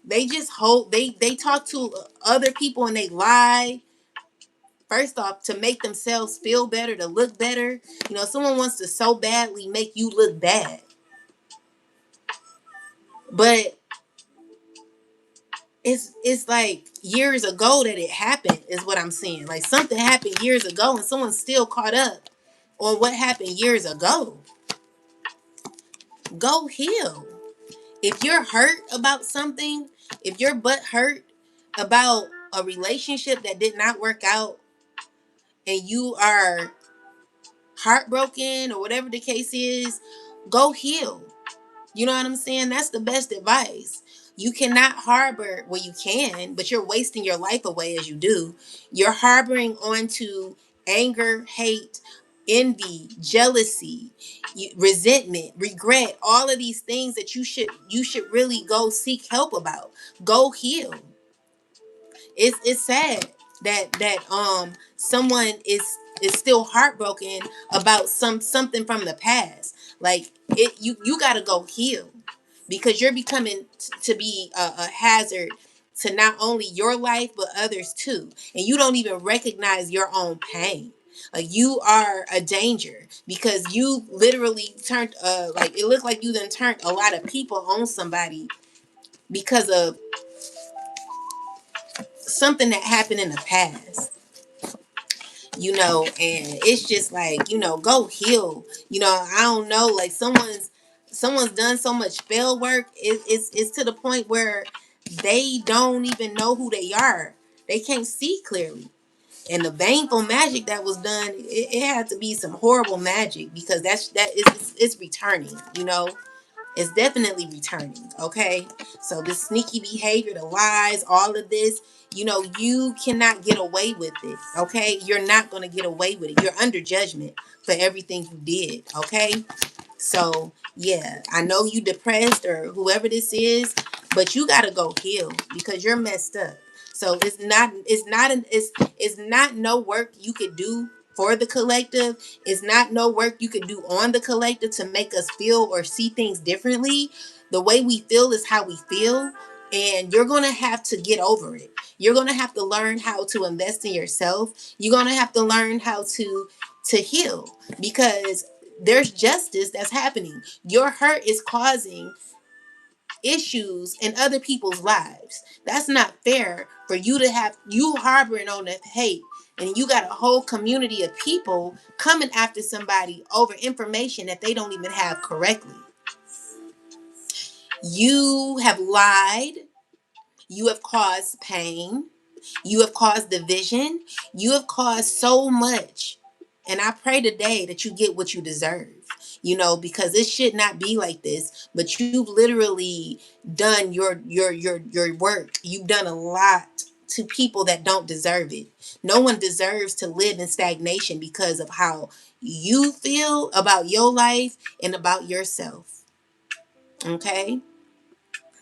they just hope they talk to other people and they lie. First off, to make themselves feel better, to look better. Someone wants to so badly make you look bad. But it's like years ago that it happened is what I'm saying. Like something happened years ago and someone's still caught up on what happened years ago. Go heal. If you're hurt about something, if your butt hurt about a relationship that did not work out and you are heartbroken or whatever the case is, go heal. You know what I'm saying? That's the best advice. You cannot harbor, well, you can, but you're wasting your life away as you do. You're harboring onto anger, hate, envy, jealousy, resentment, regret, all of these things that you should really go seek help about. Go heal. It's sad that someone is still heartbroken about something from the past. Like you got to go heal because you're becoming to be a hazard to not only your life but others too, and you don't even recognize your own pain. Like you are a danger because you literally turned like it looked like you then turned a lot of people on somebody because of something that happened in the past. And it's just like, go heal. I don't know, like someone's done so much fail work. It's to the point where they don't even know who they are. They can't see clearly. And the baneful magic that was done, it had to be some horrible magic because it's returning. It's definitely returning. Okay. So this sneaky behavior, the lies, all of this, you cannot get away with it. Okay. You're not going to get away with it. You're under judgment for everything you did. Okay. So yeah, I know you depressed or whoever this is, but you gotta go heal because you're messed up. So it's not no work you could do for the collective. It's not no work you could do on the collective to make us feel or see things differently. The way we feel is how we feel. And you're gonna have to get over it. You're gonna have to learn how to invest in yourself. You're gonna have to learn how to heal because there's justice that's happening. Your hurt is causing issues in other people's lives. That's not fair for you to have you harboring on that hate and you got a whole community of people coming after somebody over information that they don't even have correctly. You have lied. You have caused pain. You have caused division. You have caused so much. And I pray today that you get what you deserve, because it should not be like this. But you've literally done your work. You've done a lot to people that don't deserve it. No one deserves to live in stagnation because of how you feel about your life and about yourself. Okay?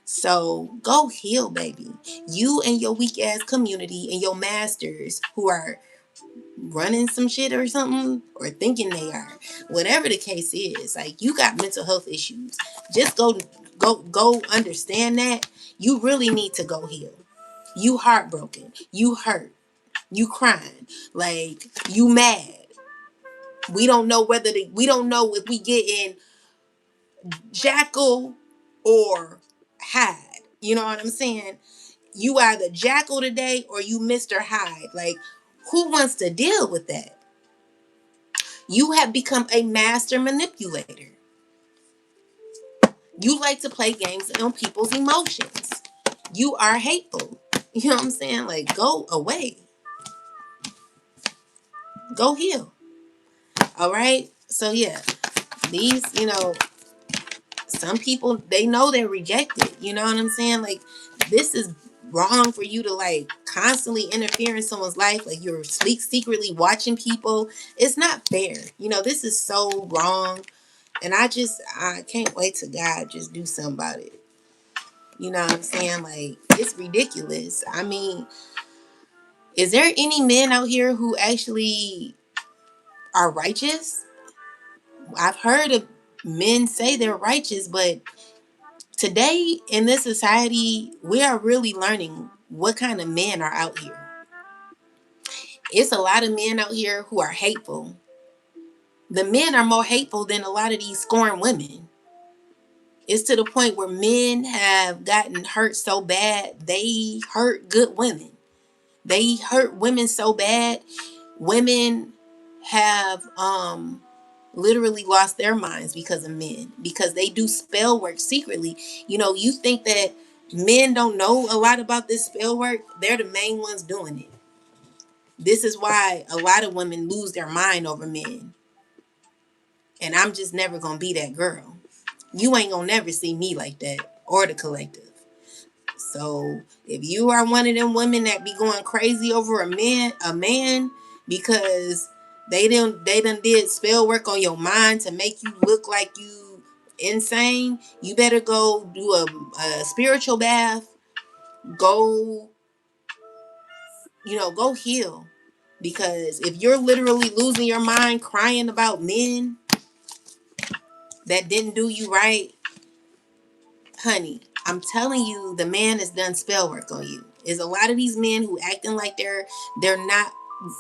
So go heal, baby. You and your weak ass community and your masters who are running some shit or something or thinking they are. Whatever the case is, like you got mental health issues. Just go understand that. You really need to go heal. You heartbroken. You hurt. You crying. Like you mad. We don't know if we get in Jackal or Hyde. You know what I'm saying? You either Jackal today or you Mr. Hyde. Like, who wants to deal with that? You have become a master manipulator. You like to play games on people's emotions. You are hateful. You know what I'm saying? Like, go away. Go heal. All right. So yeah, these, some people, they know they're rejected. You know what I'm saying? Like, this is wrong for you to like constantly interfere in someone's life. Like, you're secretly watching people. It's not fair. This is so wrong. And I can't wait to God just do something about it. You know what I'm saying? Like, it's ridiculous. I mean, is there any men out here who actually are righteous? I've heard of men say they're righteous, but today in this society, we are really learning what kind of men are out here. It's a lot of men out here who are hateful. The men are more hateful than a lot of these scorned women. It's to the point where men have gotten hurt so bad, they hurt good women. They hurt women so bad, women have literally lost their minds because of men, because they do spell work secretly. You think that men don't know a lot about this spell work? They're the main ones doing it. This is why a lot of women lose their mind over men. And I'm just never gonna be that girl. You ain't gonna never see me like that, or the collective. So if you are one of them women that be going crazy over a man because they done did spell work on your mind to make you look like you insane, you better go do a spiritual bath. Go, go heal. Because if you're literally losing your mind crying about men that didn't do you right, honey, I'm telling you, the man has done spell work on you. There's a lot of these men who acting like they're not,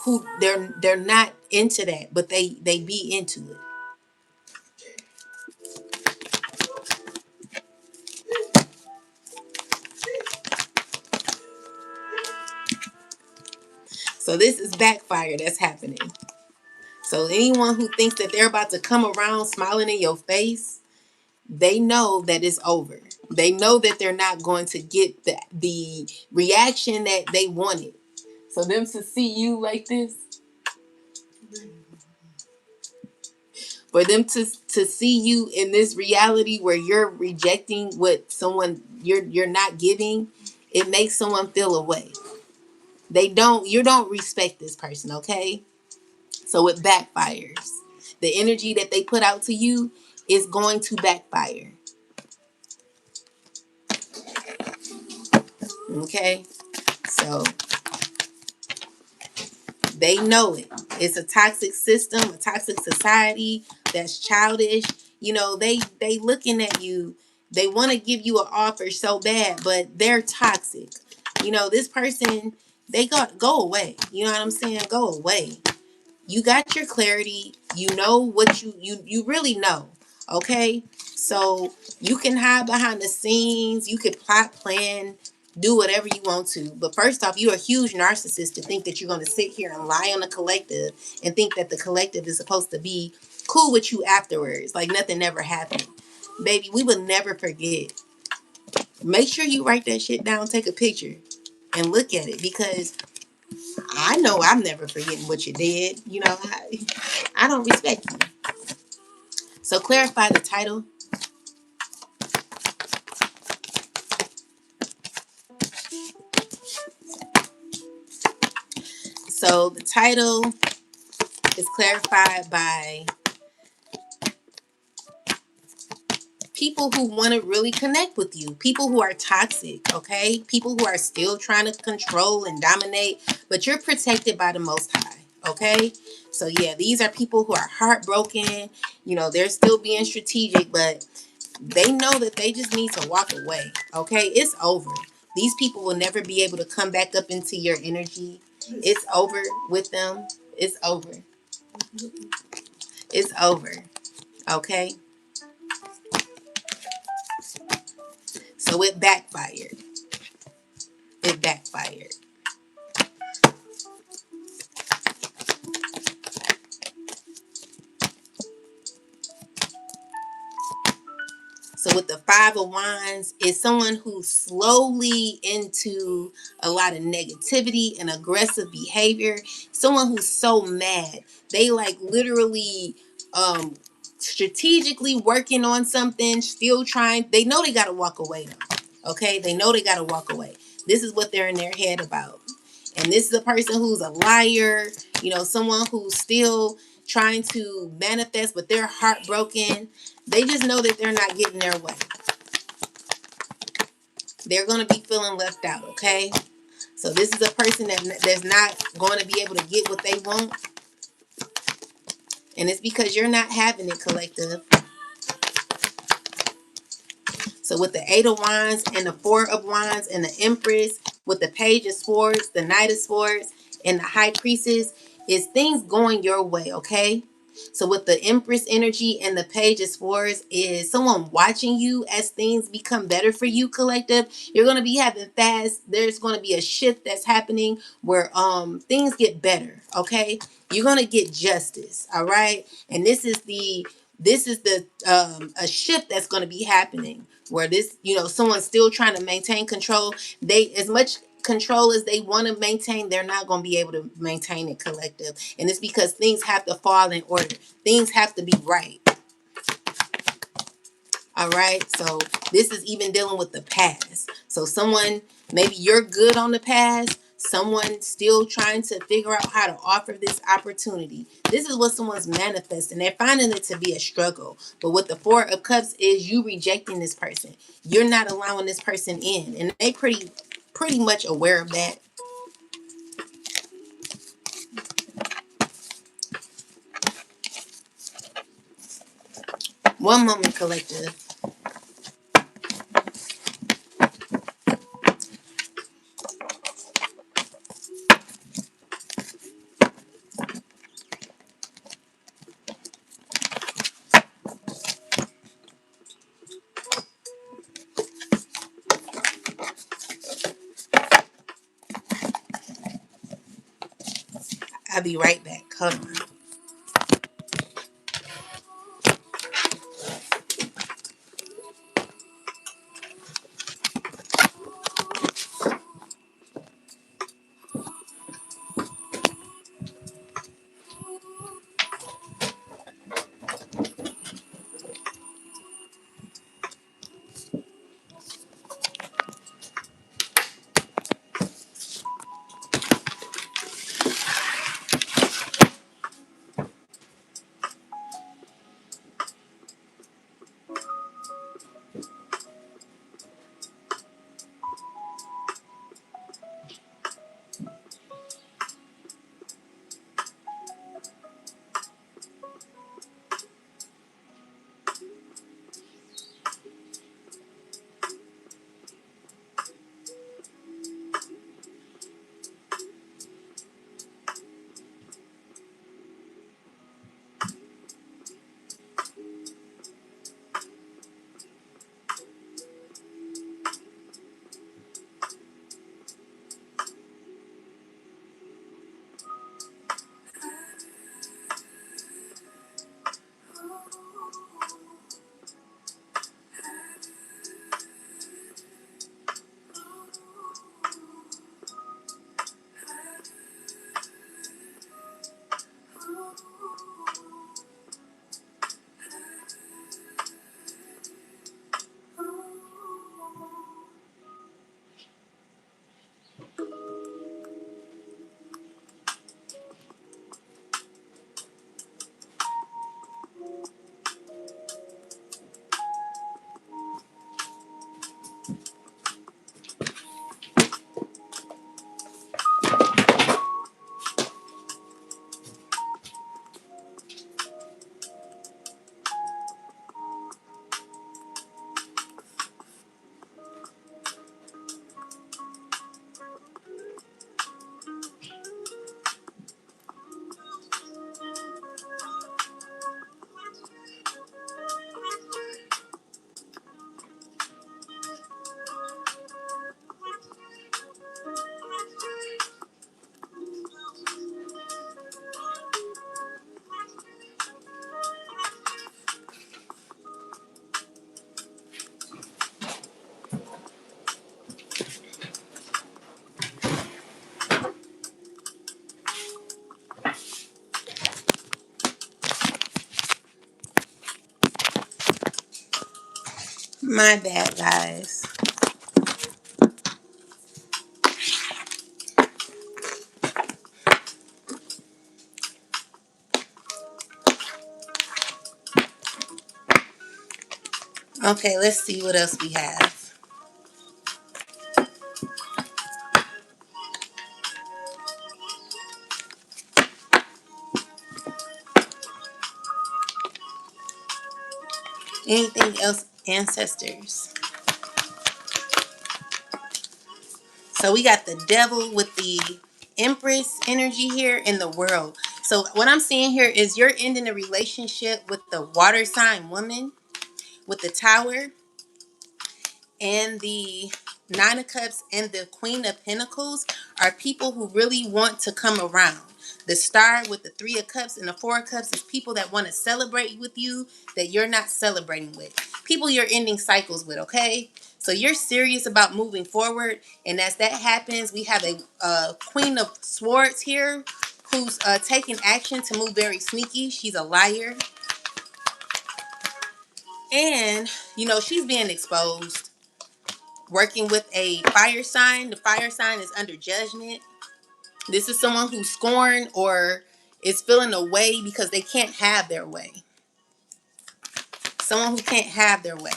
who they're not into that, but they be into it. So this is backfire that's happening. So anyone who thinks that they're about to come around smiling in your face, they know that it's over. They know that they're not going to get the reaction that they wanted. So them to see you like this, for them to see you in this reality where you're rejecting what someone you're not giving, it makes someone feel away. You don't respect this person, okay? So it backfires. The energy that they put out to you is going to backfire. Okay? So they know it. It's a toxic system, a toxic society that's childish. They looking at you. They want to give you an offer so bad, but they're toxic. This person, they got go away. You know what I'm saying? Go away. You got your clarity. You know what you really know. Okay? So you can hide behind the scenes. You can plot, plan, do whatever you want to. But first off, you're a huge narcissist to think that you're going to sit here and lie on the collective and think that the collective is supposed to be cool with you afterwards. Like nothing never happened. Baby, we will never forget. Make sure you write that shit down, take a picture, and look at it, because I know I'm never forgetting what you did. I don't respect you. So clarify the title. So the title is clarified by people who want to really connect with you, people who are toxic, okay? People who are still trying to control and dominate, but you're protected by the Most High, okay? So yeah, these are people who are heartbroken. They're still being strategic, but they know that they just need to walk away, okay? It's over. These people will never be able to come back up into your energy. It's over with them. It's over. It's over, okay? So it backfired. It backfired. So with the Five of Wands, is someone who's slowly into a lot of negativity and aggressive behavior. Someone who's so mad. They like literally strategically working on something, still trying. They know they gotta walk away though. Okay? They know they gotta walk away. This is what they're in their head about. And this is a person who's a liar, someone who's still trying to manifest, but they're heartbroken. They just know that they're not getting their way. They're going to be feeling left out, okay? So this is a person that's not going to be able to get what they want. And it's because you're not having it, collective. So with the Eight of Wands and the Four of Wands and the Empress, with the Page of Swords, the Knight of Swords, and the High Priestess, is things going your way, okay? So with the Empress energy and the Page of Swords, is someone watching you as things become better for you, collective. You're going to be having fast. There's going to be a shift that's happening where things get better, okay? You're going to get justice, all right? And this is the a shift that's going to be happening where this, someone's still trying to maintain control. They, as much control as they want to maintain, they're not going to be able to maintain it, collective. And it's because things have to fall in order. Things have to be right. All right. So this is even dealing with the past. So someone, maybe you're good on the past. Someone still trying to figure out how to offer this opportunity. This is what someone's manifesting. They're finding it to be a struggle. But what the Four of Cups is, you rejecting this person. You're not allowing this person in. And they pretty much aware of that. One moment, collective. I'll be right back. Hold on. My bad, guys. Okay, let's see what else we have. Anything else, ancestors? So we got the devil with the empress energy here in the world. So what I'm seeing here is you're ending a relationship with the water sign woman with the tower and the Nine of Cups and the Queen of Pentacles are people who really want to come around. The Star with the Three of Cups and the Four of Cups is people that want to celebrate with you that you're not celebrating with. People you're ending cycles with, okay? So you're serious about moving forward. And as that happens, we have a Queen of Swords here who's taking action to move very sneaky. She's a liar. And, you know, she's being exposed. Working with a fire sign. The fire sign is under judgment. This is someone who's scorned or is feeling away because they can't have their way. Someone who can't have their way.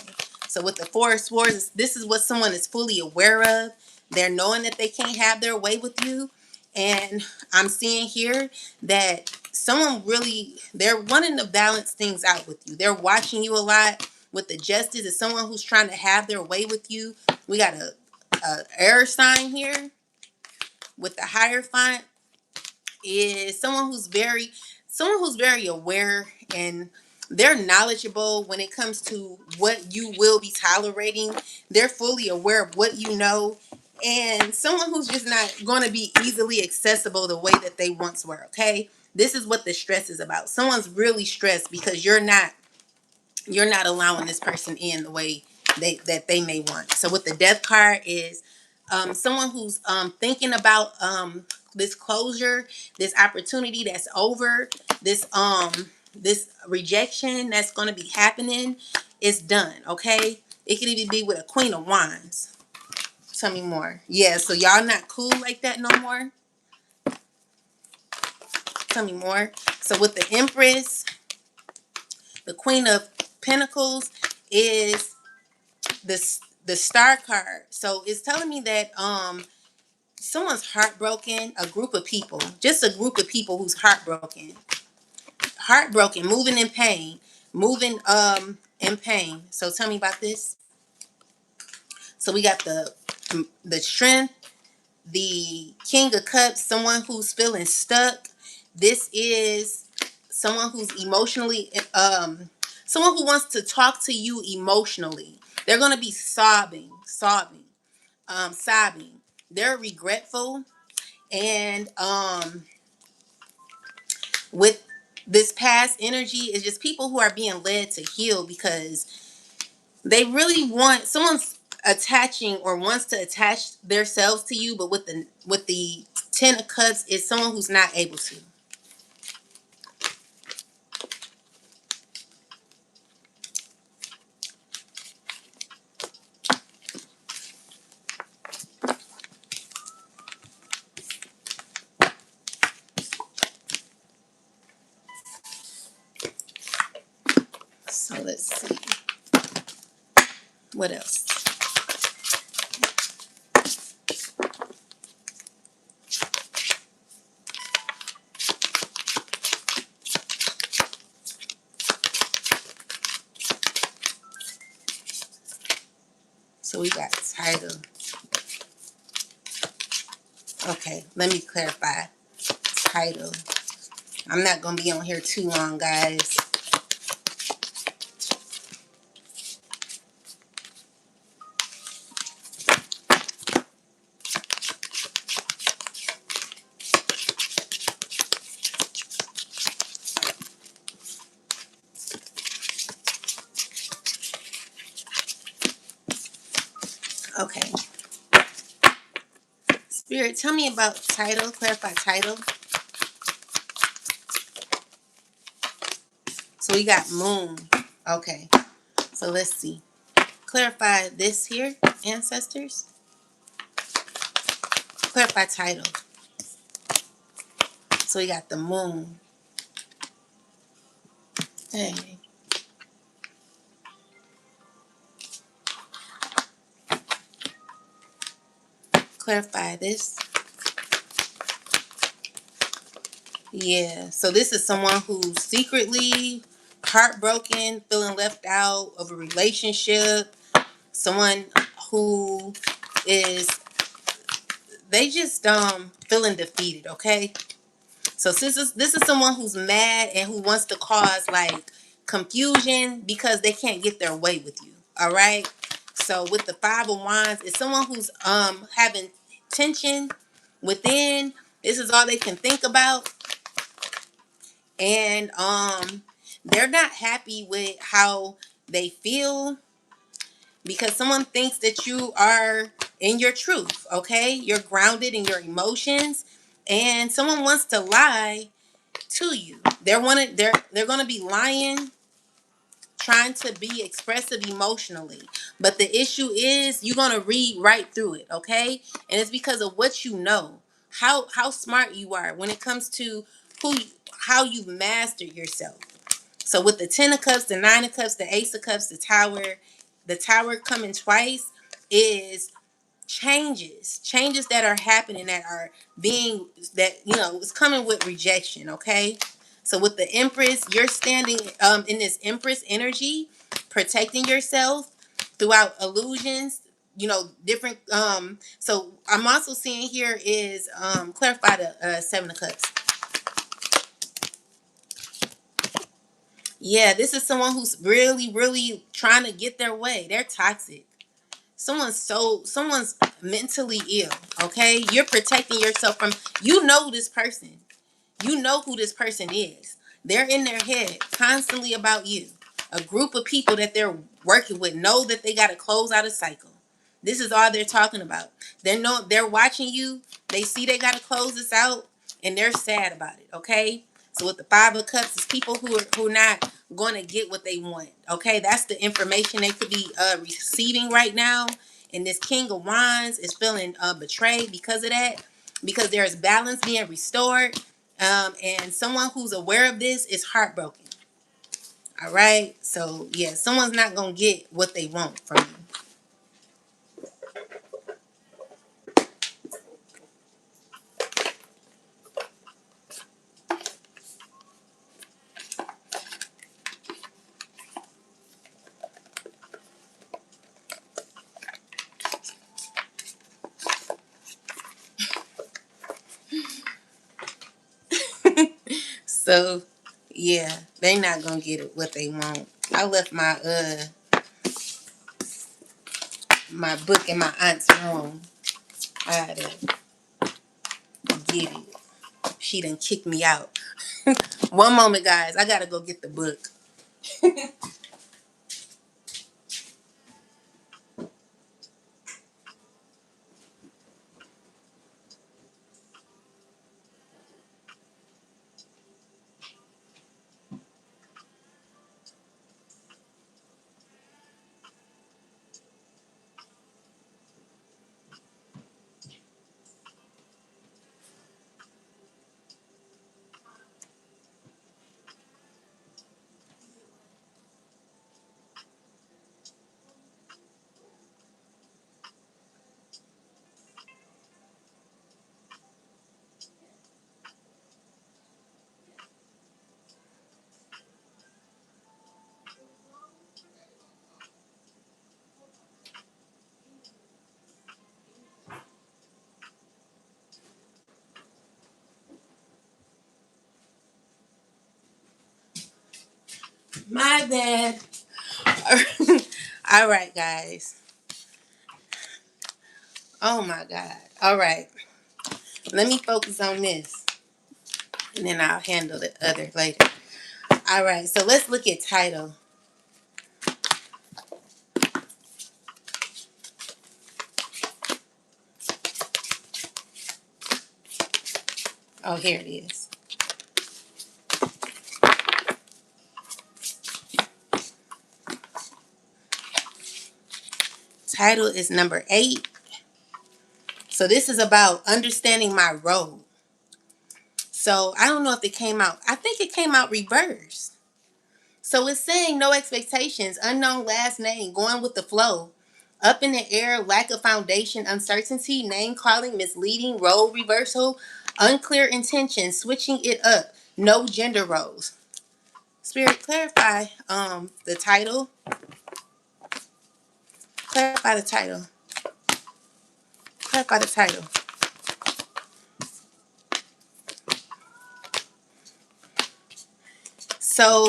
So with the Four of Swords, this is what someone is fully aware of. They're knowing that they can't have their way with you. And I'm seeing here that someone really, they're wanting to balance things out with you. They're watching you a lot. With the Justice, is someone who's trying to have their way with you. We got a air sign here with the Hierophant is someone who's very aware, and they're knowledgeable when it comes to what you will be tolerating. They're fully aware of what you know, and someone who's just not going to be easily accessible the way that they once were. Okay, this is what the stress is about. Someone's really stressed because you're not allowing this person in the way they may want. So with the Death card is someone who's thinking about this closure, this opportunity that's over, this rejection that's going to be happening is done. Okay, it could even be with a Queen of Wands. Tell me more. Yeah, so y'all not cool like that no more. Tell me more. So with the Empress, the Queen of Pentacles is the Star card. So it's telling me that someone's heartbroken, a group of people, just a group of people who's heartbroken, moving in pain, moving in pain. So tell me about this. So we got the Strength, the King of Cups, someone who's feeling stuck. This is someone who's emotionally someone who wants to talk to you emotionally. They're going to be sobbing. They're regretful, and with this past energy is just people who are being led to heal because they really want someone's attaching or wants to attach themselves to you, but with the Ten of Cups is someone who's not able to. So let's see what else. So we got title. Okay, let me clarify. Title. I'm not gonna be on here too long, guys. Okay. Spirit, tell me about title. Clarify title. So we got Moon. Okay. So let's see. Clarify this here, ancestors. Clarify title. So we got the moon. Hey. Clarify this. Yeah. So this is someone who's secretly heartbroken, feeling left out of a relationship. Someone who is they just feeling defeated, okay? So this is someone who's mad and who wants to cause like confusion because they can't get their way with you. All right. So with the Five of Wands, it's someone who's having tension within. This is all they can think about. And they're not happy with how they feel because someone thinks that you are in your truth, okay? You're grounded in your emotions, and someone wants to lie to you. They're going to be lying, trying to be expressive emotionally. But the issue is you're going to read right through it, okay? And it's because of what you know. How smart you are when it comes to who how you've mastered yourself. So with the 10 of Cups, the 9 of Cups, the Ace of Cups, the tower coming twice is changes that are happening that are being that it's coming with rejection, okay? So with the Empress, you're standing in this Empress energy, protecting yourself throughout illusions, different so I'm also seeing here is clarify the 7 of Cups. Yeah, this is someone who's really, really trying to get their way. They're toxic. Someone's mentally ill. Okay, you're protecting yourself from. This person. You know who this person is. They're in their head constantly about you. A group of people that they're working with know that they got to close out a cycle. This is all they're talking about. They're watching you. They see they got to close this out, and they're sad about it. Okay. So with the 5 of Cups, it's people who are not going to get what they want. Okay, that's the information they could be receiving right now. And this King of Wands is feeling betrayed because of that, because there's balance being restored. And someone who's aware of this is heartbroken. All right. So yeah, someone's not gonna get what they want from you. So yeah, they not gonna get it what they want. I left my book in my aunt's room. I had to get it. She done kicked me out. One moment, guys. I gotta go get the book. My bad. All right, guys. Oh my God. All right. Let me focus on this, and then I'll handle the other later. All right. So let's look at title. Oh, here it is. title is number 8. So this is about understanding my role. So I don't know if it came out. I think it came out reversed. So it's saying no expectations, unknown last name, going with the flow. Up in the air, lack of foundation, uncertainty, name calling, misleading, role reversal, unclear intention, switching it up, no gender roles. Spirit, clarify the title. Clarify the title. Clarify the title. So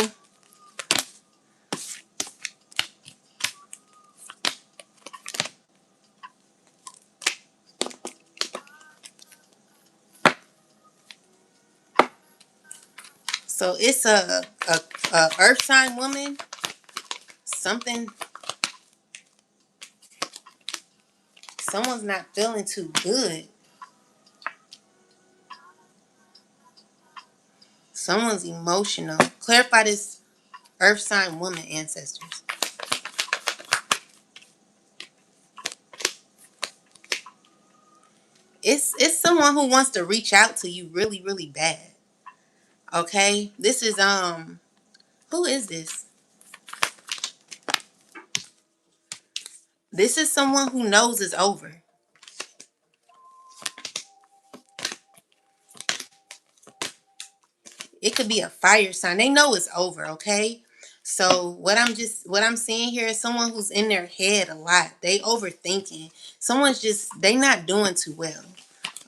it's a earth sign woman. Something, someone's not feeling too good. Someone's emotional. Clarify this earth sign woman, ancestors. It's someone who wants to reach out to you really, really bad. Okay? This is who is this? This is someone who knows it's over. It could be a fire sign. They know it's over, okay? So what I'm seeing here is someone who's in their head a lot. They overthinking. Someone's just they not doing too well.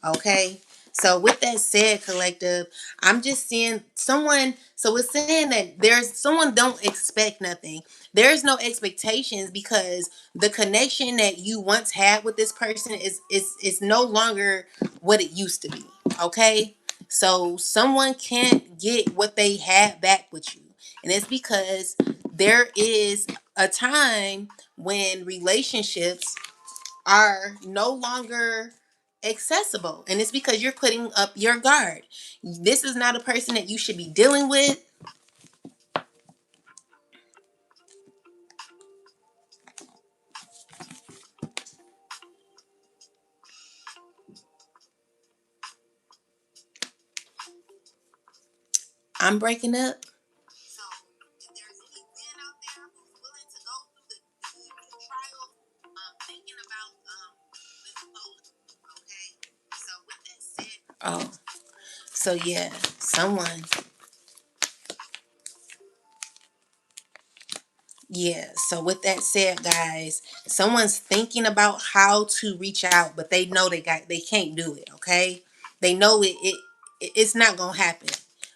Okay. So with that said, collective, I'm just seeing someone. So it's saying that there's someone don't expect nothing. There's no expectations because the connection that you once had with this person is no longer what it used to be. Okay. So someone can't get what they had back with you. And it's because there is a time when relationships are no longer accessible, and it's because you're putting up your guard. This is not a person that you should be dealing with. I'm breaking up. So if there's any man out there who's willing to go through the trial, thinking about this post, okay? So with that said, oh, so yeah, someone. Yeah, so with that said, guys, someone's thinking about how to reach out, but they know they can't do it, okay? They know it's not gonna happen.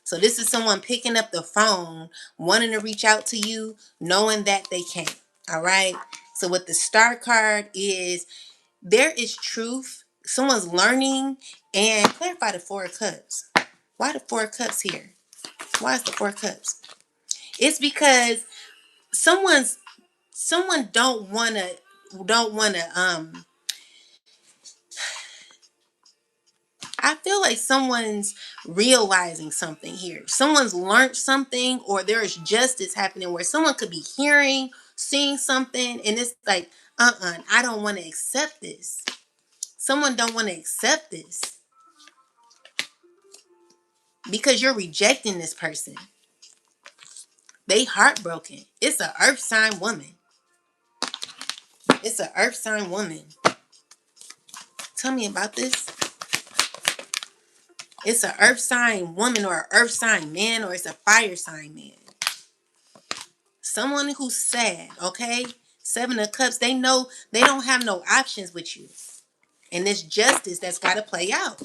So this is someone picking up the phone, wanting to reach out to you, knowing that they can't. All right. So what the star card is, there is truth. Someone's learning and clarify the 4 of Cups. Why the 4 of Cups here? Why is the 4 of Cups? It's because someone's someone don't wanna I feel like someone's realizing something here. Someone's learned something, or there is justice happening where someone could be hearing, seeing something, and it's like, I don't want to accept this. Someone don't want to accept this because you're rejecting this person. They heartbroken. It's a earth sign woman. It's a earth sign woman. Tell me about this. It's an earth sign woman or an earth sign man, or it's a fire sign man. Someone who's sad, okay? 7 of Cups, they know they don't have no options with you. And it's justice that's got to play out.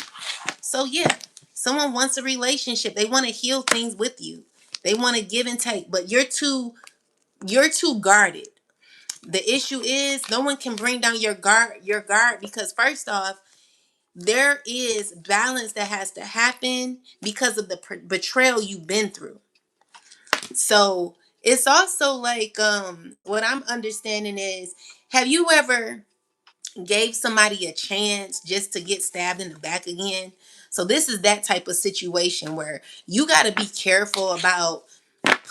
So yeah, someone wants a relationship. They want to heal things with you. They want to give and take, but you're too guarded. The issue is no one can bring down your guard because first off, there is balance that has to happen because of the betrayal you've been through. So it's also like what I'm understanding is, have you ever gave somebody a chance just to get stabbed in the back again? So this is that type of situation where you got to be careful about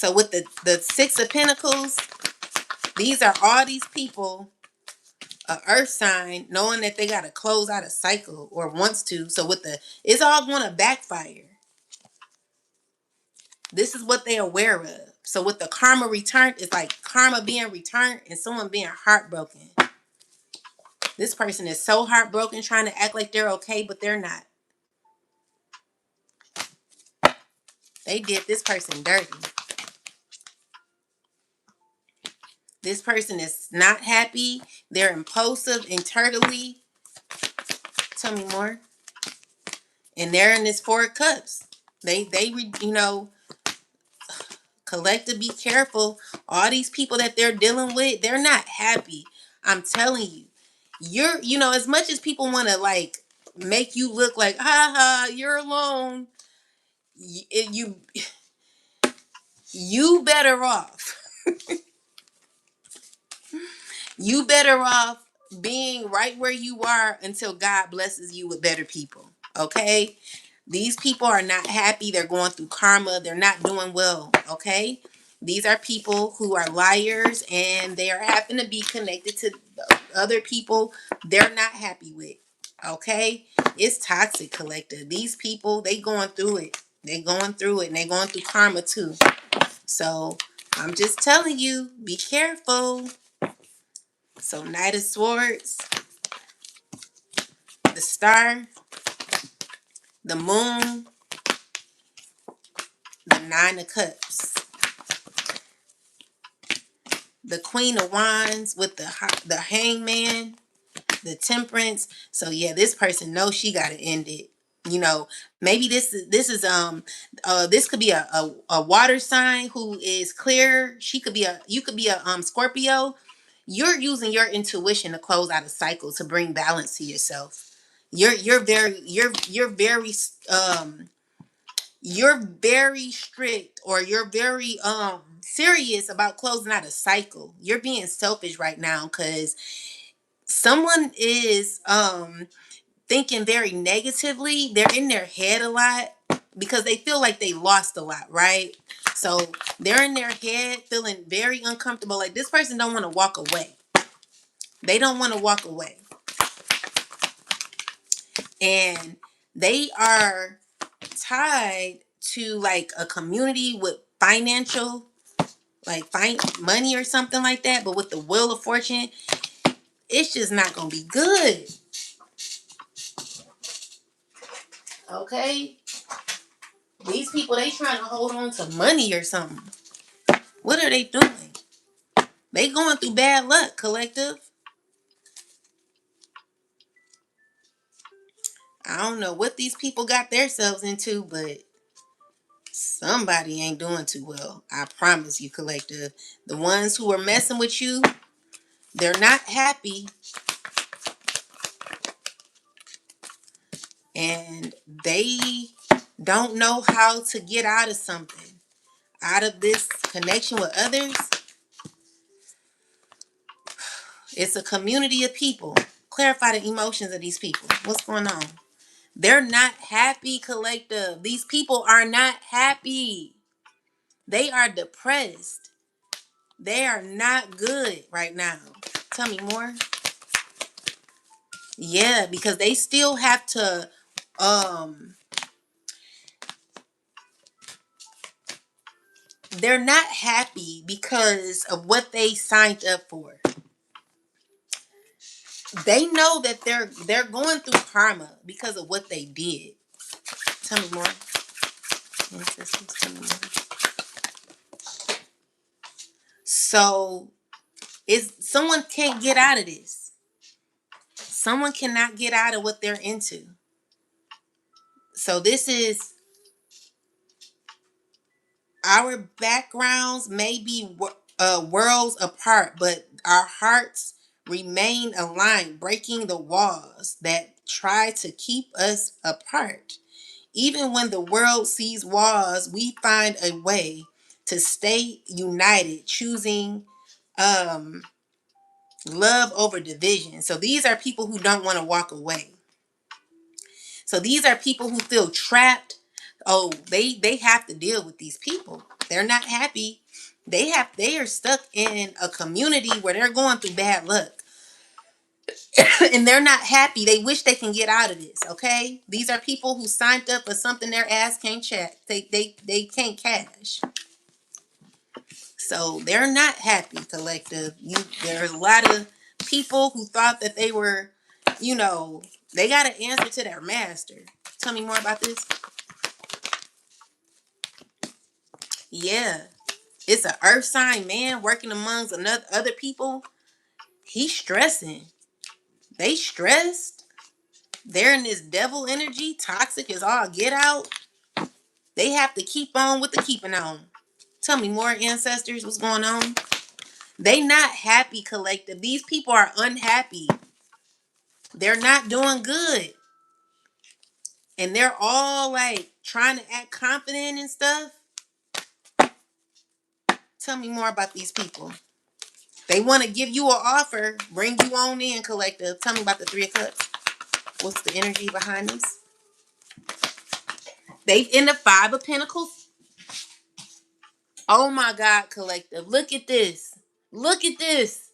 So with the Six of Pentacles, these are all these people, a earth sign, knowing that they got to close out a cycle or wants to. So with it's all going to backfire. This is what they're aware of. So with the karma return, it's like karma being returned and someone being heartbroken. This person is so heartbroken trying to act like they're okay, but they're not. They did this person dirty. This person is not happy. They're impulsive internally. Tell me more. And they're in this Four of Cups. They collective, be careful. All these people that they're dealing with, they're not happy. I'm telling you. As much as people want to like make you look like, ha ha, you're alone. You better off. You better off being right where you are until God blesses you with better people. Okay? These people are not happy. They're going through karma. They're not doing well. Okay? These are people who are liars and they are happen to be connected to other people they're not happy with. Okay? It's toxic, collective. These people, they going through it. They going through it and they going through karma too. So I'm just telling you, be careful. So Knight of Swords, the Star, the Moon, the Nine of Cups, the Queen of Wands with the Hangman, the Temperance. So yeah, this person knows she got to end it. Maybe this is this could be a water sign who is clear. You could be a Scorpio. You're using your intuition to close out a cycle to bring balance to yourself. You're very strict, or you're very serious about closing out a cycle. You're being selfish right now because someone is thinking very negatively. They're in their head a lot because they feel like they lost a lot, right? So they're in their head feeling very uncomfortable. Like this person don't want to walk away. They don't want to walk away. And they are tied to like a community with financial, like money or something like that. But with the Wheel of Fortune, it's just not going to be good. Okay? These people, they trying to hold on to money or something. What are they doing? They going through bad luck, collective. I don't know what these people got themselves into, but somebody ain't doing too well. I promise you, collective. The ones who are messing with you, they're not happy. And they don't know how to get out of something. Out of this connection with others. It's a community of people. Clarify the emotions of these people. What's going on? They're not happy, collective. These people are not happy. They are depressed. They are not good right now. Tell me more. Yeah, because they still have to they're not happy because of what they signed up for. They know that they're going through karma because of what they did. Tell me more. Tell me more. So someone can't get out of this. Someone cannot get out of what they're into. So this is our backgrounds may be worlds apart, but our hearts remain aligned, breaking the walls that try to keep us apart. Even when the world sees walls, we find a way to stay united, choosing love over division. So these are people who don't want to walk away. So these are people who feel trapped. Oh, they have to deal with these people. They're not happy. They are stuck in a community where they're going through bad luck. And they're not happy. They wish they can get out of this, okay? These are people who signed up for something their ass can't check. They can't cash. So they're not happy, collective. There's a lot of people who thought that they were, they got to answer to their master. Tell me more about this. Yeah. It's an earth sign man working amongst other people. He's stressing. They stressed. They're in this devil energy. Toxic is all get out. They have to keep on with the keeping on. Tell me more, ancestors. What's going on? They not happy, collective. These people are unhappy. They're not doing good. And they're all like trying to act confident and stuff. Tell me more about these people. They want to give you an offer, bring you on in, collective. Tell me about the Three of Cups. What's the energy behind this? They in the Five of Pentacles. Oh my God, collective. Look at this. Look at this.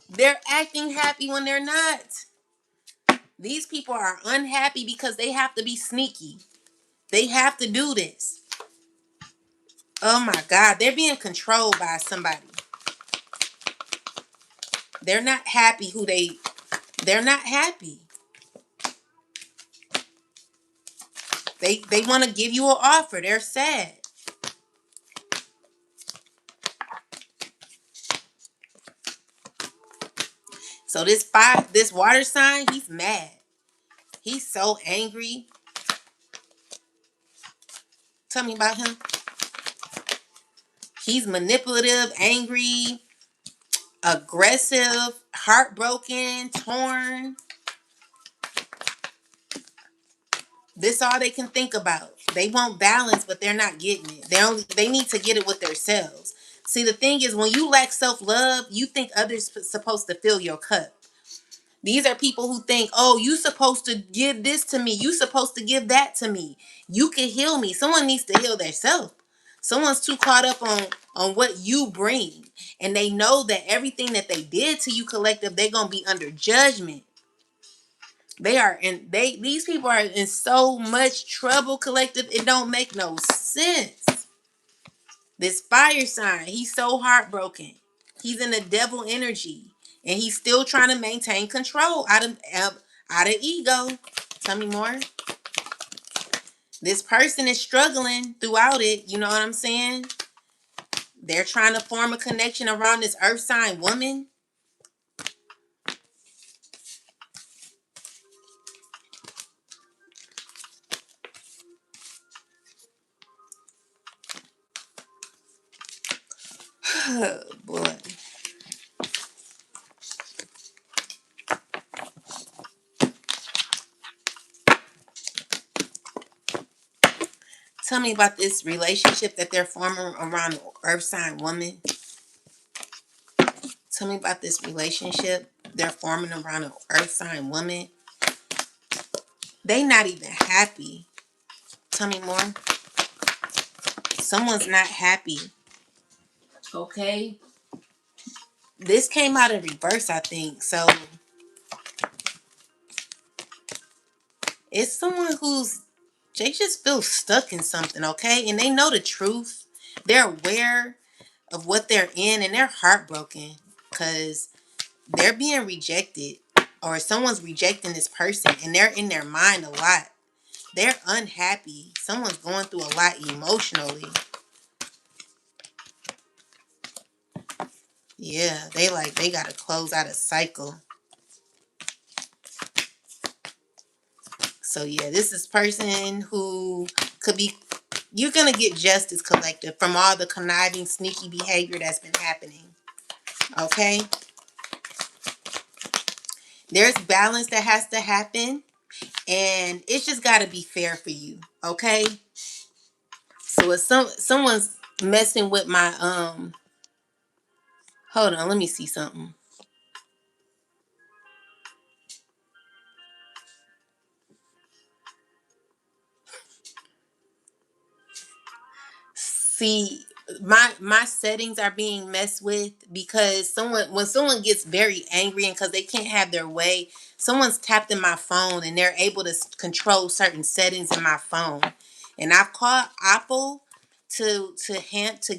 They're acting happy when they're not. These people are unhappy because they have to be sneaky. They have to do this. Oh my God. They're being controlled by somebody. They're not happy they're not happy. They want to give you an offer. They're sad. So this water sign, he's mad. He's so angry. Tell me about him. He's manipulative, angry, aggressive, heartbroken, torn. This all they can think about. They want balance, but they're not getting it. They need to get it with themselves. See, the thing is, when you lack self-love, you think others supposed to fill your cup. These are people who think, oh, you supposed to give this to me. You supposed to give that to me. You can heal me. Someone needs to heal themselves. Someone's too caught up on what you bring. And they know that everything that they did to you, collective, they're going to be under judgment. These people are in so much trouble, collective. It don't make no sense. This fire sign, he's so heartbroken. He's in the devil energy. And he's still trying to maintain control out of ego. Tell me more. This person is struggling throughout it. You know what I'm saying? They're trying to form a connection around this earth sign woman. Oh, boy. Tell me about this relationship that they're forming around the earth sign woman. Tell me about this relationship they're forming around an earth sign woman. They not even happy. Tell me more. Someone's not happy. Okay. This came out in reverse, I think. So it's someone they just feel stuck in something, okay? And they know the truth. They're aware of what they're in and they're heartbroken because they're being rejected or someone's rejecting this person and they're in their mind a lot. They're unhappy. Someone's going through a lot emotionally. Yeah, they got to close out a cycle. So yeah, this is person who could be, you're going to get justice, collective, from all the conniving, sneaky behavior that's been happening. Okay? There's balance that has to happen. And it's just got to be fair for you. Okay? So if someone's messing with my, hold on, let me see something. See, my settings are being messed with because someone gets very angry and because they can't have their way, someone's tapped in my phone and they're able to control certain settings in my phone. And I've called Apple to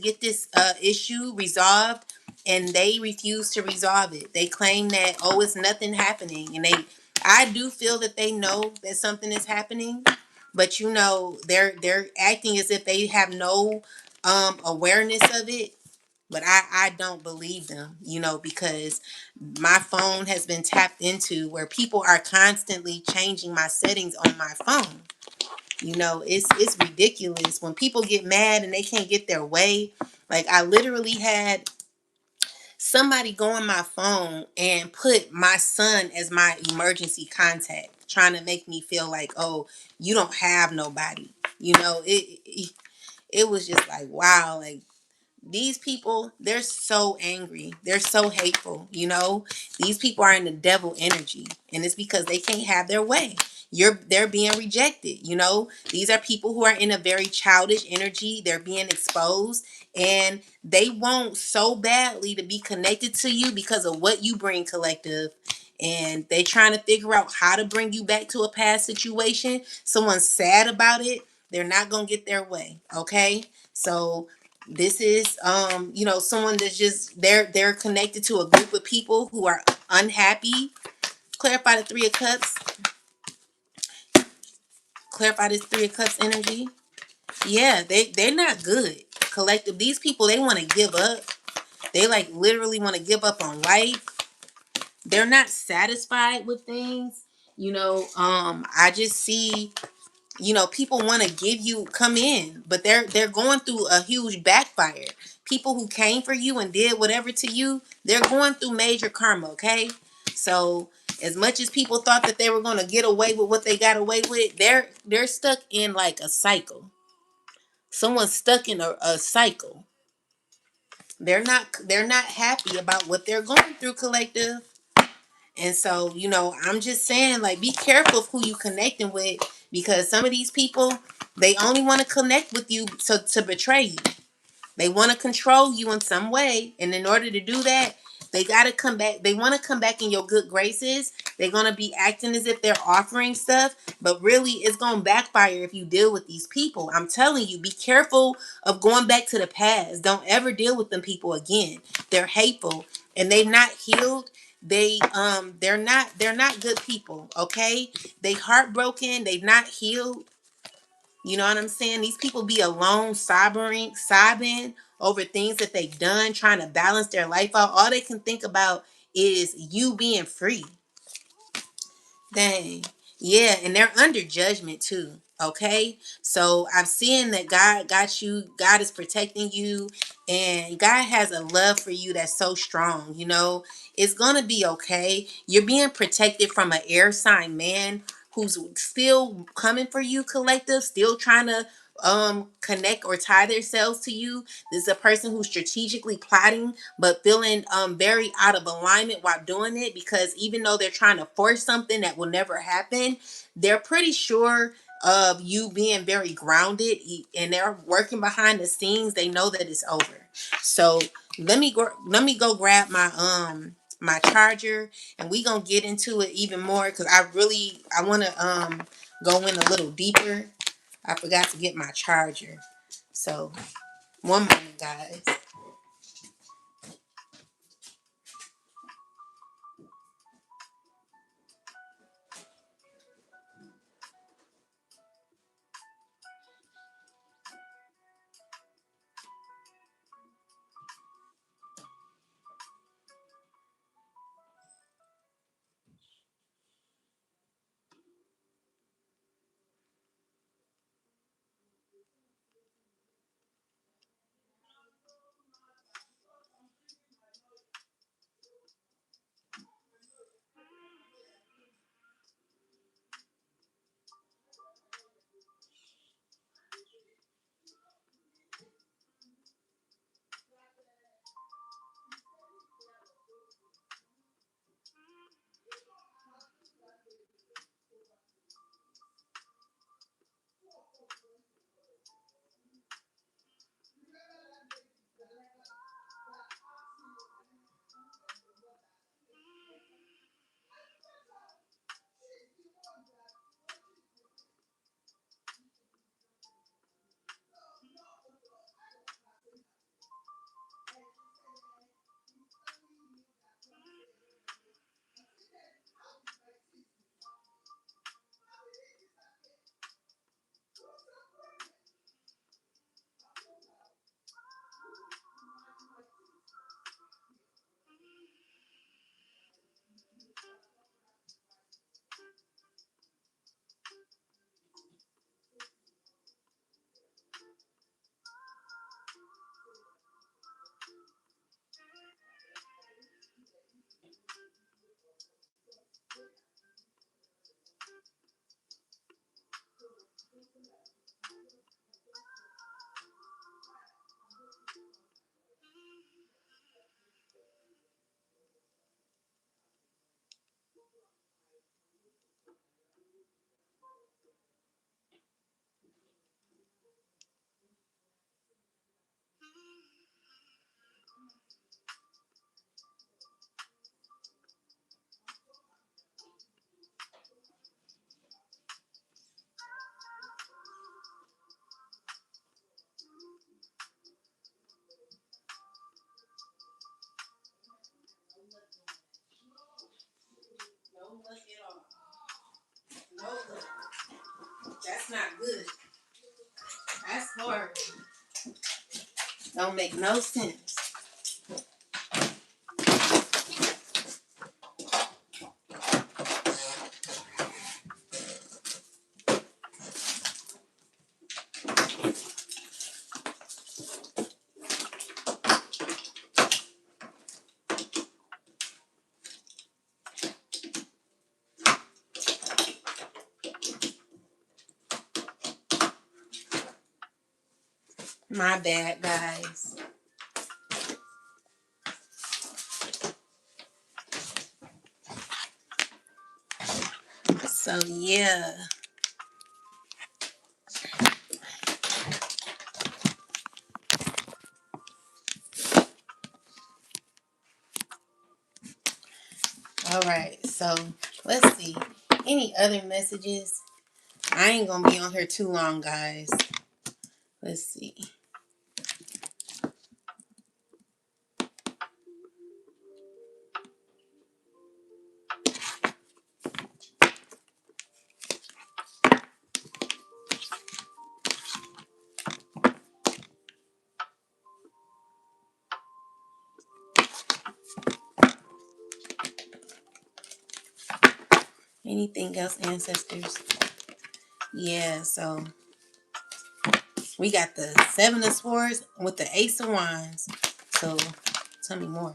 get this issue resolved, and they refuse to resolve it. They claim that, oh, it's nothing happening, and I do feel that they know that something is happening, but they're acting as if they have no awareness of it. But I don't believe them, because my phone has been tapped into where people are constantly changing my settings on my phone. It's ridiculous when people get mad and they can't get their way. Like, I literally had somebody go on my phone and put my son as my emergency contact, trying to make me feel like, oh, you don't have nobody. It was just like, wow. Like, these people, they're so angry, they're so hateful. These people are in the devil energy, and it's because they can't have their way. They're being rejected. These are people who are in a very childish energy. They're being exposed, and they want so badly to be connected to you because of what you bring, collective. And they trying to figure out how to bring you back to a past situation. Someone's sad about it, they're not gonna get their way. Okay, so this is someone that's just they're connected to a group of people who are unhappy. Clarify the Three of Cups. Clarify this Three of Cups energy. Yeah, they're not good. Collective. These people, they want to give up. They like literally want to give up on life. They're not satisfied with things. I just see, people want to come in, but they're going through a huge backfire. People who came for you and did whatever to you, they're going through major karma. Okay, so as much as people thought that they were going to get away with what they got away with, they're stuck in like a cycle. Someone's stuck in a cycle. They're not happy about what they're going through, collective. And so, I'm just saying, like, be careful of who you connecting with, because some of these people, they only want to connect with you to betray you. They want to control you in some way. And in order to do that, they got to come back. They want to come back in your good graces. They're going to be acting as if they're offering stuff, but really it's going to backfire if you deal with these people. I'm telling you, be careful of going back to the past. Don't ever deal with them people again. They're hateful and they've not healed. They're not good people. Okay. They heartbroken. They've not healed. You know what I'm saying? These people be alone, sobbing over things that they've done, trying to balance their life out. All they can think about is you being free. Dang. Yeah, and they're under judgment too. Okay? So I'm seeing that God got you, God is protecting you, and God has a love for you that's so strong. It's gonna be okay. You're being protected from an air sign man who's still coming for you, collective, still trying to connect or tie themselves to you. This is a person who's strategically plotting but feeling very out of alignment while doing it, because even though they're trying to force something that will never happen, they're pretty sure of you being very grounded, and they're working behind the scenes. They know that it's over. So let me go grab my charger, and we gonna get into it even more, because I want to go in a little deeper. I forgot to get my charger. So, one moment, guys. Don't make no sense. My bad, guys. So, yeah. All right. So, let's see. Any other messages? I ain't going to be on here too long, guys. Let's see. Anything else, ancestors? Yeah, so we got the Seven of Swords with the Ace of Wands. So, tell me more.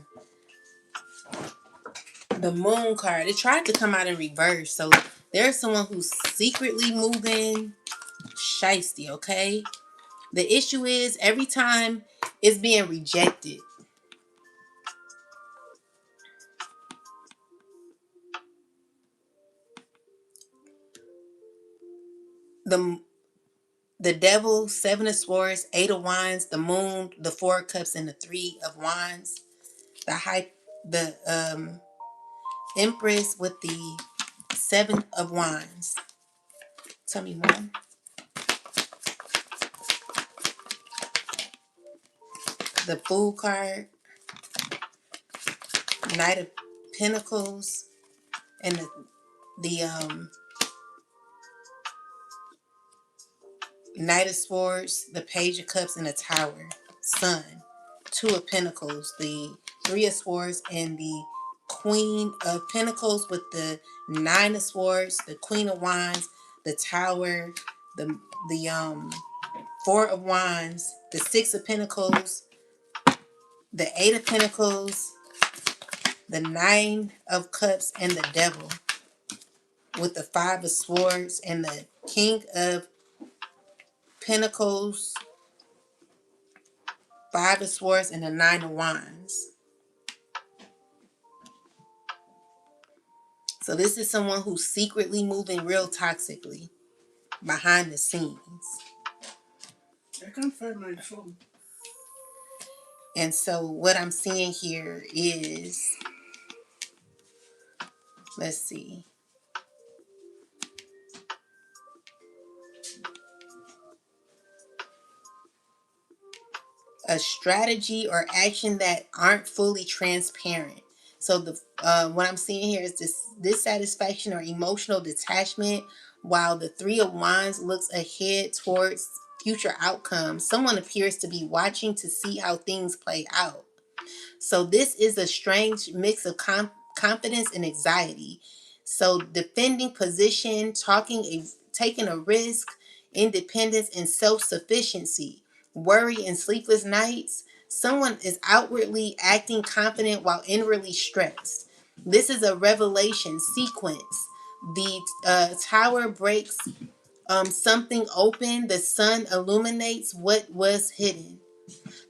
The Moon card. It tried to come out in reverse. So, there's someone who's secretly moving shiesty, okay? The issue is every time it's being rejected. The the Devil, Seven of Swords, Eight of Wands, the Moon, the Four of Cups, and the Three of Wands. The Empress with the Seven of Wands. Tell me more. The Fool card, Knight of Pentacles, and the Knight of Swords, the Page of Cups, and the Tower. Sun, Two of Pentacles, the Three of Swords, and the Queen of Pentacles with the Nine of Swords, the Queen of Wands, the Tower, the Four of Wands, the Six of Pentacles, the Eight of Pentacles, the Nine of Cups, and the Devil with the Five of Swords and the King of Pentacles, Five of Swords, and the Nine of Wands. So this is someone who's secretly moving real toxically behind the scenes. I can't find my phone. And so what I'm seeing here is, let's see. A strategy or action that aren't fully transparent. So what I'm seeing here is this dissatisfaction or emotional detachment, while the Three of Wands looks ahead towards future outcomes. Someone appears to be watching to see how things play out. So this is a strange mix of confidence and anxiety. So defending position, taking a risk, independence, and self-sufficiency, worry and sleepless nights. Someone is outwardly acting confident while inwardly stressed. This is a revelation sequence. The tower breaks something open. The sun illuminates what was hidden.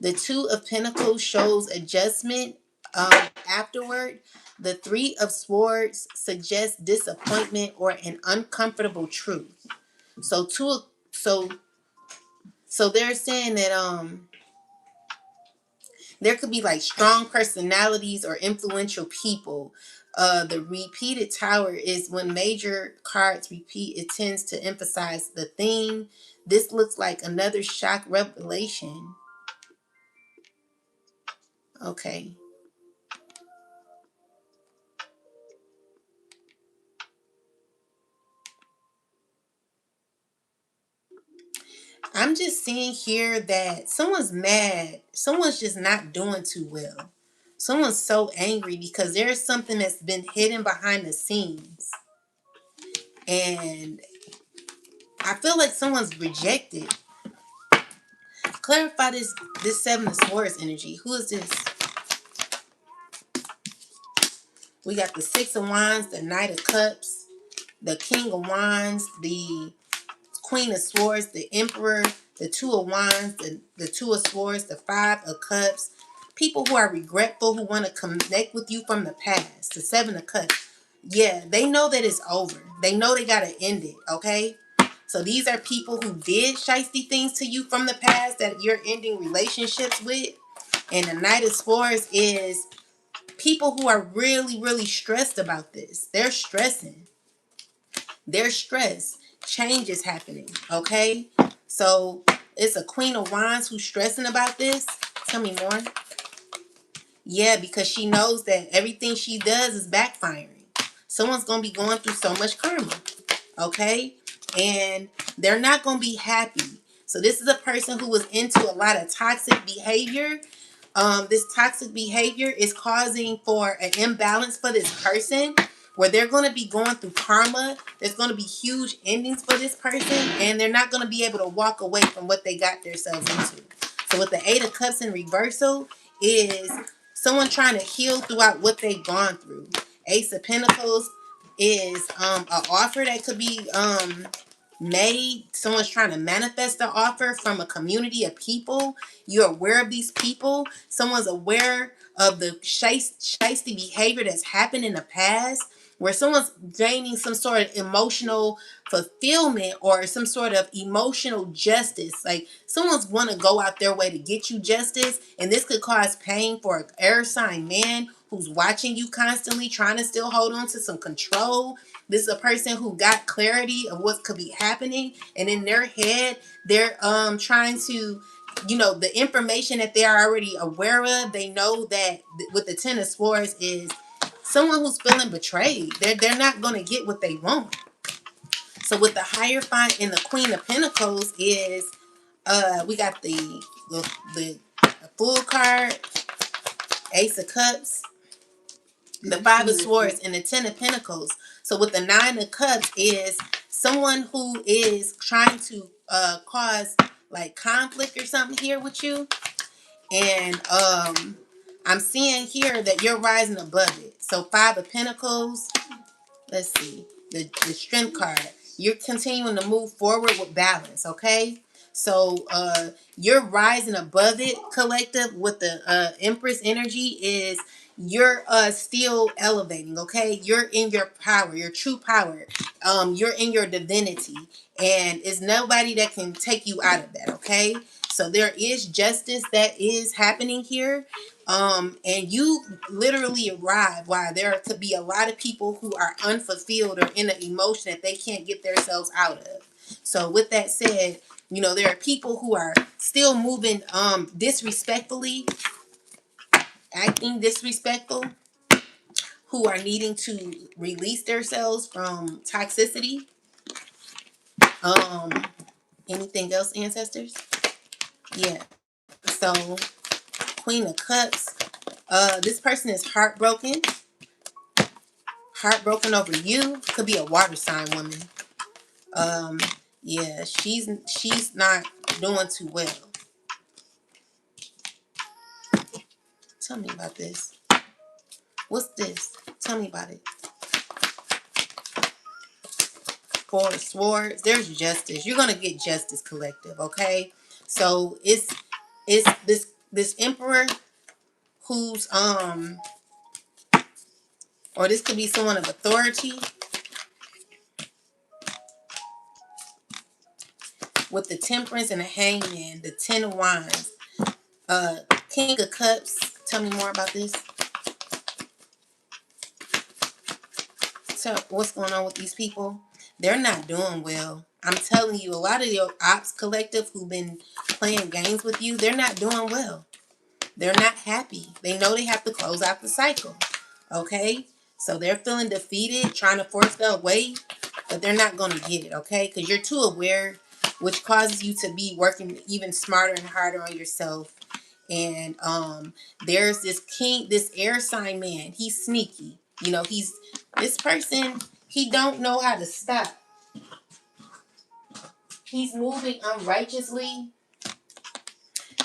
The Two of Pentacles shows adjustment afterward. The Three of Swords suggests disappointment or an uncomfortable truth. So so they're saying that there could be like strong personalities or influential people. The repeated tower is when major cards repeat, it tends to emphasize the theme. This looks like another shock revelation. Okay. I'm just seeing here that someone's mad. Someone's just not doing too well. Someone's so angry because there's something that's been hidden behind the scenes. And I feel like someone's rejected. Clarify this Seven of Swords energy. Who is this? We got the Six of Wands, the Knight of Cups, the King of Wands, the Queen of Swords, the Emperor, the Two of Wands, the Two of Swords, the Five of Cups. People who are regretful, who want to connect with you from the past. The Seven of Cups. Yeah, they know that it's over. They know they got to end it, okay? So these are people who did shiesty things to you from the past that you're ending relationships with. And the Knight of Swords is people who are really, really stressed about this. They're stressing. They're stressed. Change is happening. Okay? So it's a Queen of Wands who's stressing about this. Tell me more. Yeah, because she knows that everything she does is backfiring. Someone's going to be going through so much karma. Okay? And they're not going to be happy. So this is a person who was into a lot of toxic behavior. This toxic behavior is causing for an imbalance for this person where they're going to be going through karma. There's going to be huge endings for this person, and they're not going to be able to walk away from what they got themselves into. So with the Eight of Cups in reversal is someone trying to heal throughout what they've gone through. Ace of Pentacles is an offer that could be made. Someone's trying to manifest the offer from a community of people. You're aware of these people. Someone's aware of the shiesty behavior that's happened in the past, where someone's gaining some sort of emotional fulfillment or some sort of emotional justice. Like someone's want to go out their way to get you justice, and this could cause pain for an air sign man who's watching you constantly, trying to still hold on to some control. This is a person who got clarity of what could be happening, and in their head, they're trying to, you know, the information that they're already aware of. They know that with the Ten of Swords is someone who's feeling betrayed. They're not going to get what they want. So with the Hierophant and the Queen of Pentacles is we got the Fool card, Ace of Cups, the Five of Swords, and the Ten of Pentacles. So with the Nine of Cups is someone who is trying to cause like conflict or something here with you. And I'm seeing here that you're rising above it. So Five of Pentacles, let's see, the Strength card. You're continuing to move forward with balance, okay? So you're rising above it, collective, with the Empress energy is you're still elevating, okay? You're in your power, your true power. You're in your divinity, and it's nobody that can take you out of that, okay? So there is justice that is happening here. And you literally arrive while there could be a lot of people who are unfulfilled or in an emotion that they can't get themselves out of. So with that said, you know, there are people who are still moving disrespectfully, acting disrespectful, who are needing to release themselves from toxicity. Um, anything else, ancestors? Yeah. So Queen of Cups. This person is heartbroken over you. Could be a water sign woman. Yeah, she's not doing too well. Tell me about this. What's this? Tell me about it. Four of Swords. There's justice. You're gonna get justice, collective. Okay. So it's this Emperor who's or this could be someone of authority. With the Temperance and the Hangman, the Ten of Wands, King of Cups. Tell me more about this. So what's going on with these people? They're not doing well. I'm telling you, a lot of your ops collective who've been playing games with you, they're not doing well. They're not happy. They know they have to close out the cycle. Okay? So they're feeling defeated, trying to force their way, but they're not going to get it, okay? Because you're too aware. which causes you to be working even smarter and harder on yourself. And there's this air sign man. He's sneaky. You know, he's this person. He don't know how to stop. He's moving unrighteously.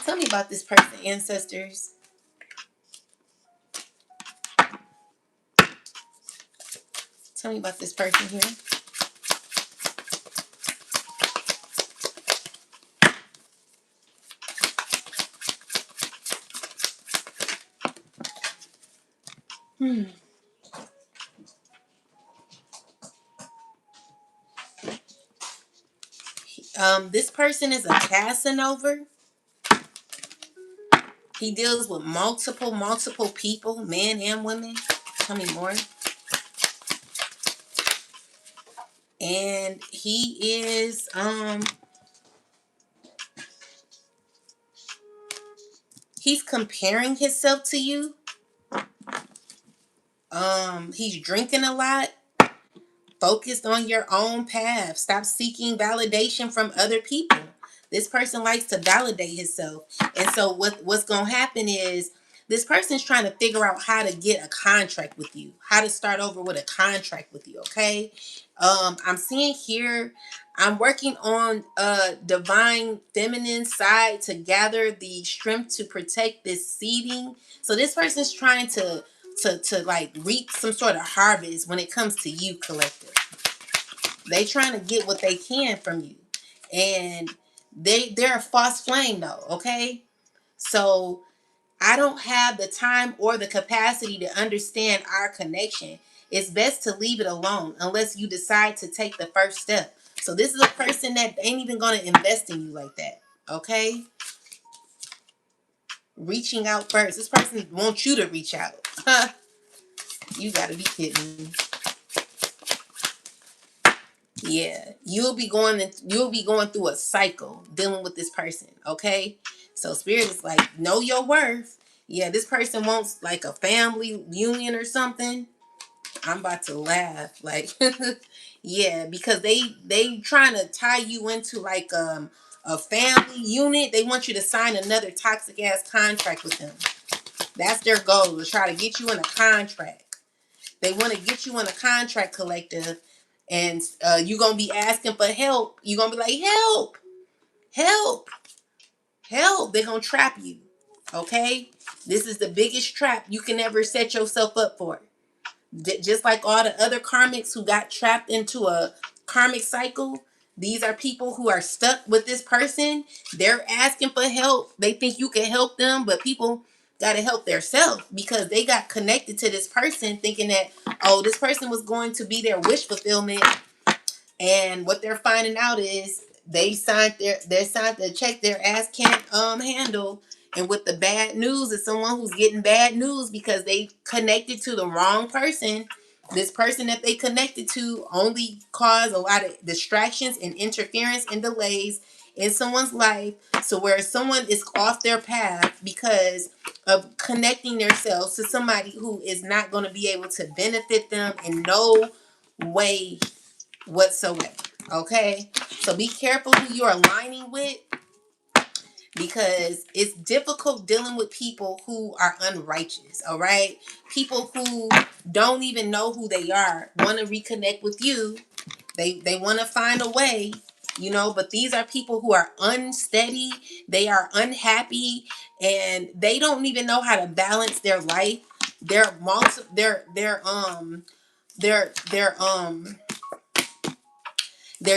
Tell me about this person, ancestors. Tell me about this person here. Hmm. This person is a Casanova. He deals with multiple people, men and women. Tell me more. And he is he's comparing himself to you. He's drinking a lot. Focused on your own path. Stop seeking validation from other people. This person likes to validate himself. And so what's going to happen is this person's trying to figure out how to get a contract with you, how to start over with a contract with you, okay? I'm seeing here, I'm working on a divine feminine side to gather the strength to protect this seeding. So this person's trying to like reap some sort of harvest when it comes to you, collective. They trying to get what they can from you, and they're a false flame though. Okay, so I don't have the time or the capacity to understand our connection. It's best to leave it alone unless you decide to take the first step. So this is a person that ain't even gonna invest in you like that. Okay, reaching out first. This person wants you to reach out. You gotta be kidding me. Yeah, you'll be going through a cycle dealing with this person, okay? So spirit is like, know your worth. Yeah, this person wants like a family union or something. I'm about to laugh. Like yeah, because they trying to tie you into like a family unit. They want you to sign another toxic ass contract with them. That's their goal, to try to get you in a contract. They want to get you in a contract, collective, and you're going to be asking for help. You're going to be like, help, help, help. They're going to trap you, okay? This is the biggest trap you can ever set yourself up for. Just like all the other karmics who got trapped into a karmic cycle, these are people who are stuck with this person. They're asking for help. They think you can help them, but people got to help themselves because they got connected to this person thinking that, oh, this person was going to be their wish fulfillment. And what they're finding out is they signed the check their ass can't handle. And with the bad news is someone who's getting bad news because they connected to the wrong person. This person that they connected to only caused a lot of distractions and interference and delays in someone's life. So where someone is off their path because of connecting themselves to somebody who is not going to be able to benefit them in no way whatsoever. Okay, so be careful who you're aligning with because it's difficult dealing with people who are unrighteous. All right, people who don't even know who they are want to reconnect with you. They want to find a way, you know, but these are people who are unsteady. They are unhappy, and they don't even know how to balance their life. They're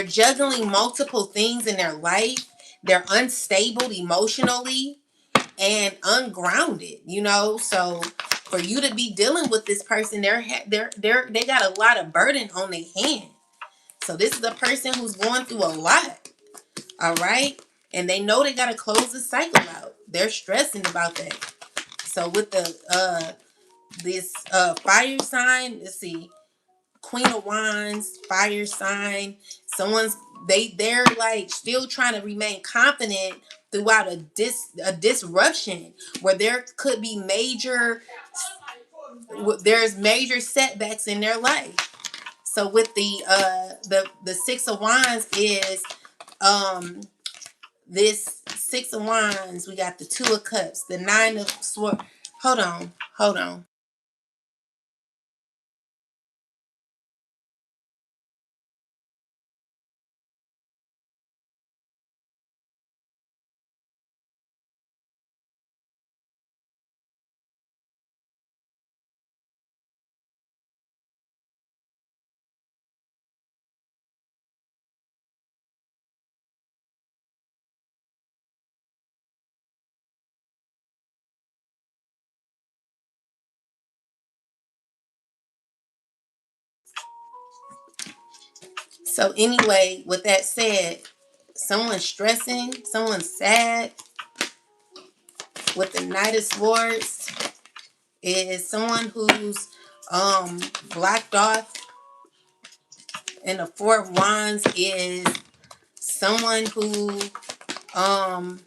juggling multiple things in their life. They're unstable emotionally and ungrounded, you know. So for you to be dealing with this person, they got a lot of burden on their hand. So this is a person who's going through a lot, all right? And they know they got to close the cycle out. They're stressing about that. So with the this fire sign, let's see. Queen of Wands, fire sign. Someone's they're like still trying to remain confident throughout a disruption where there could be there's major setbacks in their life. So with the 6 of Wands is um this Six of Wands, we got the Two of Cups, the Nine of Swords. Hold on. So anyway, with that said, someone's stressing, someone's sad. With the Knight of Swords is someone who's blocked off, and the Four of Wands is someone who um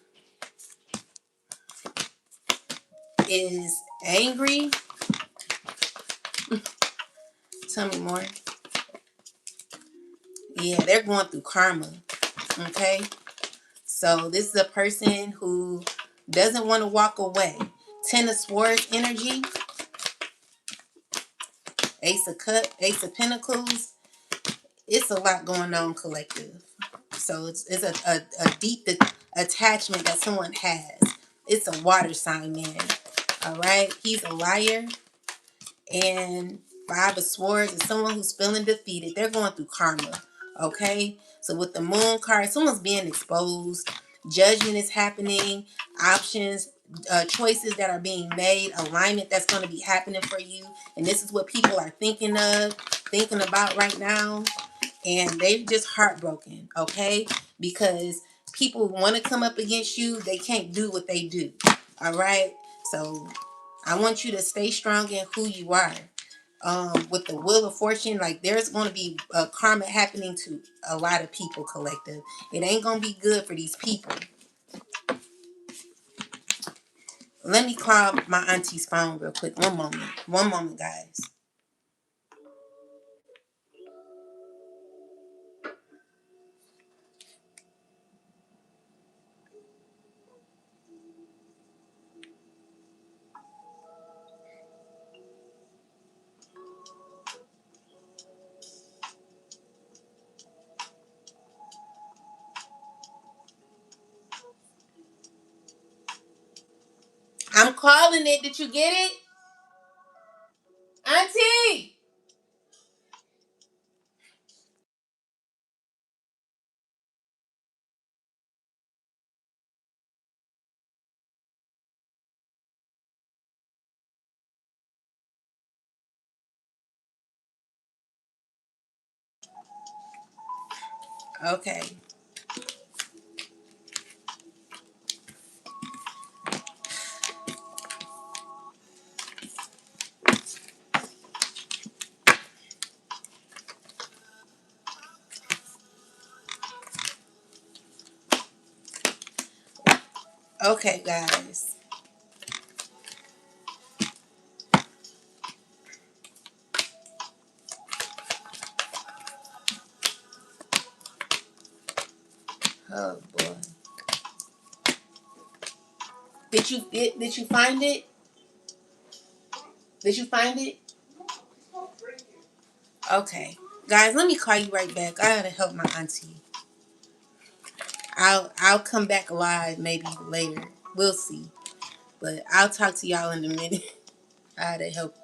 is angry. Tell me more. Yeah, they're going through karma. Okay, so this is a person who doesn't want to walk away. Ten of Swords energy, Ace of Cup, Ace of Pentacles. It's a lot going on, collective. So it's a deep attachment that someone has. It's a water sign man. All right, he's a liar. And Five of Swords is someone who's feeling defeated. They're going through karma. Okay, so with the Moon card, someone's being exposed. Judgment is happening. Options, choices that are being made. Alignment that's going to be happening for you. And this is what people are thinking about right now. And they're just heartbroken. Okay, because people want to come up against you. They can't do what they do. All right, so I want you to stay strong in who you are. With the Wheel of Fortune, like there's going to be karma happening to a lot of people, collective. It ain't going to be good for these people. Let me call my auntie's phone real quick. One moment, guys. I'm calling it. Did you get it? Auntie! Okay. Okay, guys. Oh boy. Did you find it? Did you find it? Okay. Guys, let me call you right back. I gotta help my auntie. I'll come back live maybe later. We'll see. But I'll talk to y'all in a minute. I gotta help